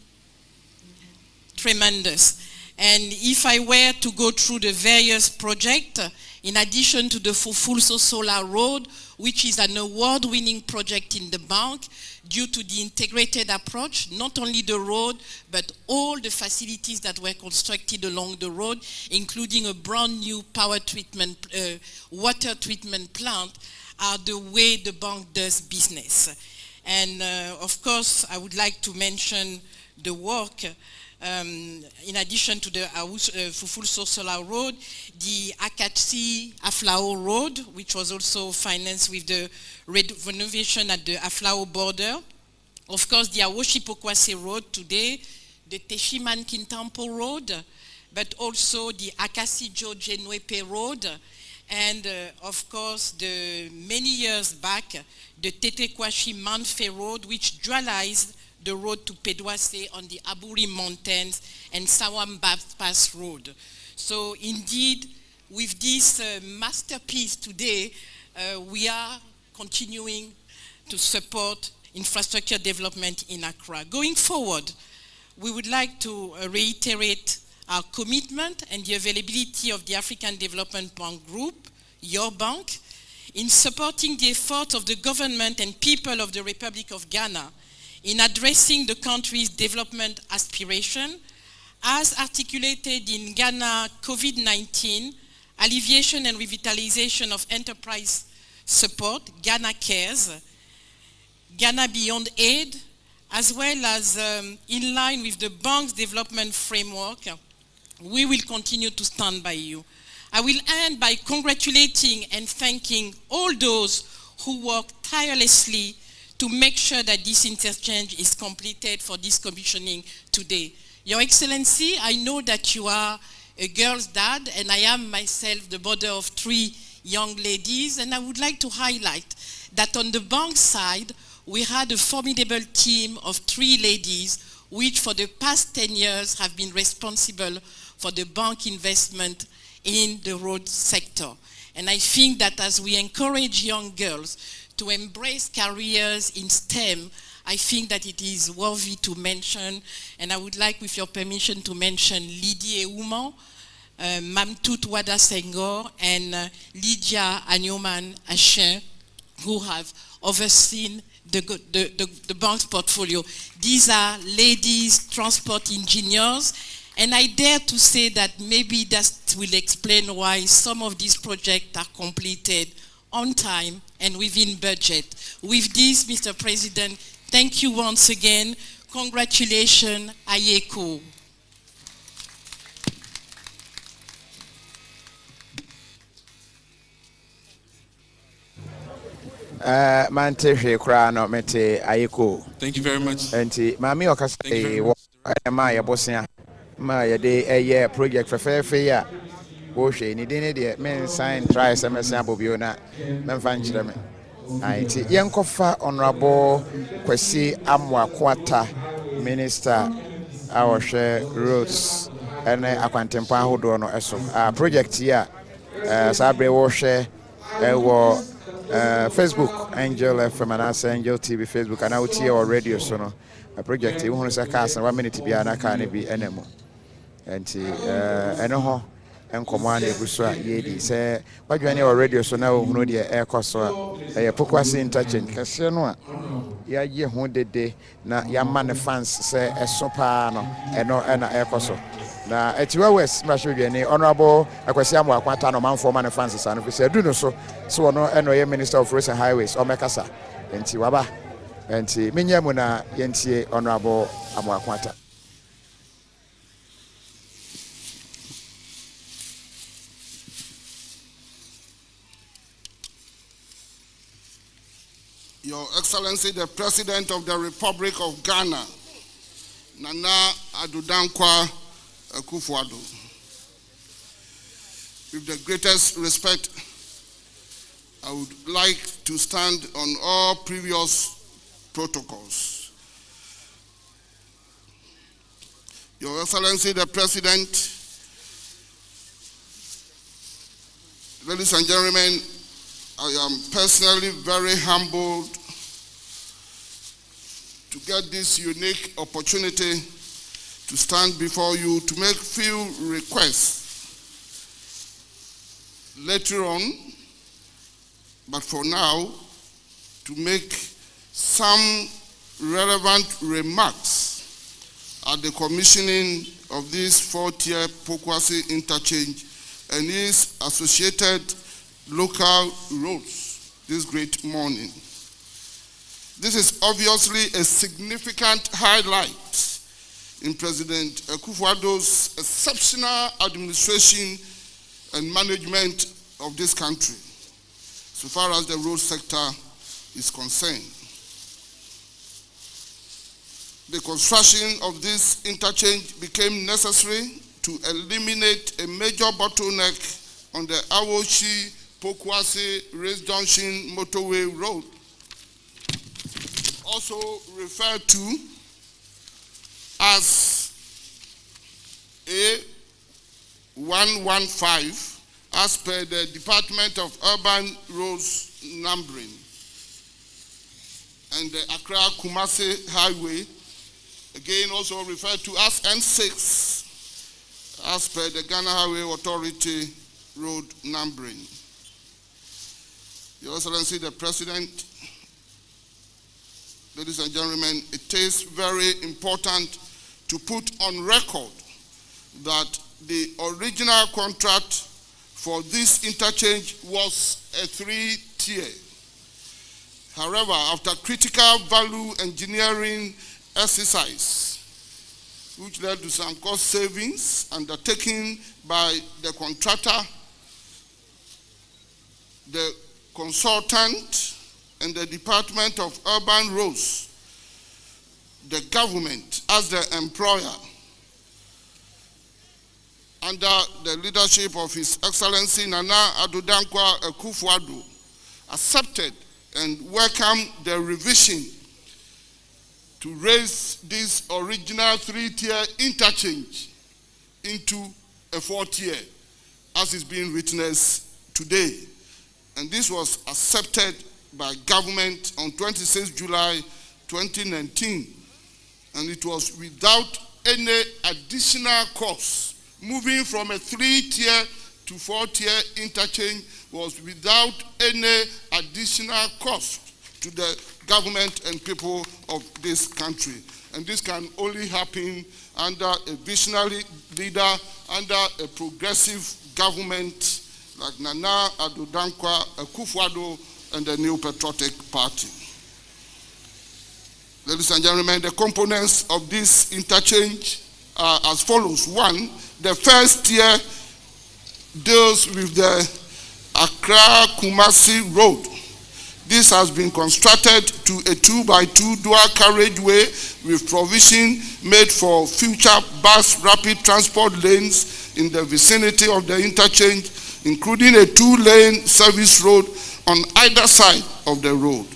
tremendous. And if I were to go through the various projects, in addition to the Fufulso Solar Road, which is an award-winning project in the bank due to the integrated approach, not only the road, but all the facilities that were constructed along the road, including a brand new power treatment, water treatment plant, are the way the bank does business. And of course, I would like to mention the work in addition to the Fufulso Solar Road, the Akatsi Aflao Road, which was also financed with the renovation at the Aflao border. Of course, the Awoshi Pokuase Road today, the Teshiman Kintampo Road, but also the Akasi George Nwepe Road, and of course, the many years back, the Tetekwashi Manfe Road, which dualized the road to Pokuase on the Aburi Mountains and Sawam Pass Road. So indeed, with this masterpiece today, we are continuing to support infrastructure development in Accra. Going forward, we would like to reiterate our commitment and the availability of the African Development Bank Group, your bank, in supporting the effort of the government and people of the Republic of Ghana in addressing the country's development aspiration, as articulated in Ghana COVID-19, Alleviation and Revitalization of Enterprise Support, Ghana Cares, Ghana Beyond Aid, as well as in line with the bank's development framework. We will continue to stand by you. I will end by congratulating and thanking all those who work tirelessly to make sure that this interchange is completed for this commissioning today. Your Excellency, I know that you are a girl's dad, and I am myself the mother of 3 young ladies, and I would like to highlight that on the bank side, we had a formidable team of 3 ladies, which for the past 10 years have been responsible for the bank investment in the road sector. And I think that as we encourage young girls to embrace careers in STEM, I think that it is worthy to mention, and I would like, with your permission, to mention Lydie Ouman, Mamtout Wada Senghor, and Lydia Agnoman Achin, who have overseen the bank's portfolio. These are ladies transport engineers, and I dare to say that maybe that will explain why some of these projects are completed on time and within budget. With this, Mr. President, thank you once again. Congratulations, Ayeko. Mante hwekra no mete Ayeko. Thank you very much. Enti mami okasa ma ya bosia ma ya de eye project fefefe ya wo hwe ni de de men sign try SMS abobio na memfa nkyere me. Enti yenkofa honorable Kwesi Amwakwata minister awhwe roads ene akwantempa ahodo no eso project ya sabre wo hwe wo Facebook Angel FM and Angel TV Facebook and out here radio so no a project you want to say 1 minute bia na ka na bi enemo enti eno ho enkomo an eguso a yedi say wadwane o radio so na ohunu de ekoso e Pokuase interchange kase no a ya ye ho dede na ya man fans say eso pa no eno na ekoso na etiwa west mashudwane honorable Kwesi Amwakwata no manfo man fans sa no say du no so no eno ye minister of roads and highways o mekasa enti waba enti menyemu na yentie honorable Amwakwata. Your Excellency, the President of the Republic of Ghana, Nana Addo Akuffo. With the greatest respect, I would like to stand on all previous protocols. Your Excellency, the President, ladies and gentlemen, I am personally very humbled to get this unique opportunity to stand before you to make few requests later on, but for now, to make some relevant remarks at the commissioning of this 4-tier Pokuase interchange and its associated local roads this great morning. This is obviously a significant highlight in President Akufo-Addo's exceptional administration and management of this country, so far as the road sector is concerned. The construction of this interchange became necessary to eliminate a major bottleneck on the Awoshi Pokuase Race Junction Motorway Road, also referred to as A115 as per the Department of Urban Roads Numbering. and the Accra-Kumasi Highway, again also referred to as N6, as per the Ghana Highway Authority road numbering. Your Excellency the President, ladies and gentlemen, it is very important to put on record that the original contract for this interchange was a 3-tier. However, after critical value engineering exercise, which led to some cost savings undertaken by the contractor, the consultant, and the Department of Urban Roads, the government as the employer, under the leadership of His Excellency Nana Addo Akuffo, accepted and welcomed the revision to raise this original 3-tier interchange into a 4-tier, as is being witnessed today. And this was accepted by government on 26 July 2019. And it was without any additional cost. Moving from a 3-tier to 4-tier interchange was without any additional cost to the government and people of this country. And this can only happen under a visionary leader, under a progressive government like Nana Addo Akuffo and the New Patriotic Party. Ladies and gentlemen, the components of this interchange are as follows. One, the first tier deals with the Accra-Kumasi Road. This has been constructed to a 2x2 dual carriageway with provision made for future bus rapid transport lanes in the vicinity of the interchange, including a 2-lane service road on either side of the road.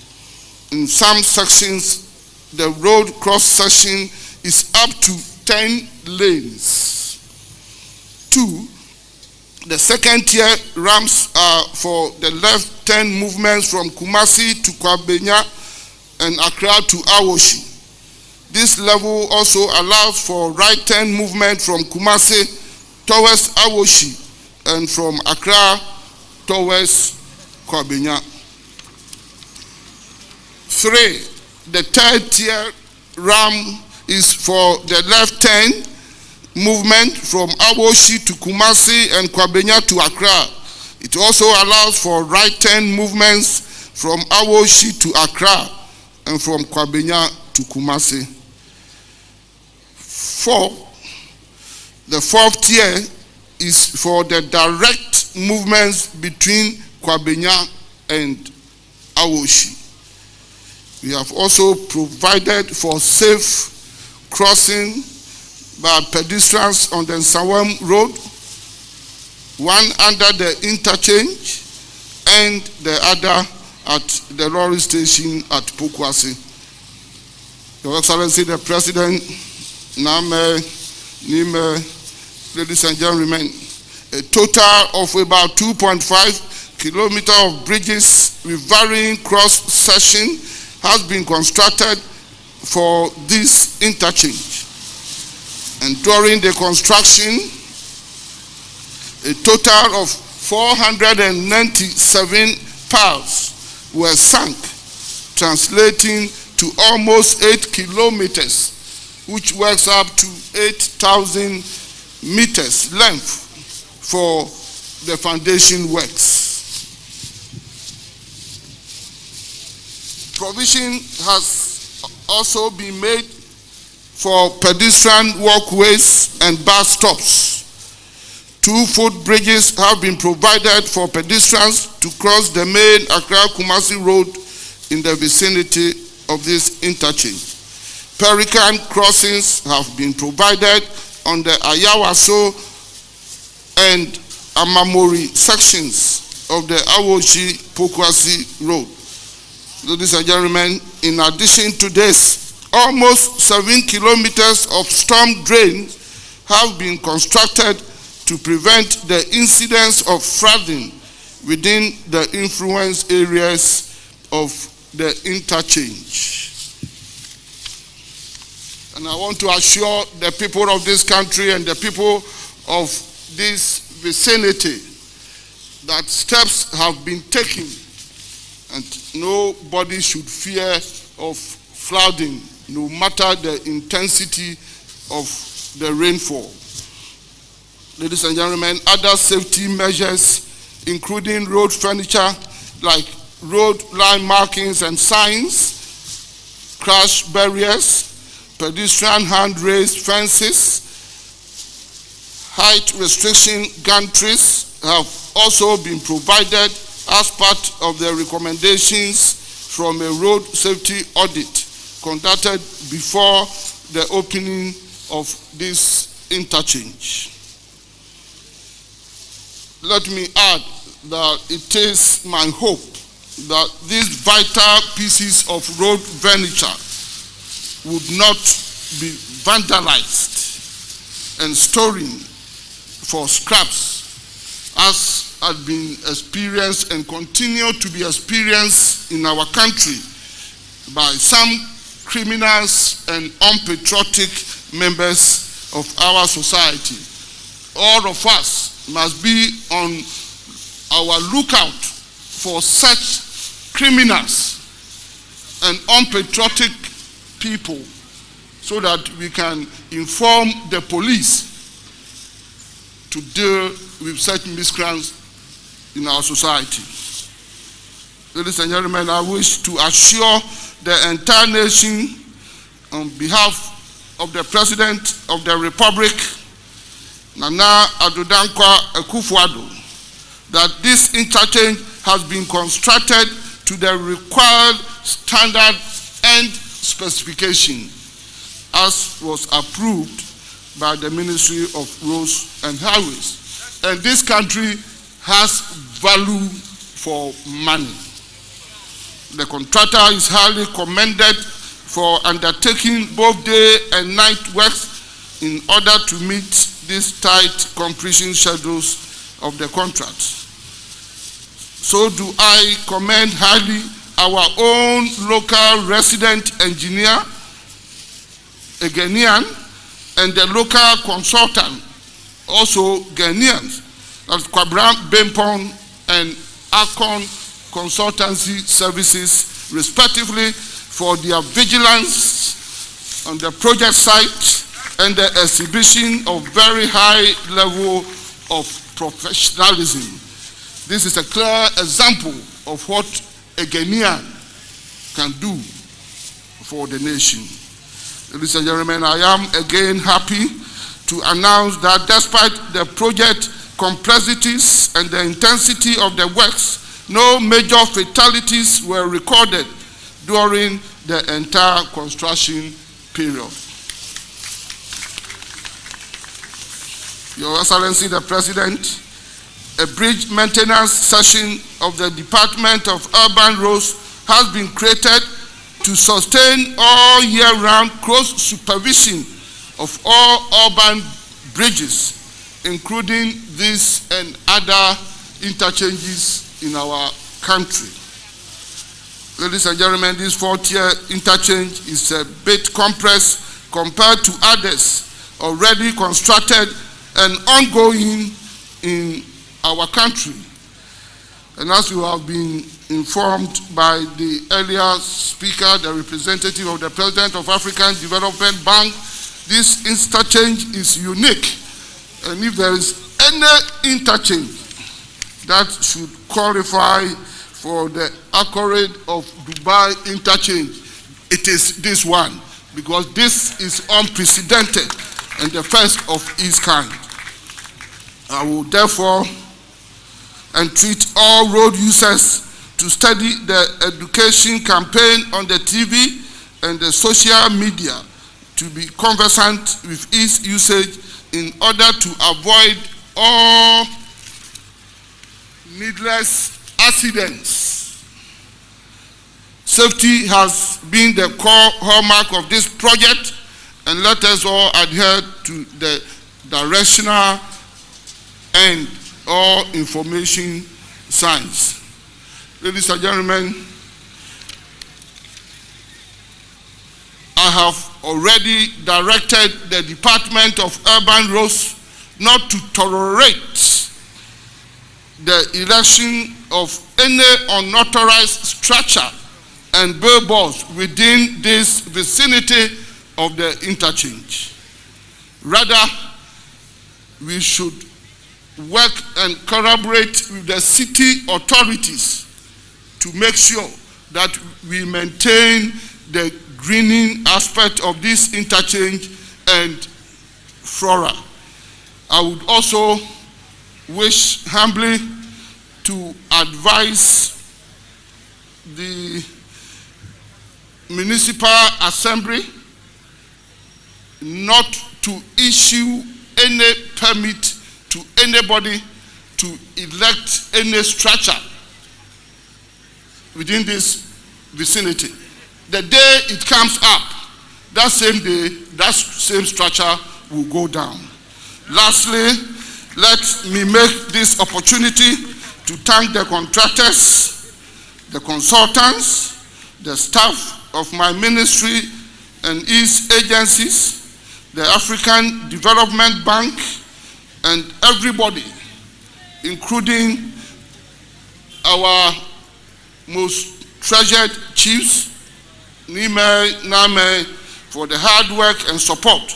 In some sections, the road cross-section is up to 10 lanes. 2, the second tier ramps are for the left turn movements from Kumasi to Kwabenya and Accra to Awoshi. This level also allows for right turn movement from Kumasi towards Awoshi and from Accra towards Kwabenya. 3, the third tier ramp is for the left turn movement from Awoshi to Kumasi and Kwabenya to Accra. It also allows for right turn movements from Awoshi to Accra and from Kwabenya to Kumasi. 4, the fourth tier is for the direct movements between Kwabenya and Awoshi. We have also provided for safe crossing by pedestrians on the Nsawam Road, one under the interchange and the other at the lorry station at Pokuase. Your Excellency the President, Name, ladies and gentlemen, a total of about 2.5 kilometers of bridges with varying cross section has been constructed for this interchange. And during the construction, a total of 497 piles were sunk, translating to almost 8 kilometers, which works up to 8,000 meters length for the foundation works. Provision has also been made for pedestrian walkways and bus stops. 2 footbridges have been provided for pedestrians to cross the main Accra-Kumasi Road in the vicinity of this interchange. Pelican crossings have been provided on the Ayawaso and Amamori sections of the Awoshi-Pokuase Road. Ladies and gentlemen, in addition to this, almost 7 kilometers of storm drains have been constructed to prevent the incidence of flooding within the influence areas of the interchange. And I want to assure the people of this country and the people of this vicinity that steps have been taken and nobody should fear of flooding, no matter the intensity of the rainfall. Ladies and gentlemen, other safety measures, including road furniture like road line markings and signs, crash barriers, pedestrian hand-raised fences, height restriction gantries have also been provided as part of the recommendations from a road safety audit conducted before the opening of this interchange. Let me add that it is my hope that these vital pieces of road furniture would not be vandalized and storing for scraps, as had been experienced and continue to be experienced in our country by some criminals and unpatriotic members of our society. All of us must be on our lookout for such criminals and unpatriotic people so that we can inform the police to deal with such miscreants in our society. Ladies and gentlemen, I wish to assure the entire nation on behalf of the President of the Republic, Nana Addo Akuffo, that this interchange has been constructed to the required standard and specification as was approved by the Ministry of Roads and Highways. And this country has value for money. The contractor is highly commended for undertaking both day and night works in order to meet these tight completion schedules of the contract. So do I commend highly our own local resident engineer, a Ghanaian, and the local consultant, also Ghanaians, that's Kwabram Bempong and Akon Consultancy Services, respectively, for their vigilance on the project site and the exhibition of very high level of professionalism. This is a clear example of what a Ghanaian can do for the nation. Ladies and gentlemen, I am again happy to announce that despite the project complexities and the intensity of the works, no major fatalities were recorded during the entire construction period. Your Excellency the President, a bridge maintenance session of the Department of Urban Roads has been created to sustain all year-round close supervision of all urban bridges, including this and other interchanges in our country. Ladies and gentlemen, this fourth-tier interchange is a bit compressed compared to others already constructed and ongoing in our country. And as you have been informed by the earlier speaker, the representative of the President of African Development Bank, this interchange is unique. And if there is any interchange that should qualify for the accolade of Dubai interchange, it is this one, because this is unprecedented and the first of its kind. I will therefore entreat all road users to study the education campaign on the TV and the social media to be conversant with its usage in order to avoid all needless accidents. Safety has been the core hallmark of this project, and let us all adhere to the directional and all information signs. Ladies and gentlemen, have already directed the Department of Urban Roads not to tolerate the erection of any unauthorized structure and billboards within this vicinity of the interchange. Rather, we should work and collaborate with the city authorities to make sure that we maintain the greening aspect of this interchange and flora. I would also wish humbly to advise the Municipal Assembly not to issue any permit to anybody to erect any structure within this vicinity. The day it comes up, that same day, that same structure will go down. Lastly, let me make this opportunity to thank the contractors, the consultants, the staff of my ministry and its agencies, the African Development Bank, and everybody, including our most treasured chiefs, Name, for the hard work and support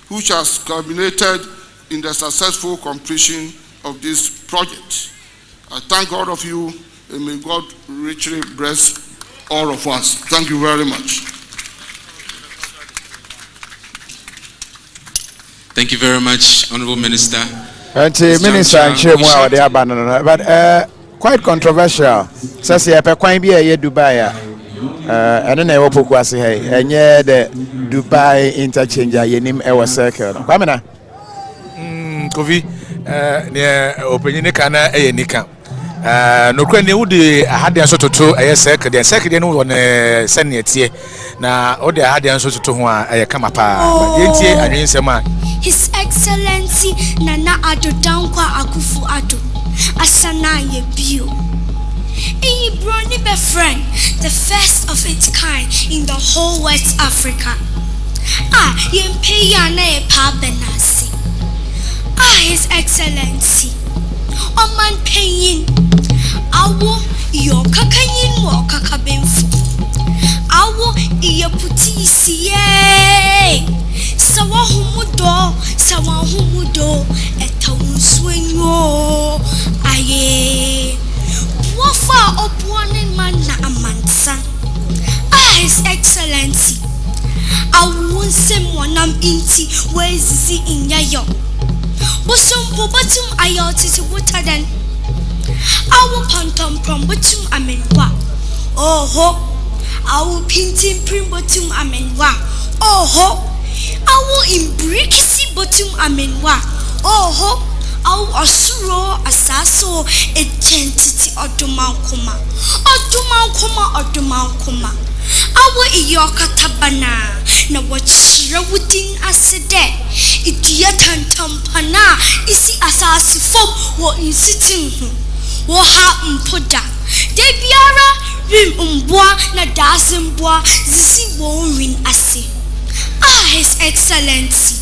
which has culminated in the successful completion of this project. I thank all of you, and may God richly bless all of us. Thank you very much. Thank you very much, Honorable Minister. Minister, but quite controversial. Says here, Dubai. And then I will Pokuase here, and yeah, the Dubai interchange, yenim ewa circle. Kwamina. Kofi, near opinion kana nika. No kwene wudi had the answer to a circle, the second one send it here. Now, all the had the answer to one a kamapa. His Excellency Nana Addo Akuffo Addo Asana Yebio. A brony befriend, the first of its kind in the whole West Africa. Yempeyana pa benasi. His Excellency Oman Payin Awo yo kakayin mo kakabemfu. Awo iya puti siye. Sawa humudo etawunswenyo aye. Wafa opwanen man na amansa. His Excellency awunse mwanam inti wezizi inyayo. Busumpo batum ayoti to wutaden. Awu pantom prom batum amenwa. Oho. Awu pintin prim batum amenwa. Oho. Awu imbrikisi batum amenwa. Oho. Awu osuro asaso identity odumankuma. Awu iyoka tabana. Na wachira wudin asede. Idia tantampana. Isi asasi fom wo insiting hu. Wo ha mpoda. Debiara rim mbwa na dasimbwa. Zisi wo rin ase. His Excellency.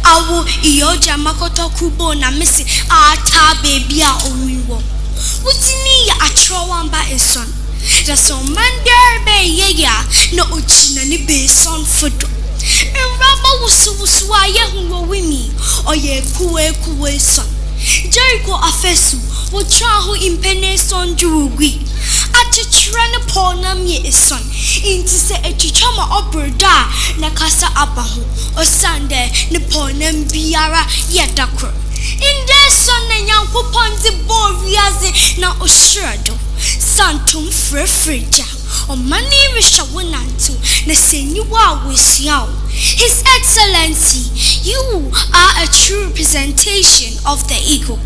Awu iyoja makoto kubo na misi ata baby a orinwo. Wutini ya atrowamba eson. Da so mander be yeya na ochina ni be son fodo. Enraba wusu aye hunwo wimi oye kuwe son. Jericho afesu wo traho impene son juugwi. Achichira ne pona mi eson. Inti se echichama obrda na kasa abahu. Osande ne pona mbiara yedakro. Inde son na nyankopon boriaze na oshrado. Santum frefreja. Omani rishawunantu na senyuwa wisiao. His Excellency, you are a true representation of the eagle.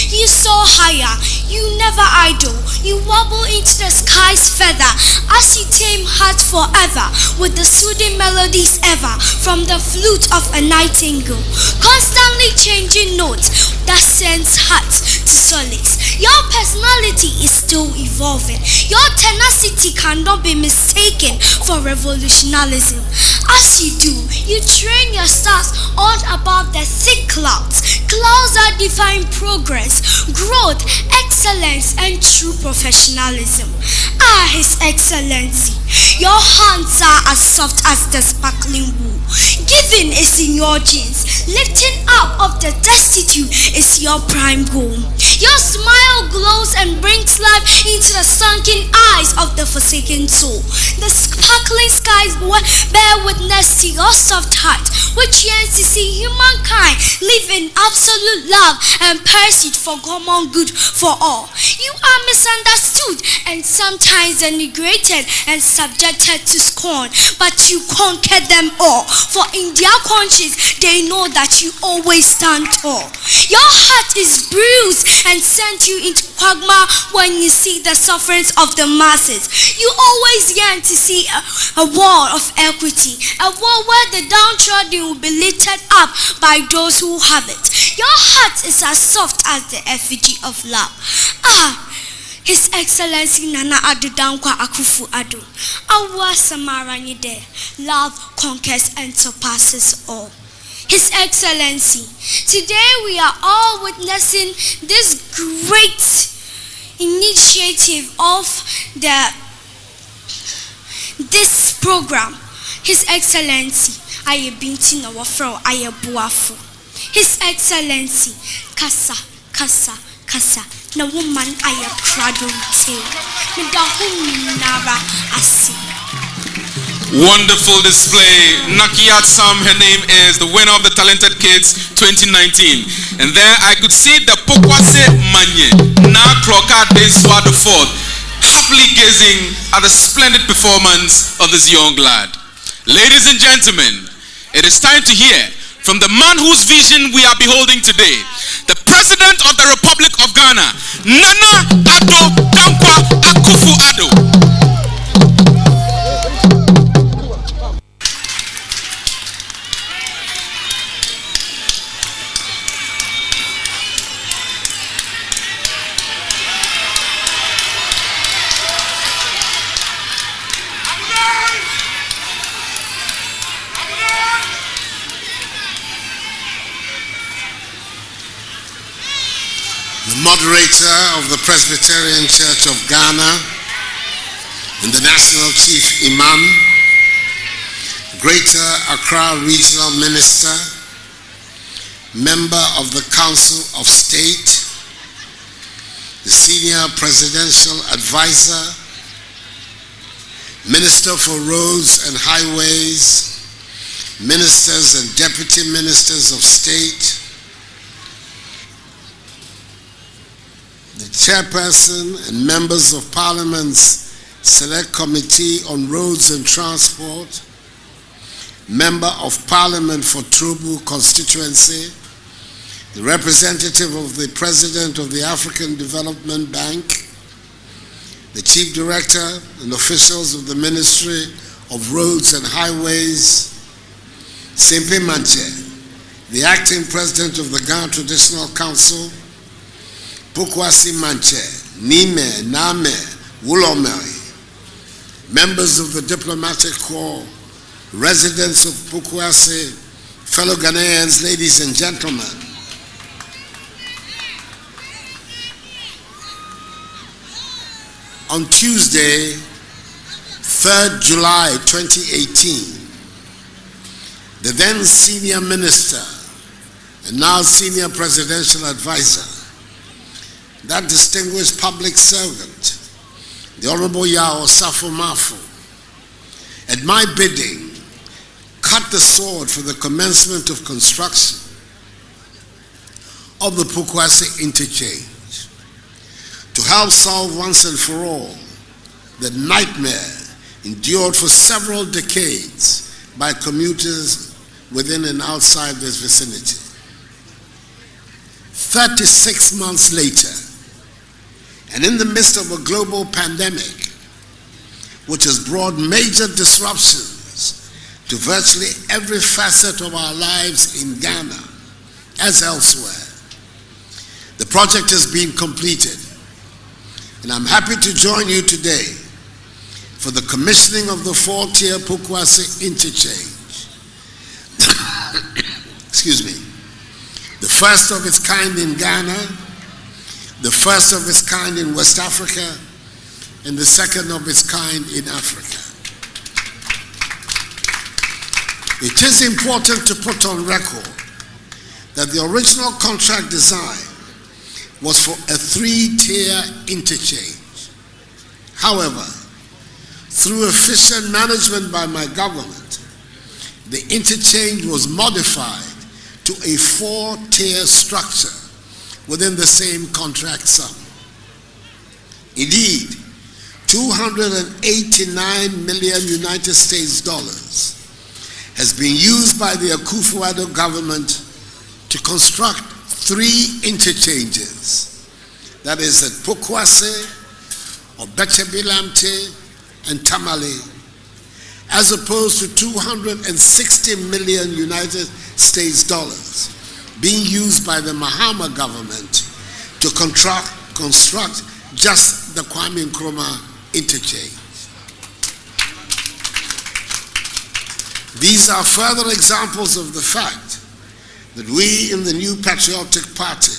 You soar higher, you never idle. You wobble into the sky's feather as you tame hearts forever with the soothing melodies ever from the flute of a nightingale. Constantly changing notes that sends hearts to solace. Your personality is still evolving. Your tenacity cannot be mistaken for revolutionarism. As you do, you train your stars all above the thick clouds. Clouds that define progress, growth, excellence, and true professionalism. His Excellency, your hands are as soft as the sparkling wool. Giving is in your genes. Lifting up of the destitute is your prime goal. Your smile glows and brings life into the sunken eyes of the forsaken soul. The sparkling skies bear witness to your soft heart, which yearns to see humankind live in absolute love and pursuit for common good for all. You are misunderstood and sometimes denigrated and subjected to scorn, but you conquer them all. For in their conscience, they know that you always stand tall. Your heart is bruised and sent you into quagmire when you see the sufferings of the masses. You always yearn to see a world of equity, a world where the downtrodden will be lifted up by those who have it. Your heart is as soft as the effigy of love. His Excellency Nana Addo Akuffo Addo. Awa Samaranyide. Love conquers and surpasses all. His Excellency, today we are all witnessing this great initiative of this program. His Excellency, I binti na wafro aye buafo. His Excellency, kasa na woman aye prado te. Me da nara asi. Wonderful display. Nakiat Sam, her name is the winner of the Talented Kids 2019. And there I could see the Pokuase Manye, Na Kloka Deswa the Fourth, happily gazing at the splendid performance of this young lad. Ladies and gentlemen, it is time to hear from the man whose vision we are beholding today, the President of the Republic of Ghana, Nana Addo Akuffo Addo. Moderator of the Presbyterian Church of Ghana and the National Chief Imam, Greater Accra Regional Minister, Member of the Council of State, the Senior Presidential Advisor, Minister for Roads and Highways, Ministers and Deputy Ministers of State, the Chairperson and Members of Parliament's Select Committee on Roads and Transport, Member of Parliament for Trobu Constituency, the representative of the President of the African Development Bank, the Chief Director and officials of the Ministry of Roads and Highways, Simpe Manche, the Acting President of the Ghana Traditional Council, Pokuase Manche, Nime, Name, Wulomeri, members of the Diplomatic Corps, residents of Pokuase, fellow Ghanaians, ladies and gentlemen. On Tuesday, 3rd July 2018, the then Senior Minister and now Senior Presidential Advisor, that distinguished public servant, the Honorable Yao Osafo Mafo, at my bidding, cut the sword for the commencement of construction of the Pokuase Interchange to help solve once and for all the nightmare endured for several decades by commuters within and outside this vicinity. 36 months later, and in the midst of a global pandemic, which has brought major disruptions to virtually every facet of our lives in Ghana, as elsewhere, the project has been completed And I'm happy to join you today for the commissioning of the 4-tier Pokuase Interchange. Excuse me. The first of its kind in Ghana, the first of its kind in West Africa, and the second of its kind in Africa. It is important to put on record that the original contract design was for a 3-tier interchange. However, through efficient management by my government, the interchange was modified to a 4-tier structure within the same contract sum. Indeed, 289 million United States dollars has been used by the Akuffo government to construct 3 interchanges, that is at Pokuase, Obechebilamte, and Tamale, as opposed to 260 million United States dollars being used by the Mahama government to construct just the Kwame Nkrumah interchange. These are further examples of the fact that we in the new patriotic party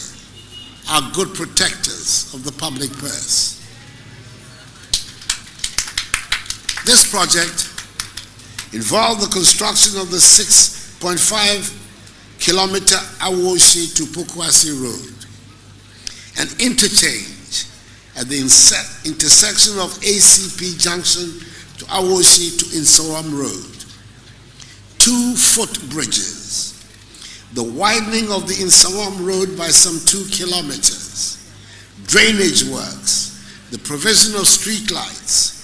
are good protectors of the public purse. This project involved the construction of the 6.5 kilometer Awoshi to Pokuase Road, an interchange at the intersection of ACP Junction to Awoshi to Insawam Road, 2 footbridges, the widening of the Insawam Road by some 2 kilometers, drainage works, the provision of street lights,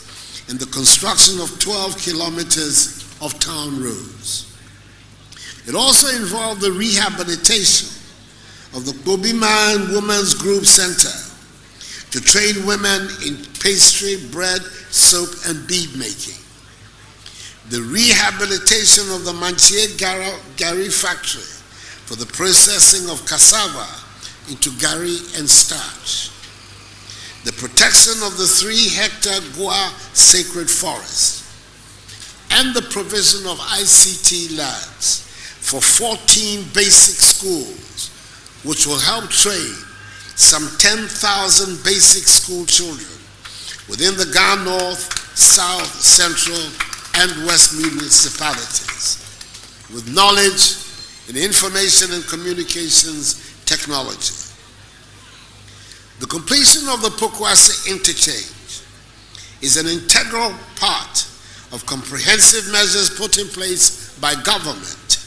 and the construction of 12 kilometers of town roads. It also involved the rehabilitation of the Bobiman Women's Group Center to train women in pastry, bread, soap, and bead making. The rehabilitation of the Manchie Gari factory for the processing of cassava into gari and starch. The protection of the 3-hectare Gua sacred forest, and the provision of ICT labs for 14 basic schools, which will help train some 10,000 basic school children within the Ghana North, South, Central, and West municipalities with knowledge in information and communications technology. The completion of the Pokuase interchange is an integral part of comprehensive measures put in place by government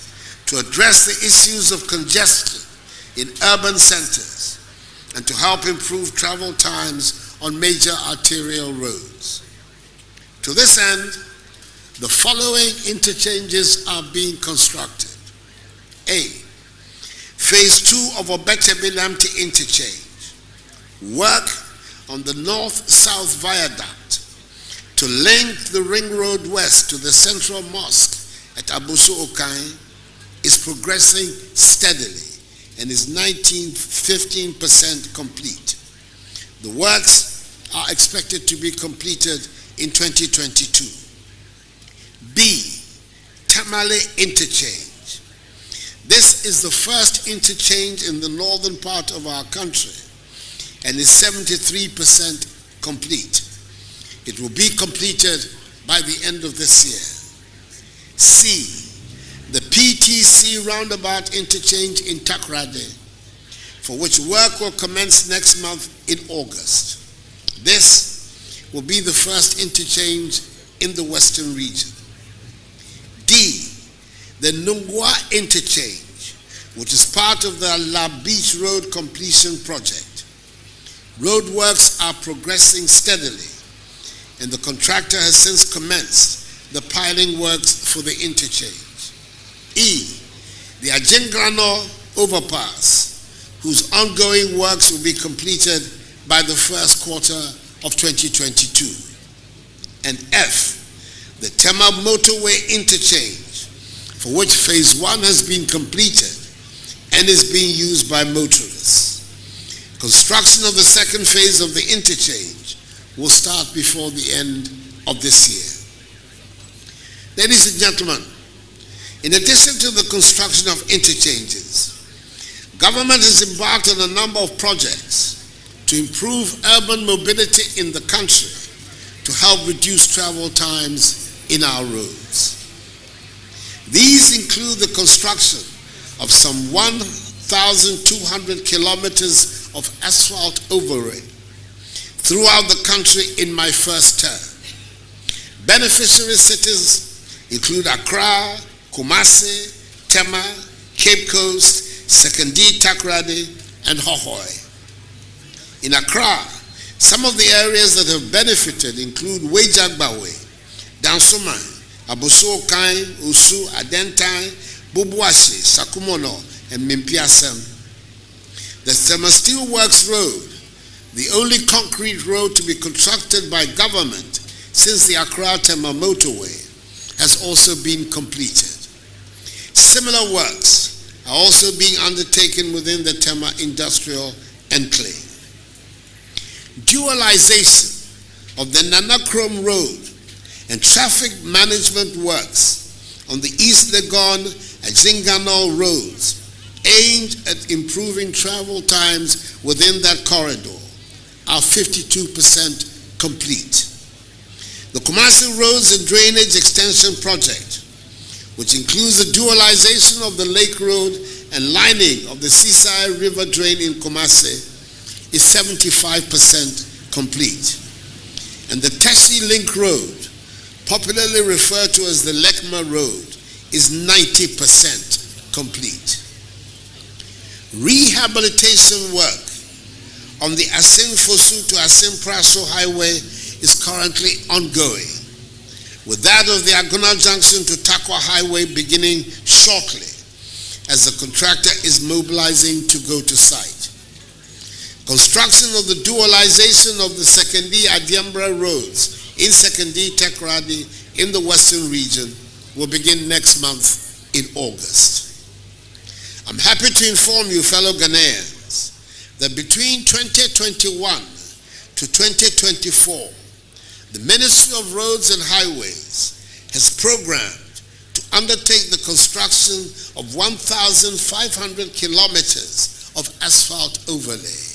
to address the issues of congestion in urban centers and to help improve travel times on major arterial roads. To this end, the following interchanges are being constructed. A. Phase 2 of Obechebilamte interchange. Work on the north-south viaduct to link the Ring Road West to the Central Mosque at Abuso Okai is progressing steadily and is 15% complete. The works are expected to be completed in 2022. B. Tamale Interchange. This is the first interchange in the northern part of our country and is 73% complete. It will be completed by the end of this year. C. The PTC roundabout interchange in Takrade, for which work will commence next month in August. This will be the first interchange in the western region. D. The Nungwa interchange, which is part of the La Beach Road completion project. Road works are progressing steadily, and the contractor has since commenced the piling works for the interchange. E. The Ajingrano overpass, whose ongoing works will be completed by the first quarter of 2022. And F. The Tema motorway interchange, for which phase 1 has been completed and is being used by motorists. Construction of the second phase of the interchange will start before the end of this year. Ladies and gentlemen, in addition to the construction of interchanges, government has embarked on a number of projects to improve urban mobility in the country to help reduce travel times in our roads. These include the construction of some 1,200 kilometers of asphalt overlay throughout the country in my first term. Beneficiary cities include Accra, Kumasi, Tema, Cape Coast, Sekondi, Takoradi, and Hohoe. In Accra, some of the areas that have benefited include Wejagbawe, Dansoman, Aboso-Okai, Osu, Adentai, Bubuasi, Sakumono, and Mimpiasem. The Tema Steel Works Road, the only concrete road to be constructed by government since the Accra-Tema motorway, has also been completed. Similar works are also being undertaken within the Tema Industrial Enclave. Dualization of the Nana Krom Road and traffic management works on the East Legon and Zingano roads aimed at improving travel times within that corridor are 52% complete. The Kumasi Roads and Drainage Extension Project, which includes the dualization of the Lake Road and lining of the Seaside River Drain in Kumasi, is 75% complete. And the Teshi Link Road, popularly referred to as the Lekma Road, is 90% complete. Rehabilitation work on the Asin Fosu to Asin Praso Highway is currently ongoing, with that of the Agona Junction to Takwa Highway beginning shortly as the contractor is mobilizing to go to site. Construction of the dualization of the Sekondi Adiambra roads in Sekondi Takoradi in the western region will begin next month in August. I'm happy to inform you, fellow Ghanaians, that between 2021 to 2024, the Ministry of Roads and Highways has programmed to undertake the construction of 1,500 kilometers of asphalt overlay.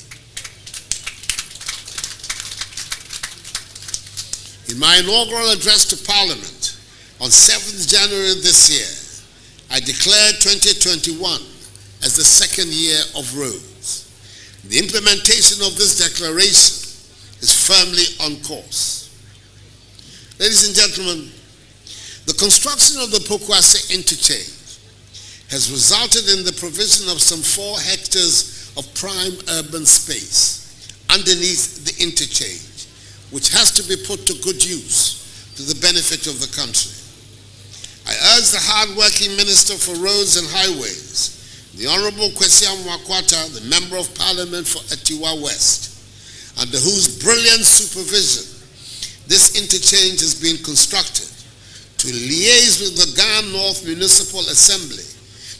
In my inaugural address to Parliament on 7th January this year, I declared 2021 as the second year of roads. The implementation of this declaration is firmly on course. Ladies and gentlemen, the construction of the Pokuase Interchange has resulted in the provision of some 4 hectares of prime urban space underneath the interchange, which has to be put to good use to the benefit of the country. I urge the hard-working Minister for Roads and Highways, the Honorable Kwesi Amwakwata, the Member of Parliament for Atiwa West, under whose brilliant supervision this interchange has been constructed, to liaise with the Ghana North Municipal Assembly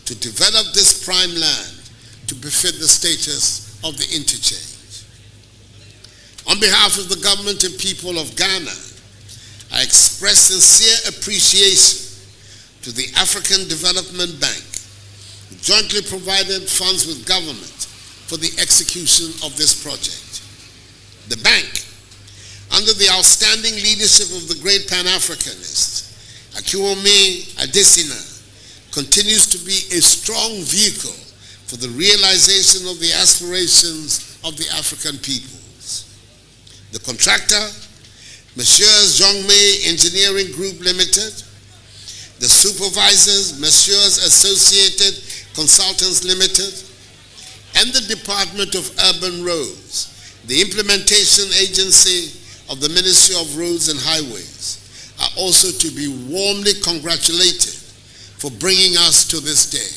to develop this prime land to befit the status of the interchange. On behalf of the government and people of Ghana, I express sincere appreciation to the African Development Bank, who jointly provided funds with government for the execution of this project. The bank, under the outstanding leadership of the great Pan-Africanist, Akuffo Addo, continues to be a strong vehicle for the realization of the aspirations of the African peoples. The contractor, Messrs. Zhongmei Engineering Group Limited, the supervisors, Messrs. Associated Consultants Limited, and the Department of Urban Roads, the implementation agency of the Ministry of Roads and Highways, are also to be warmly congratulated for bringing us to this day.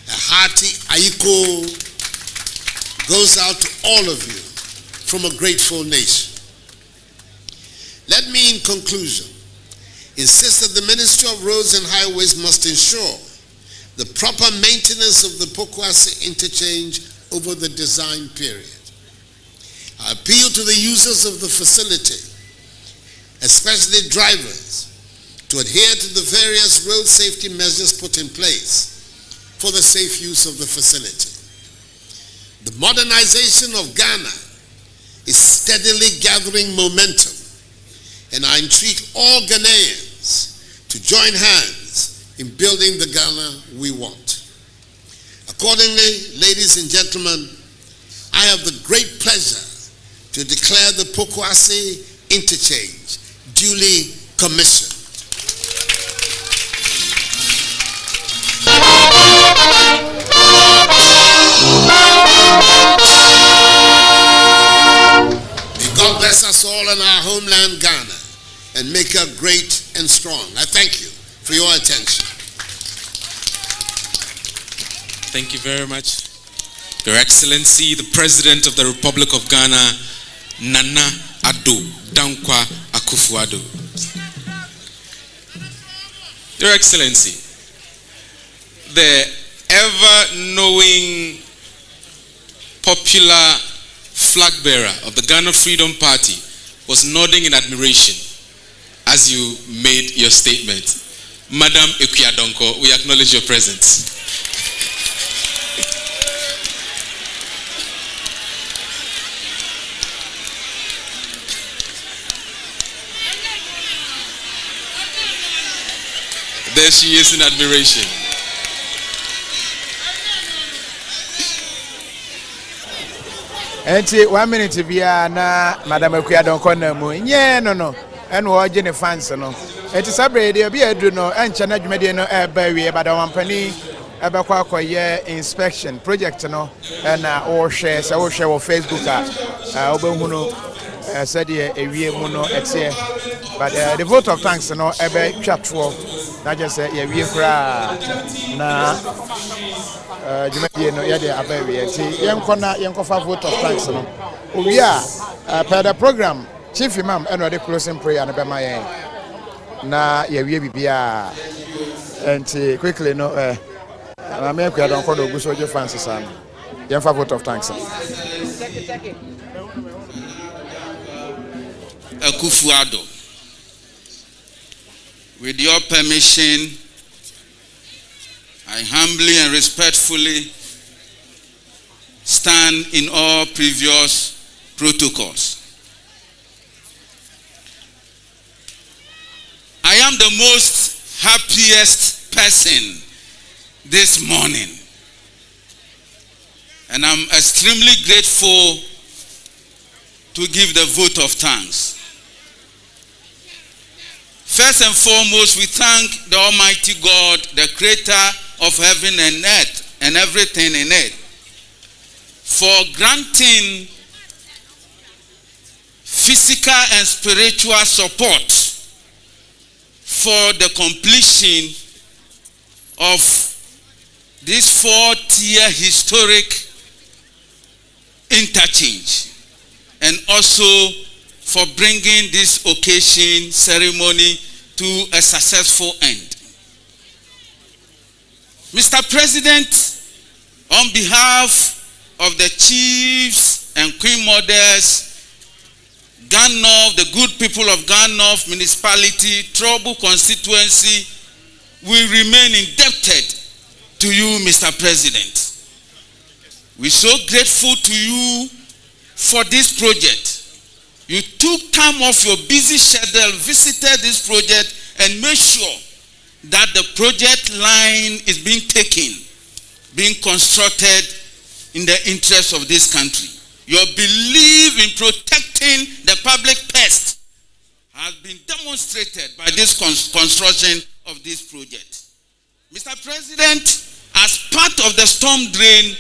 A hearty aiko goes out to all of you from a grateful nation. Let me, in conclusion, insist that the Ministry of Roads and Highways must ensure the proper maintenance of the Pokuase interchange over the design period. I appeal to the users of the facility, especially drivers, to adhere to the various road safety measures put in place for the safe use of the facility. The modernization of Ghana is steadily gathering momentum, and I entreat all Ghanaians to join hands in building the Ghana we want. Accordingly, ladies and gentlemen, I have the great pleasure to declare the Pokuase Interchange duly commissioned. May God bless us all in our homeland Ghana and make her great and strong. I thank you for your attention. Thank you very much. Your Excellency, the President of the Republic of Ghana, Nana Addo Dankwa Akuffo. Your Excellency, the ever-knowing popular flag bearer of the Ghana Freedom Party was nodding in admiration as you made your statement. Madam Ekuadonko, we acknowledge your presence. There she is in admiration. Enti 1 minute bia na Madam Ekuadonko na mu. Nye no. En wo je ne fans no. Enti sabre de bia edu no enche na dwumade no eba wie bada wampani ebekwa akoye inspection project no na wo share se wo share wo Facebook a obehu no said ewie mu no etie. But the vote of thanks no ebe twatwo na just say ewie kra na Jumadi no yade abawi enti yenkona yenkofa vote of thanks no owi a per the program chief imam eno the closing prayer na bema yen na yewie bibia enti quickly no na me kwa don kodo guso je fans san yenfa vote of thanks Akuffo, with your permission, I humbly and respectfully stand in all previous protocols. I am the most happiest person this morning, and I'm extremely grateful to give the vote of thanks. First and foremost, we thank the Almighty God, the creator of heaven and earth and everything in it, for granting physical and spiritual support for the completion of this 4-tier historic interchange, and also for bringing this occasion ceremony to a successful end. Mr. President, on behalf of the chiefs and queen mothers, Ghana, the good people of Ghana municipality, Trouble constituency, we remain indebted to you, Mr. President. We're so grateful to you for this project. You took time off your busy schedule, visited this project, and made sure that the project line is being taken, being constructed in the interest of this country. Your belief in protecting the public pest has been demonstrated by this construction of this project. Mr. President, as part of the storm drain,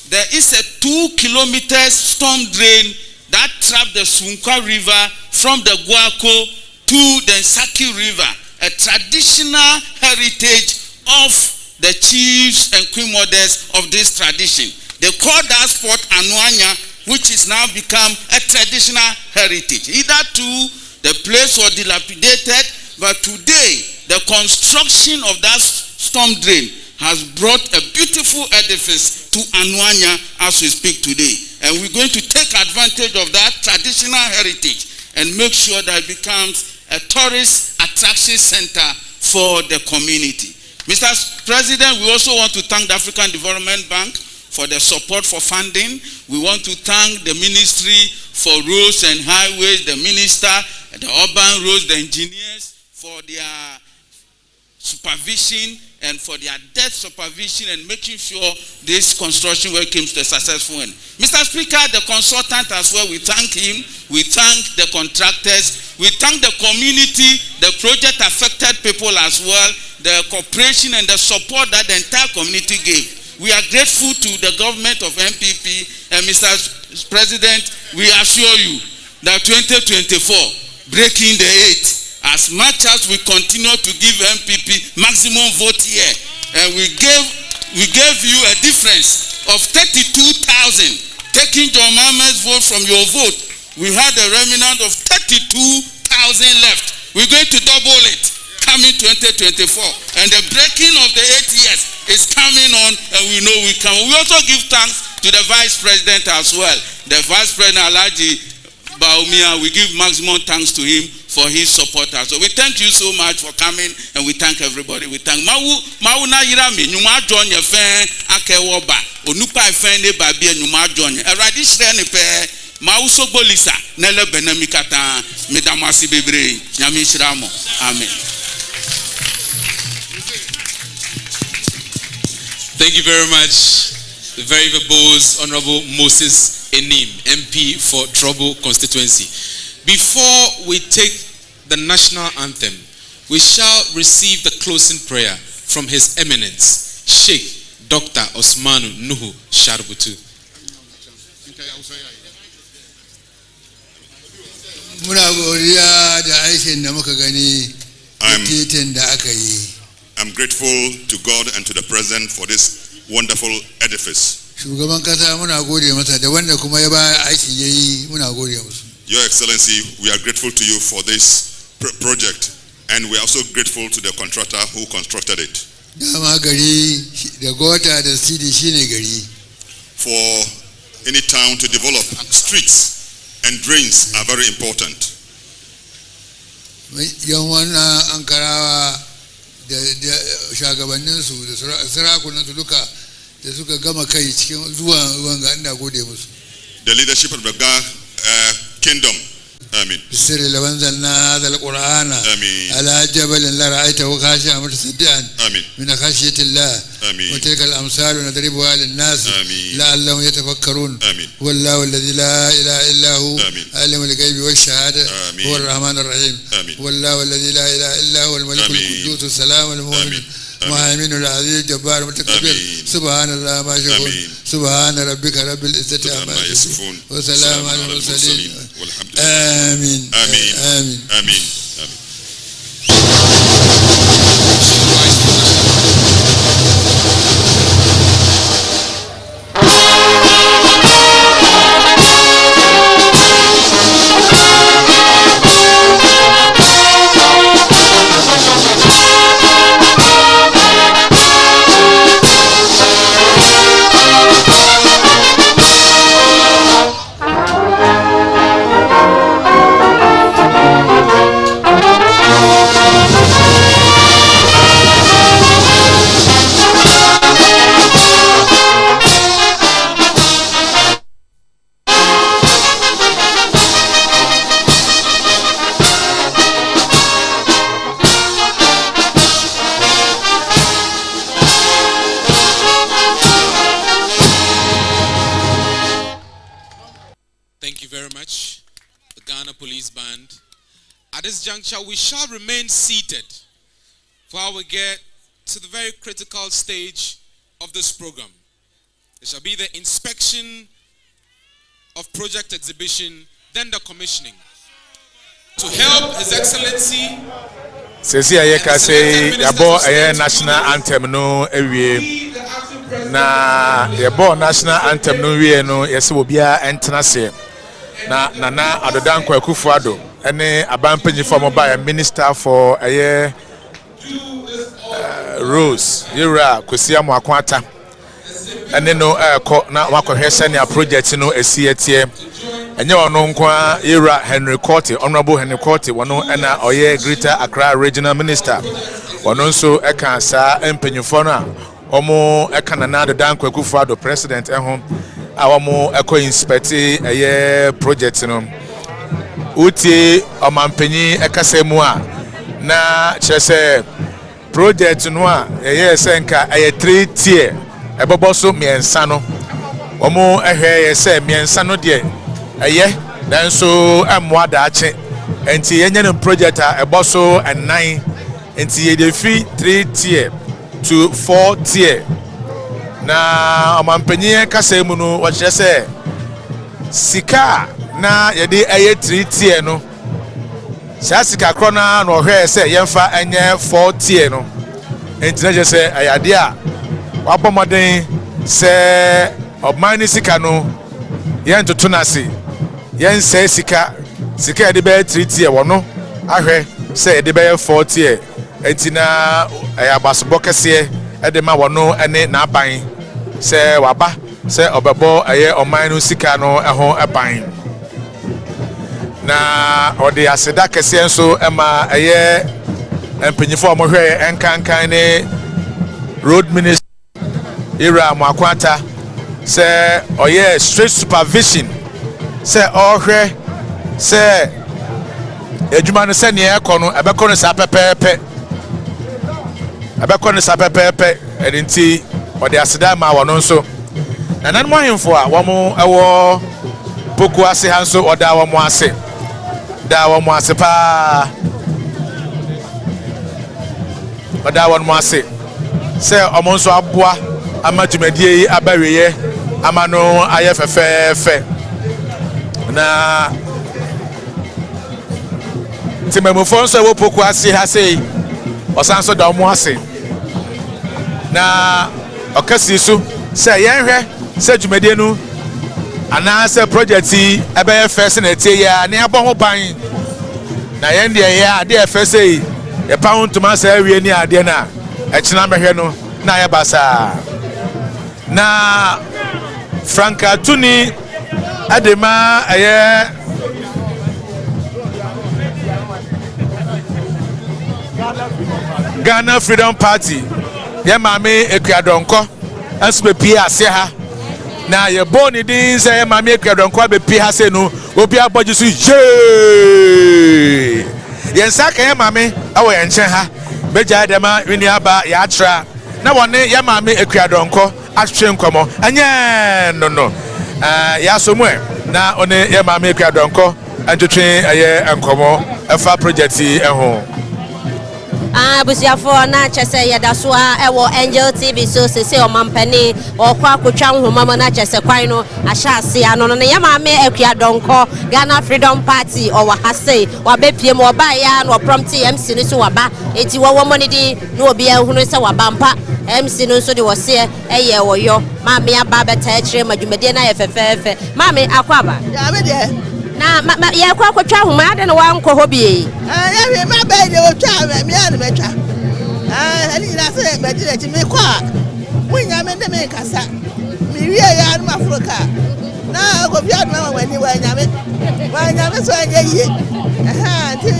there is a 2-kilometer storm drain that trapped the Sunkwa River from the Guaco to the Saki River, a traditional heritage of the chiefs and queen mothers of this tradition. They call that spot Anuanya, which is now become a traditional heritage. Hitherto, the place was dilapidated, but today, the construction of that storm drain has brought a beautiful edifice to Anuanya as we speak today. And we're going to take advantage of that traditional heritage and make sure that it becomes a tourist attraction center for the community. Mr. President, we also want to thank the African Development Bank for the support for funding. We want to thank the Ministry for Roads and Highways, the Minister, the Urban Roads, the engineers for their supervision and for their depth supervision and making sure this construction work comes to a successful end. Mr. Speaker, the consultant as well, we thank him. We thank the contractors. We thank the community, the project affected people as well, the cooperation and the support that the entire community gave. We are grateful to the government of MPP, and Mr. President, we assure you that 2024, breaking the 8, as much as we continue to give MPP maximum vote here, and we gave you a difference of 32,000, taking John Mahama's vote from your vote, we had a remnant of 32,000 left. We're going to double it coming 2024, and the breaking of the 8 years is coming on, and we know we can. We also give thanks to the Vice President as well. The Vice President Alhaji Baumia, we give maximum thanks to him for his support. So we thank you so much for coming, and we thank everybody. We thank Mau na yirami nyuma join your fan akewoba onupa fan ne ba bia nyuma join eradi shre ne pe Mau so bolisa nele benamikata medamasi bebre nyame shiramo. Amen. Thank you very much. The very verbose Honorable Moses Enim, MP for Trouble constituency. Before we take the national anthem, we shall receive the closing prayer from His Eminence, Sheikh Dr. Osmanu Nuhu Sharbutu. I'm grateful to God and to the President for this wonderful edifice. Your Excellency, we are grateful to you for this project, and we are also grateful to the contractor who constructed it. For any town to develop, streets and drains are very important. The leadership of the kingdom. Amen. على جبل لا رأيته خاشعا متصدعا من خشية الله وتلك الأمثال نضربها للناس لعلهم يتفكرون والله الذي لا إله إلا هو عالم الغيب والشهادة هو الرحمن الرحيم والله الذي لا إله إلا هو الملك القدوس السلام المؤمن مهيمن العزيز الجبار المتكبر سبحان الله ما يشركون سبحان ربك رب العزة عما يصفون وسلام على المرسلين آمين آمين آمين آمين. We shall remain seated while we get to the very critical stage of this program. It shall be the inspection of project exhibition, then the commissioning. To help His Excellency. Sesi ayeka say yabo aye national anthem no ewie na yabo national anthem no wie no yesi obia entena se na Nana Akuffo Addo ene abampanyi former by minister for Rose Yura Kwesiamu Akwata ɛne no ɛkɔ na wakɔhwɛ sɛnea project no esi etie ɛnyɛ ɔno nko a era Henry Court honorable Henry Court wɔno ɛna ɔyɛ Greater Accra Regional Minister wɔno nso ɛka saa mpanyinfo no a ɔmo ɛka Nana Akufo Addo president ɛho a ɔmo ɛkɔ inspect ɛyɛ project no utie ɔmampanyin ɛkasa mu a na kyerɛ sɛ project no a ɛyɛ sɛ nka ɛyɛ 3 tier ɛbɛbɔ so miɛnsa no ɔmo ɛhwɛ yɛ sɛ miɛnsa no deɛ ɛyɛ nanso ɛmmoa daakye enti yɛnyɛ no project a ɛbɔ so 9 enti yɛde fi 3 tier to 4 tier na ɔmampanyin kasa mu no wɔkyerɛ sɛ sika na yɛde ɛyɛ 3 tier no saa sika korɔ na ɔhwɛ sɛ yɛmfa ɛnyɛ 4 tier no enti na kyerɛ sɛ ɛyade a wabɔ mmɔden sɛ ɔman ne sika no yɛntoto no ase yɛnsɛe sika yɛde bɛyɛ 3 tier wɔ no ahwɛ sɛ yɛde bɛyɛ 4 tier enti na ɛyɛ abasobɔ kɛseɛ ɛde ma wɔ no ɛne n'aban sɛ waba sɛ ɔbɛbɔ ɛyɛ ɔman no sika no ɛho ɛban na ɔde aseda kɛseɛ nso ɛma ɛyɛ mpanyinfo a wɔhwɛ ɛnkankan ne road minister era Mwakwata sɛ ɔyɛ straight supervision sɛ ɔhwɛ sɛ adwuma no sɛ nea ɛkɔ no ɛbɛkɔ no saa pɛpɛɛpɛ ɛde nti ɔde aseda ma wɔn nso na nanom ahemfo a wɔn ɛwɔ Pokuase ha nso ɔda wɔn ase paa ɔda wɔn ase sɛ wɔn nso aboa ama dwumadie yi abawiye ama no ayɛ fɛfɛɛfɛ na timamufo nso ɛwɔ Pokuase ha sei ɔsan so da wɔn ase na ɔkasi so sɛ yɛnhwɛ sɛ dwumadie no anaasɛ project yi ɛbɛyɛ fɛ sɛ na etie yɛ ne abɔ ho ban na yɛn deɛ yɛ adeɛ fɛ sei yɛpa ho ntoma sɛ awie ne adeɛ na ɛkyena mɛhwɛ no na ayɛ basaa na Franka Tuni adema ɛyɛ Ghana Freedom Party yɛ maame Ekuadɔnkɔ ɛnso bepie ase ha na yɛbɔ ne din sɛ yɛ maame Ekuadɔnkɔ bepie ha se no obi abɔgye so yee yɛn nsa ka yɛ maame ɛwɔ yɛn nkyɛn ha begya dɛma wini aba yɛatra na wɔne yɛ maame Ekuadɔnkɔ atwe nkɔmɔ ɛnyɛ no yɛasomu na ɔne yɛ maame Ekuadɔnkɔ ɛntwetwe ɛyɛ nkɔmɔ ɛfa project yi ɛho abusiafo na kyese yeda so a ewo Angel TV so sese o mampani okwa akotwa nhoma na kyese kwan no ahya ase ano no ne yamaame Ekuadɔnkɔ Ghana Freedom Party o wa hase wa bepie mo ba ya no prompt MC no so waba eti wo mo ne di no obi ahunu se waba mpa MC no so de wo se eye wo yo maame aba beta kire madwumade na ye fefefe maame akwaba ya be de na ya kwa akotwa nhoma ade no wa nkɔ hɔ bie ya me ma ba de otwa me ya ne betwa ani na se be de ti me kɔ a munya me de me kasa mi wie ya no Africa na go bia no wani wa nyame so anya yie ti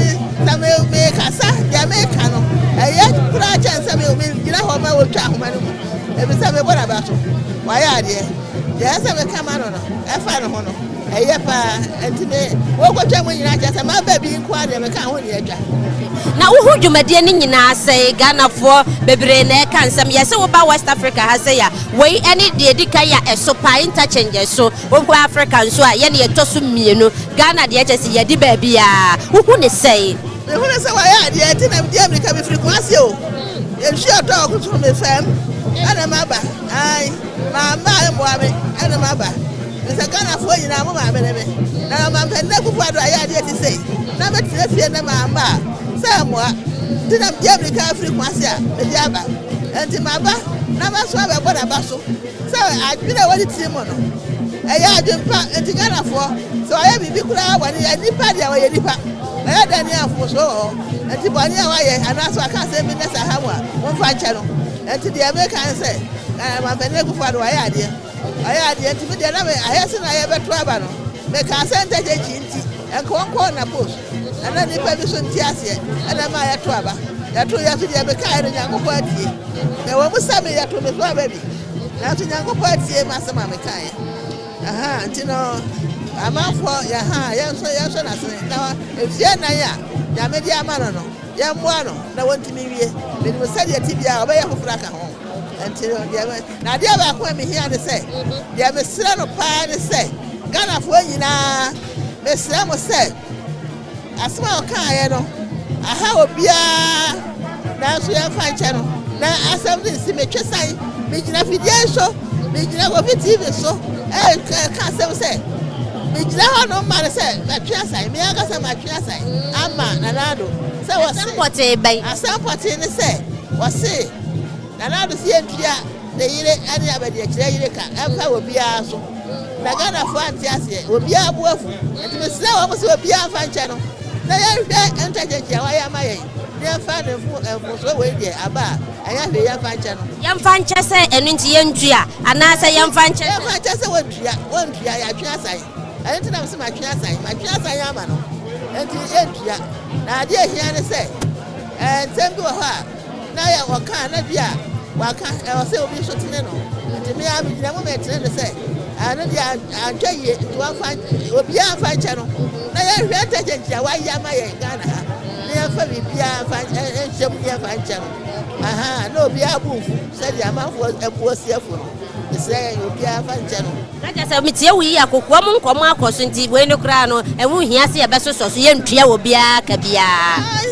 na me kasa ya me ka no ya kura chance me gina ho ma otwa nhoma no e be se me bora ba so wa ya de ya se me kama no e fa no ho no eyepa entime wogotwa mu nyina kyasa ma ba bi nko de me ka ho ne atwa na wo hu dwumadie ne nyina sɛ Ghanafoɔ bebre na ɛka nsɛm yɛ sɛ wo ba West Africa ha sɛ ya wei ɛne de dika ya ɛso pa interchange so wo kɔ Africa nso a yɛ ne yɛtɔ so mienu Ghana de ɛkyɛ sɛ yɛdi ba bia wo hu ne sɛ me hu ne sɛ wa ya de enti na de America be firi kwase o yɛhwi ɔtɔ ko so me fam ana maba ai ma mo ame ana maba Mr. Ghana for you now, Mamma. Now, I'm Akuffo Addo. I had to say, never to fear the Mamma. Somewhat, did I be able to free Quasia, the Jabba, and Timaba, never saw a what about so. So I did what it's Simon. I had him and to Ghana for, so I have a big crowd when I did party away. I had any for so, and to Bania, and that's why I can't say Minister Hawa, one fight channel, and to the American say. ma bene ku fa do aya de nti me de na me ayese na ye beto aba no me ka senta je chinti enko na post ana ni pa bi so nti ase ana ma ya to aba ya to ya fi de be ka ere nyango po atie e wo musa me ya to me so aba bi na to nyango po atie ma se ma me ka ye nti no amafo ya so na se na efie na ya ya me di ama no ya mmoa no na wontimi wie me ni se de tibia oba ya fofura ka ho nti no na de ba ko me hia de se de me sira no pa de se Ghana fo nyina me sira mo se asma o kan ye no aha obia na so ya fa nche no na asem de si me twesan me gina fidie so me gina KOFI TV so ka asem se me gina ho no ma se ma twesan me aka se ma twesan ama nanado se wo se Sampote bai asampote ne se wo se nanado si entua de yire ade abade akire yire ka afa obia so na Ghana fo antiase obia boafu enti me se wo mo se obia fa nche no na ya hwe Interchange wa ya maye ne fa ne fu so we de aba anya hwe ya fa nche no ya fa nche se enu nti ye ntua ana se ya fa nche se wontua ya twa asai enti na se ma twa asai ama no enti ye ntua na ade ehia ne se ntembi wo ha na ya waka na bia waka e wo se obi so tine no enti me ya bi na mo me tine ne se ana dia antwa ye to fa obi afa nche no na ya hwe Interchange wa ya ma ye Ghana ha ne ya fa bibia fa enshem ye fa nche no na obi abufu se dia amafo ebuosiafo no se obi afa nche no na ja se mitie wi akokwa mu nkomo akoso nti we no kra no enwu hia se ye besoso so ye ntua obi aka bia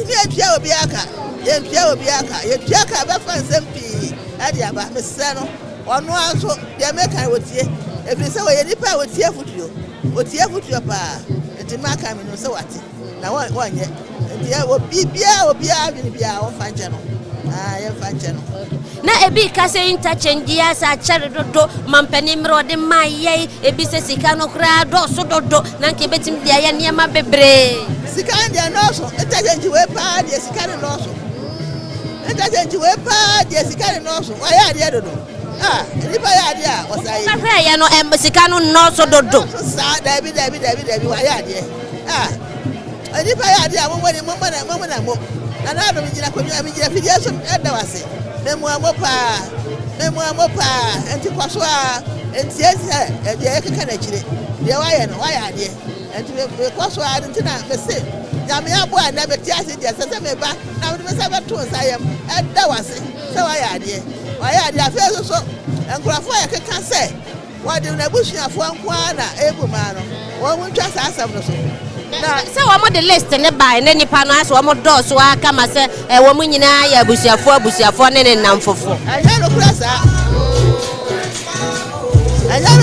ye ntua obi aka ye ntua ka be fa nsem pi ade aba me se no ono aso de me kan wotie efi se we nipa wotie futuo pa enti maka me no se wate na wonye enti obi bia bi bia wo fa nche no ye fa nche no na ebi kase Interchange ya sa chere dodo mampani mrode maye ebi se sika no kra do so dodo na nke betim dia ya niema bebre sika ndia no so Interchange we pa dia sika no so Interchange we pa dia sika no so wa ya dia dodo nipa ya dia o sai ka ya no sika no so dodo sa dabi wa ya dia nipa ya dia mo na mo na do mi jira ko mi jira fidie so eda wase memu amopa enti kwaso a enti ese e de ekeka na kire de wa ye no wa ya de enti me kwaso a enti na me se ya me abo a na be ti ase de se me ba na me se be to nsayem eda wase se wa ya de afi so enkurafo ya keka se wa de na busuafo anko na ebu ma no wo mu twa sa asam no so na se wo mo de list ne ba ne nipa no aso wo mo do so aka ma se wo mu nyina ya abusuafo ne namfofo anya no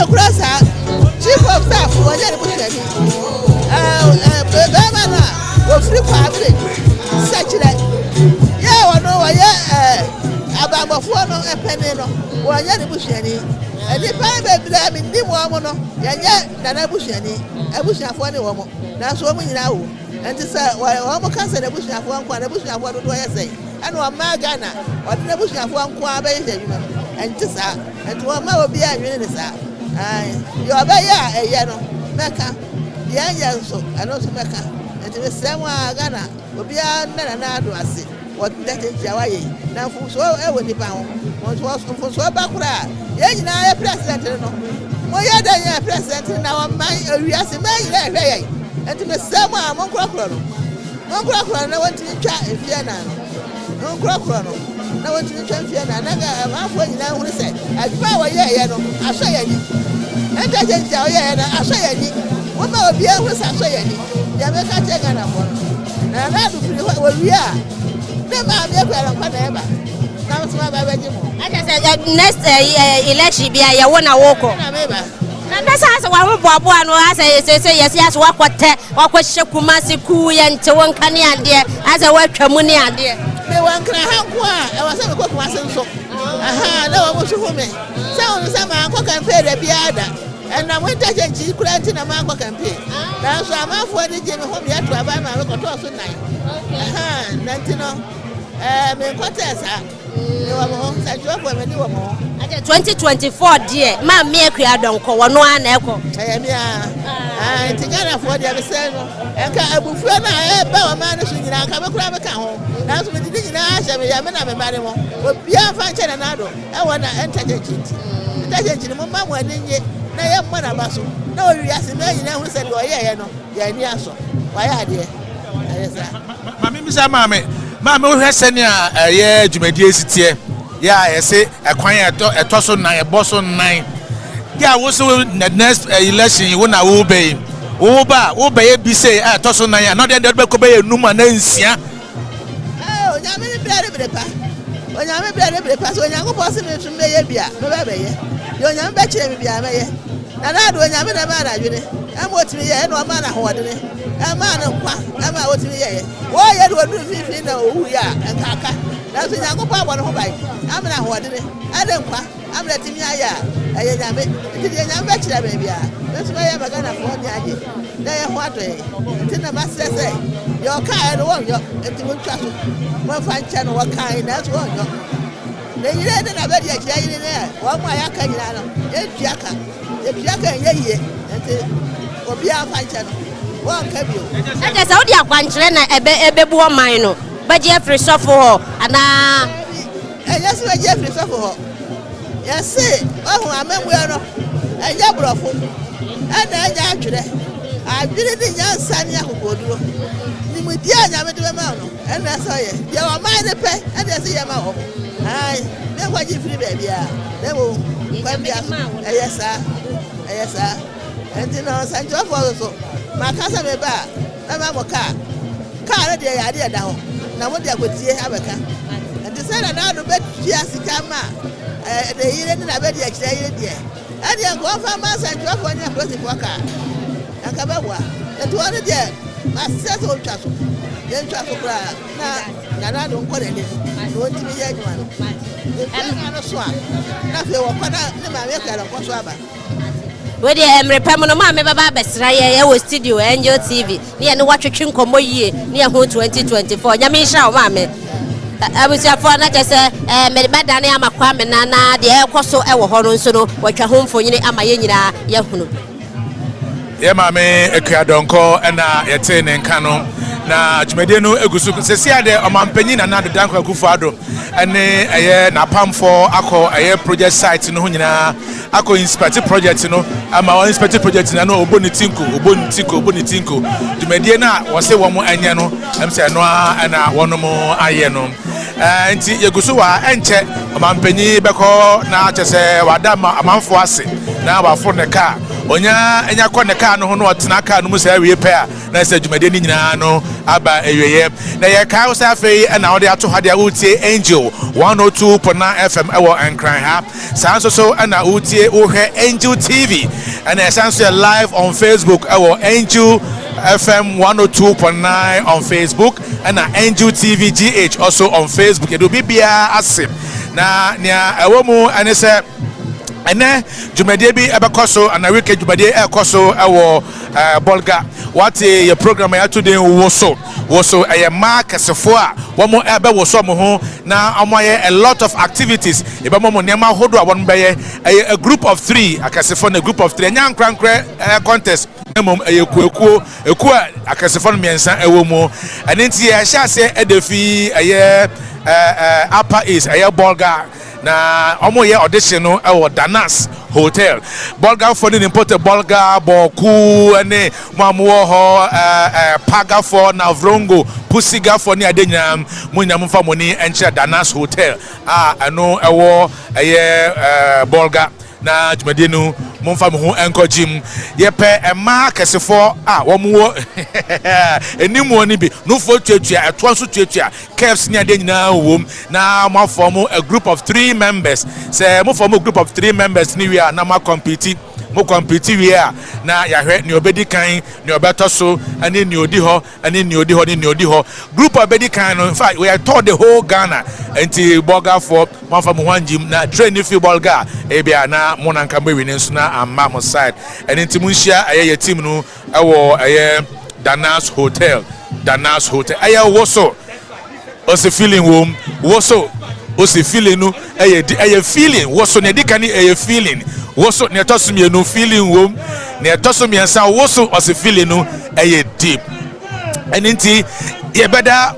kurasa chief of staff wo nya de busuani beba na wo free for average sachire ya wo no wo ye abamofo no epene no wo nya de busuani nipa bebra mi ndi mo no ya nya na busuani abusuafo ne wo mo na so mo nyina wo enti se wo mo ka se na busuafo anko na busuafo do ye sei ana o ma Ghana o de na busuafo anko abaye dwuma enti sa enti wo ma obi anwene ne sa yo abaye eye no meka ya nya so ano so meka enti me se mo Ghana obi na ado ase wo de tenja wa ye na fuso e wo nipa ho wo fuso ba kura ye nyina ye president no mo ye da ye president na wo man awiase man ye hwe ye enti me sam a mon kura na wanti twa efia na mon kura no na wanti twa efia na ga afọ nyina hu se adwa wo ye no aso ye ni Interchange o ye na aso ye ni wo ma obi hu se aso ye ni ya me ka che Ghana mo na du firi wo wi a ne ma me kwara kwa na eba na so ma ba ji mo aja se next election bia ya wona woko na me ba na sasa wa ho boaboa no asa yesese yesi wakwate wakwahye kumase ku ye nte wonka ne ade asa watwamu ne ade me wankra hanko a e wasa me ko kumase nso na wa mo hwo me se on se ma anko campaign da biada na mo Interchange kura nti na ma anko campaign na so amafo ne je me ho me ato aba ma me ko to so nan na nti no me ko tesa Ate 2024 dear ma me akua donko wono ana eko Tigana for the other side. And Abufuana, Bawa so you know, come across home. That's what the thing I shall be a man of a man. But Pia Fancher and Addo, I want to enter the cheat. The Mamma went in yet. No, I am one of us. No, you ask me, you know, who said, oh, yeah, no, yeah, so. Why are you? Mammy, Mamma has sent a year to my dear city. Yeah, I say a quiet a toss on 9, a boss on 9. Yeah, also the next election you wanna obey. Obey be say at Tosso Naya, not that Bekobe Numa Nansia. Oh, Yammy Bladder. When I'm a bladder, pass when I'm possible to Mayabia, no baby. You're young betcha me be a mayor. And I do a Yamina Mana, I'm what me, and no man, what it is. A man of I'm out to me. Why you do 50 who we are and Kaka? That's when I go by one home. I'm not what it is. I don't qua. I'm letting you. I am a bachelor, baby. That's why I'm going to phone you. They are what way. Until the master say, your car and one, you will trust one fine channel, what kind, that's one. Then you let a bed yet in there. One my Akayana, Jacka, and or be a fine channel. One cabin. That is how they are one trainer, a baby mine, but Jeffrey suffer, and yes, Jeffrey suffer. Yes, see, oh, I'm a winner, and Yabrofo, and I actually, I didn't young Sanya who would do. You would yell at the amount, and I saw you. You are mine a pay, and I see your mouth. I never what you free, baby. They will come here. Yes, sir. Yes, sir. And you know, Sancho also. My cousin, my bar, I'm a car. Car, the idea down. Now, what they would see, have a car. And to say another bed, she has to come out. The evening I bet you excited here. And you go from us and drop on your closing worker. And Kabawa, and 200 years, my settle chasel. Then chasel cry. Now, I don't put it. I don't to be anyone. I'm a swamp. Nothing will put out the American of Kosoaba. Where the Repamono Mamma Babas, was studio and your TV. Near the watch you come year near 2024. Yamisha, Mamma. I was your father just Medbadani Amakwam and Nana, the air coso, our Horonsono, what your home for you, Amayina, Yahoo. Yeah, mammy, a Kiadonko, and a ten and canon. Now, Jumedeno, Egusu, Cecia, the Oman and the Danko Gufado, and a Napam for Ako, a project site in Hunina, Ako inspected project, I'm our inspected project in Ano, Bonitinko, Jumediana was a woman and Yano, I'm saying Noa and one more Ayano. And Yagusua, and check Oman Penny, Bako, now just say Wadama, a month for us, now our phone the car. Onya enya kwa ne car no ho no otena car no mu say repair na say dwumade ni nyina no aba eweye na ye ka wo say afei na wo de ato ha de utie Angel 102.9 FM ewo Enkran ha sanso so na utie wo hwe Angel TV and sanso live on Facebook ewo Angel FM 102.9 on Facebook and Angel TV GH also on Facebook. Edo bibia asem na nia ewo mu ane say ene jumade bi ebekoso and a week jumade ekoso ewo bolga what your program ya today woso a mark asefo a womo ebe woso mo ho na amoye a lot of activities ebe mo nema hodo a won beye a group of 3 akasefo na group of 3 nyankrankre contest emom ekuo akasefo no miensa ewo mu anenti ya sha se edefi upper east bolga na omo ye audition no e Danas Hotel Bolga for the imported Bolga Boku ene mamu ho Paga for na Vrongo Pusiga for ni adenya munyam fa moni enche Danas Hotel ano ewo Bolga na jumedenu momfa mo ho enko jim ye pe ema kesefo womo enimu oni bi no fo tuatua eto so tuatua caps ni ade nyina wom na mo form a group of 3 members say mo form a group of 3 members ni we are na ma compete we are na ya hwe ni obedi kan ni obeto so ani ni odi ho group obedi kan no in fact we are told the whole Ghana enti Bolga for one from one gym na train if you Bolga e bia na mo na nka we nso na amma mo side enti enti munhia aye team no ewo Danas Hotel aye woso also feeling wom woso osi feeling no eye feeling wo so ne dika ni eye feeling wo so ne tosumi no feeling wom ne tosumi ensa wo so osi feeling no eye deep eninti ye beda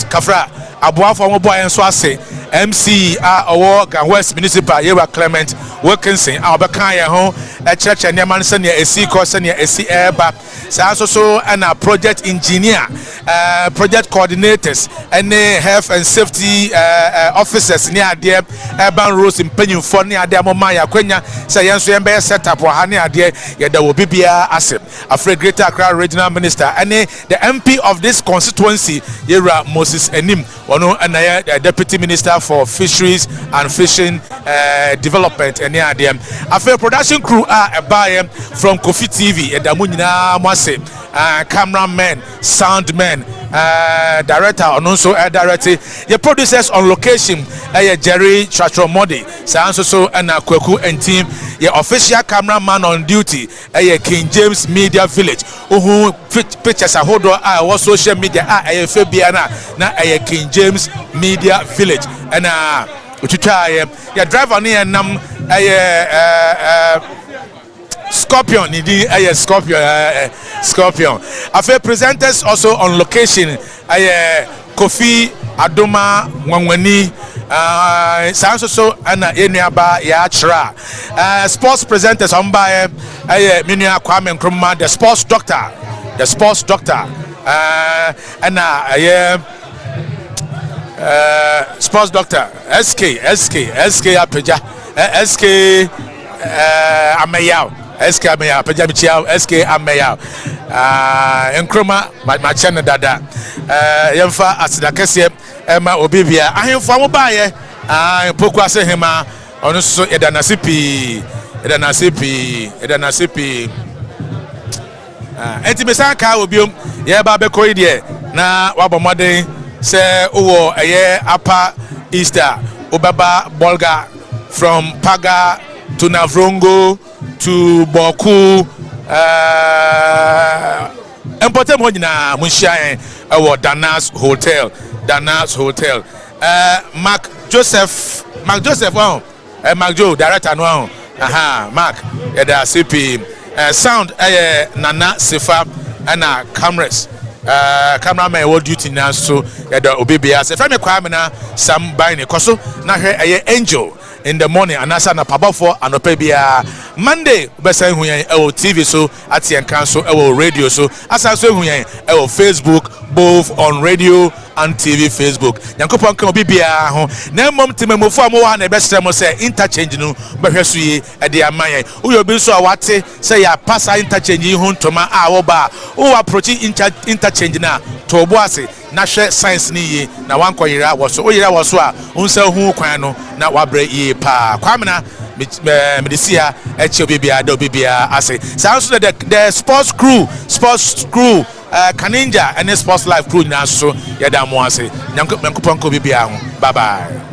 kafra aboafo mo boy enso ase MC owo Gan West Municipal Yewa Clement Wilkinson abeka ye ho echeche ne man se ne esi ko se ne esi eba sa so and a project engineer project coordinators and health and safety officers ne ade urban roads impanyimfo ne ade amoma ya kwanya se yenso yembe set up wa ne ade ye da wo bibia asem afre Greater Accra Regional Minister and the MP of this constituency Yera Moses Enim ono and Deputy Minister for Fisheries and Fishing Development and ade afre production crew buy from KOFI TV and amunyina mwase cameraman soundman director and also director the producers on location Jerry Chatromodi so and Kweku and team your official cameraman on duty King James Media Village who pictures a hold on social media Fabiana na King James Media Village and your driver near nam Scorpion, indeed, Scorpion. After presenters also on location, Kofi Adoma Wangwani, Sanso and Enyaba Yachra. Sports presenters on by Minia Kwame Nkrumah, the sports doctor, and sports doctor, SK Apeja, SK Amayao. SK Ameya, Pajamichia, SK Ameya, Nkrumah, my channel dada, Yemfa Asidakese, Emma Obibia, I am from Obaye, Pokuase Hema, on so Edanasipi, Etimisaka will be Yaba Koidie, na Wabamade, say, Uwo, a year upper Easter, Ubaba Bolga, from Paga to Navrongo. To Boku important one na Munshia our Dana's Hotel Mark Joseph Mark Joe director no Mark da CP sound Nana Sefa and cameras cameraman what duty now so da obibia se fami kwa na sam by ne koso na hwe angel in the morning and answer na pabafo anopebia Monday besa hu yan TV so at yan council radio so asanso hu yan Facebook both on radio and TV Facebook yankopon kan obibia ho na mom temamofo amowa na besta mo say interchange no behweso yi e de aman uyo bi so awate say ya passa interchange hu ntoma wo ba wo approach interchange na to Pokuase na hwe science ni yi na wankoyira wo so oyira wo so a unsa hu kwan no na wabre yi pa kwamna medisia eche bibia do bibia ase so the sports crew Kaninja and the sports life crew na so yada mo ase nyankopon ko bibia ho bye bye.